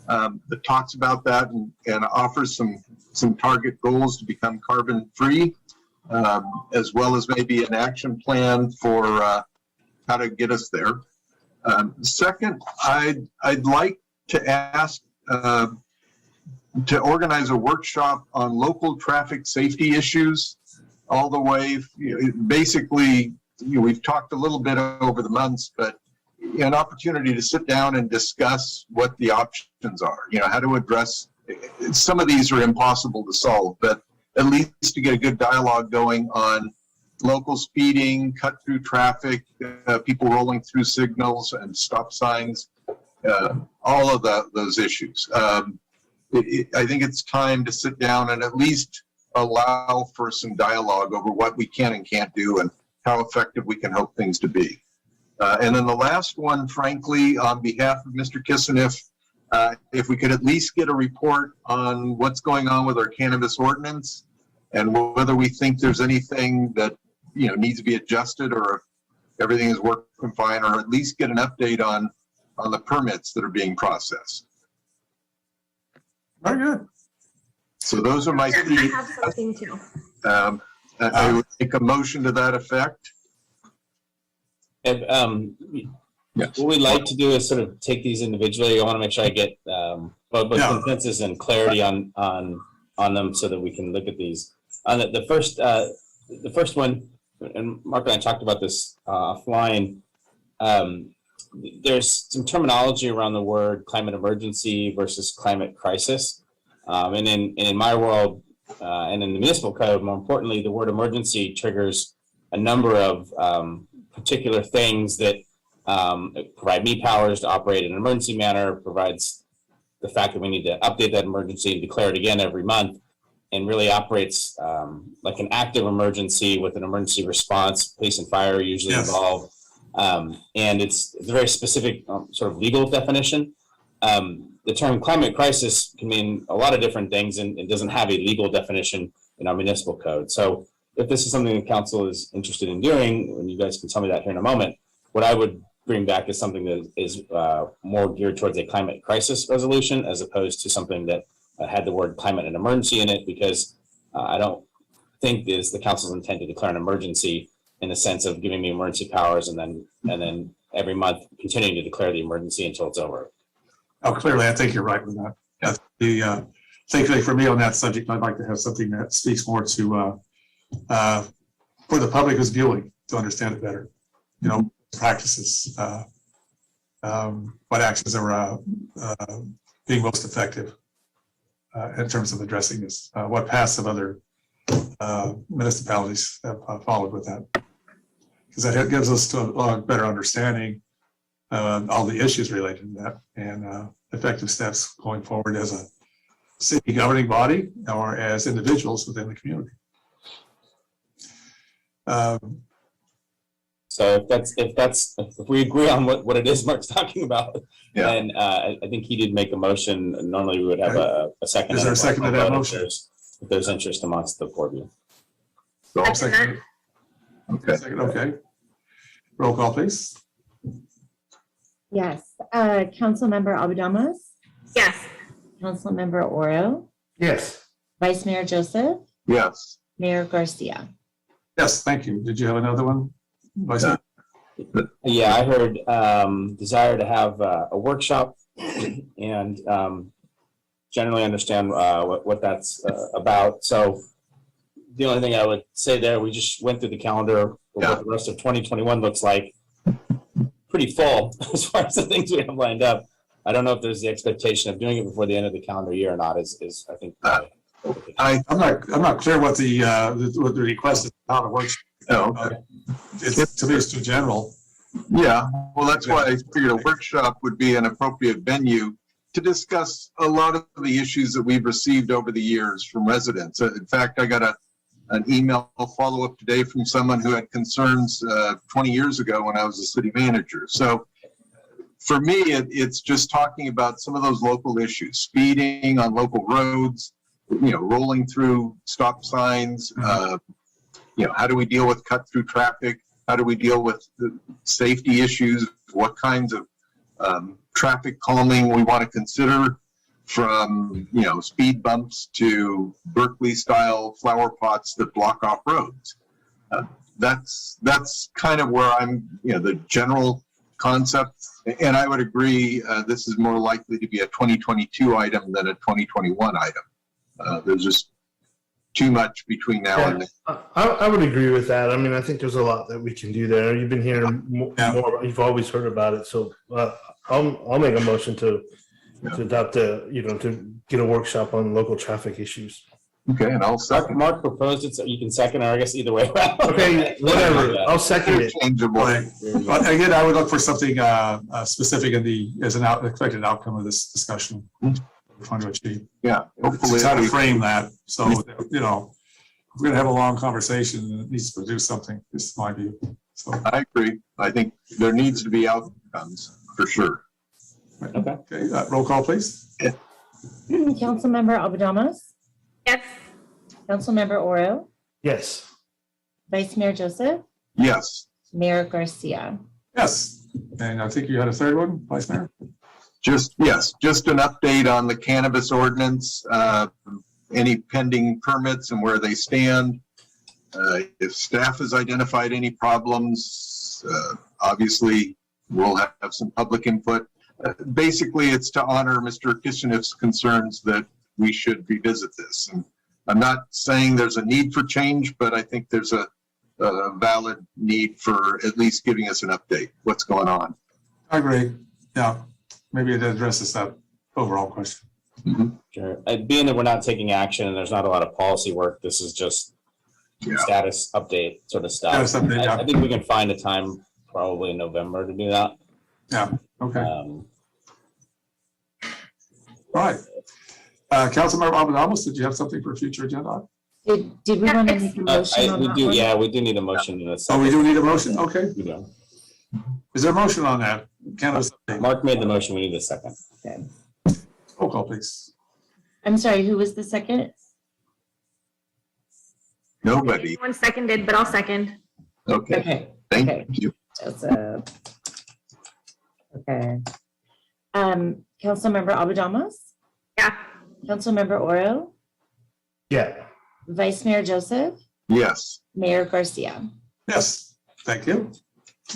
that talks about that and offers some target goals to become carbon free, as well as maybe an action plan for how to get us there. Second, I'd like to ask to organize a workshop on local traffic safety issues all the way. Basically, we've talked a little bit over the months, but an opportunity to sit down and discuss what the options are, how to address. Some of these are impossible to solve, but at least to get a good dialogue going on local speeding, cut through traffic, people rolling through signals and stop signs, all of those issues. I think it's time to sit down and at least allow for some dialogue over what we can and can't do and how effective we can hope things to be. And then the last one, frankly, on behalf of Mr. Kissinif, if we could at least get a report on what's going on with our cannabis ordinance and whether we think there's anything that needs to be adjusted or if everything is working fine, or at least get an update on the permits that are being processed. Very good. So those are my three. I have something too. I would make a motion to that effect. And what we'd like to do is sort of take these individually. I want to make sure I get but Yeah. consensus and clarity on them so that we can look at these. On the first one, and Mark and I talked about this offline. There's some terminology around the word climate emergency versus climate crisis, and in my world and in the municipal code, more importantly, the word emergency triggers a number of particular things that provide me powers to operate in an emergency manner, provides the fact that we need to update that emergency and declare it again every month, and really operates like an active emergency with an emergency response. Police and fire are usually involved. And it's a very specific sort of legal definition. The term climate crisis can mean a lot of different things, and it doesn't have a legal definition in our municipal code. So if this is something the council is interested in doing, and you guys can tell me that here in a moment, what I would bring back is something that is more geared towards a climate crisis resolution, as opposed to something that had the word climate and emergency in it, because I don't think it is the council's intent to declare an emergency in the sense of giving me emergency powers and then every month continuing to declare the emergency until it's over. Oh, clearly, I think you're right with that. That's thankfully for me on that subject, I'd like to have something that speaks more to for the public who's viewing to understand it better. You know, practices, what actions are being most effective in terms of addressing this. What paths of other municipalities have followed with that, because that gives us a better understanding all the issues related to that and effective steps going forward as a city governing body or as individuals within the community. So if we agree on what it is Mark's talking about, then I think he did make a motion. Normally we would have a second. Is there a second to that motion? If there's interest amongst the four of you. Second. Okay. Second, okay. Roll call, please. Yes. Councilmember Abadamas? Yes. Councilmember Oro? Yes. Vice Mayor Joseph? Yes. Mayor Garcia? Yes, thank you. Did you have another one? Vice Mayor? Yeah, I heard desire to have a workshop and generally understand what that's about. So the only thing I would say there, we just went through the calendar of what the rest of 2021 looks like. Pretty full as far as the things we have lined up. I don't know if there's the expectation of doing it before the end of the calendar year or not. Is I think I'm not clear what the request is how it works. It's to me it's too general. Yeah, well, that's why I figured a workshop would be an appropriate venue to discuss a lot of the issues that we've received over the years from residents. In fact, I got an email follow-up today from someone who had concerns 20 years ago when I was a city manager. So for me, it's just talking about some of those local issues, speeding on local roads, rolling through stop signs, how do we deal with cut-through traffic? How do we deal with the safety issues? What kinds of traffic calming we want to consider, from speed bumps to Berkeley-style flower pots that block off roads. That's kind of where I'm. The general concept, and I would agree. This is more likely to be a 2022 item than a 2021 item. There's just too much between now and then. I would agree with that. I mean, I think there's a lot that we can do there. You've been hearing more. You've always heard about it, so I'll make a motion to adopt to get a workshop on local traffic issues. Okay, and I'll second. Mark proposed it, so you can second, or I guess either way. Okay, whatever. I'll second it. But again, I would look for something specific as an expected outcome of this discussion. We're trying to achieve. Yeah, hopefully. How to frame that. So, if we're going to have a long conversation, it needs to produce something. This is my view. So I agree. I think there needs to be outcomes for sure. Okay. Roll call, please. Councilmember Abadamas? Yes. Councilmember Oro? Yes. Vice Mayor Joseph? Yes. Mayor Garcia? Yes. And I think you had a third one, Vice Mayor? Just an update on the cannabis ordinance, any pending permits and where they stand. If staff has identified any problems, obviously we'll have some public input. Basically, it's to honor Mr. Kishinev's concerns that we should revisit this. And I'm not saying there's a need for change, but I think there's a valid need for at least giving us an update. What's going on? I agree. Yeah, maybe it addresses that overall question. Sure. Being that we're not taking action and there's not a lot of policy work, this is just status update sort of stuff. Status update, yeah. I think we can find a time probably in November to do that. Yeah, okay. All right. Councilmember Abadamus, did you have something for a future agenda? Did we want to make a motion on We that do, one? yeah, we do need a motion in a Oh, second. we do need a motion? Okay. We do. Is there a motion on that? Cannabis update. Mark made the motion, we need a second. Okay. Roll call, please. I'm sorry, who was the second? Nobody. One seconded, but I'll second. Okay. Thank you. Joseph. Okay. Councilmember Abadamas? Yeah. Councilmember Oro? Yeah. Vice Mayor Joseph? Yes. Mayor Garcia? Yes, thank you.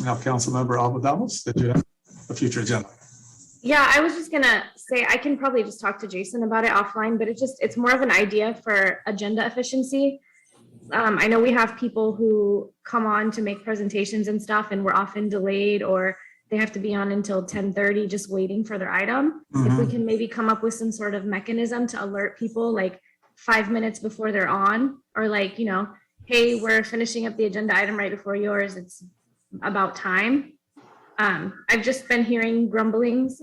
Now, Councilmember Abadamas, did you have a future agenda? Yeah, I was just gonna say, I can probably just talk to Jason about it offline, but it's more of an idea for agenda efficiency. I know we have people who come on to make presentations and stuff, and we're often delayed, or they have to be on until 10:30 just waiting for their item. If we can maybe come up with some sort of mechanism to alert people like 5 minutes before they're on, or like, you know, hey, we're finishing up the agenda item right before yours, it's about time. I've just been hearing grumblings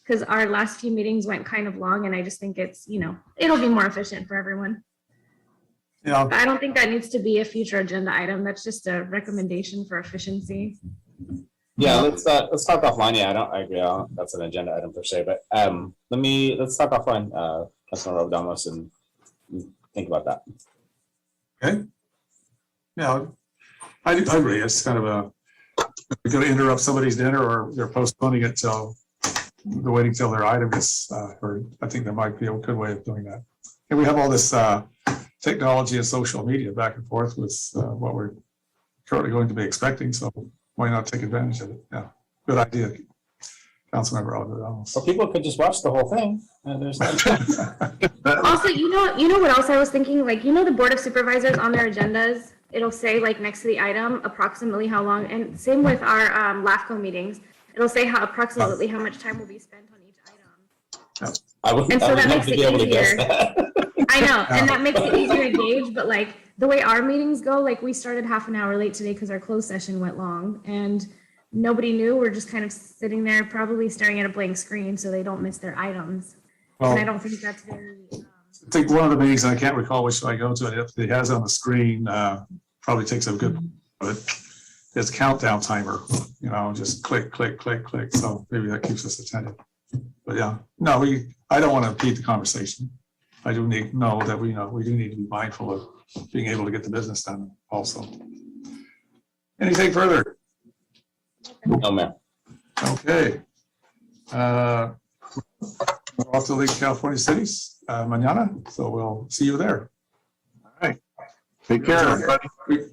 because our last few meetings went kind of long, and I just think it's, you know, it'll be more efficient for everyone. Yeah. But I don't think that needs to be a future agenda item. That's just a recommendation for efficiency. Yeah, let's talk offline. Yeah, I agree. That's an agenda item per se, but let's talk offline, Councilmember Abadamas, and think about that. Okay. Yeah, I agree. It's kind of we're going to interrupt somebody's dinner, or they're postponing it till they're waiting till their item is heard. I think there might be a good way of doing that. And we have all this technology and social media back and forth with what we're currently going to be expecting. So why not take advantage of it? Yeah, good idea, Councilmember Abadamas. Well, people could just watch the whole thing. And there's Also, you know what else I was thinking? Like, you know, the Board of Supervisors on their agendas, it'll say like next to the item approximately how long, and same with our LAFCO meetings, it'll say approximately how much time will be spent on each item. I would And so that love makes to it be able to guess easier. that. I know, and that makes it easier to gauge, but like the way our meetings go, like we started half an hour late today because our closed session went long, and nobody knew. We're just kind of sitting there probably staring at a blank screen so they don't miss their items. Well, And I don't think that's very, I think one of the meetings, and I can't recall which one I go to, and if it has on the screen, probably takes a good, but there's a countdown timer, you know, just click, click, click, click. So maybe that keeps us attentive. But yeah, no, I don't want to impede the conversation. I do know that we do need to be mindful of being able to get the business done also. Anything further? No, ma'am. Okay. We're off to the League of California Cities mañana, so we'll see you there. All right. Take care, everybody.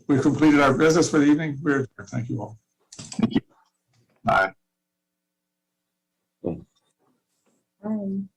We've completed our business for the evening. Thank you all. Thank you. Bye. Um,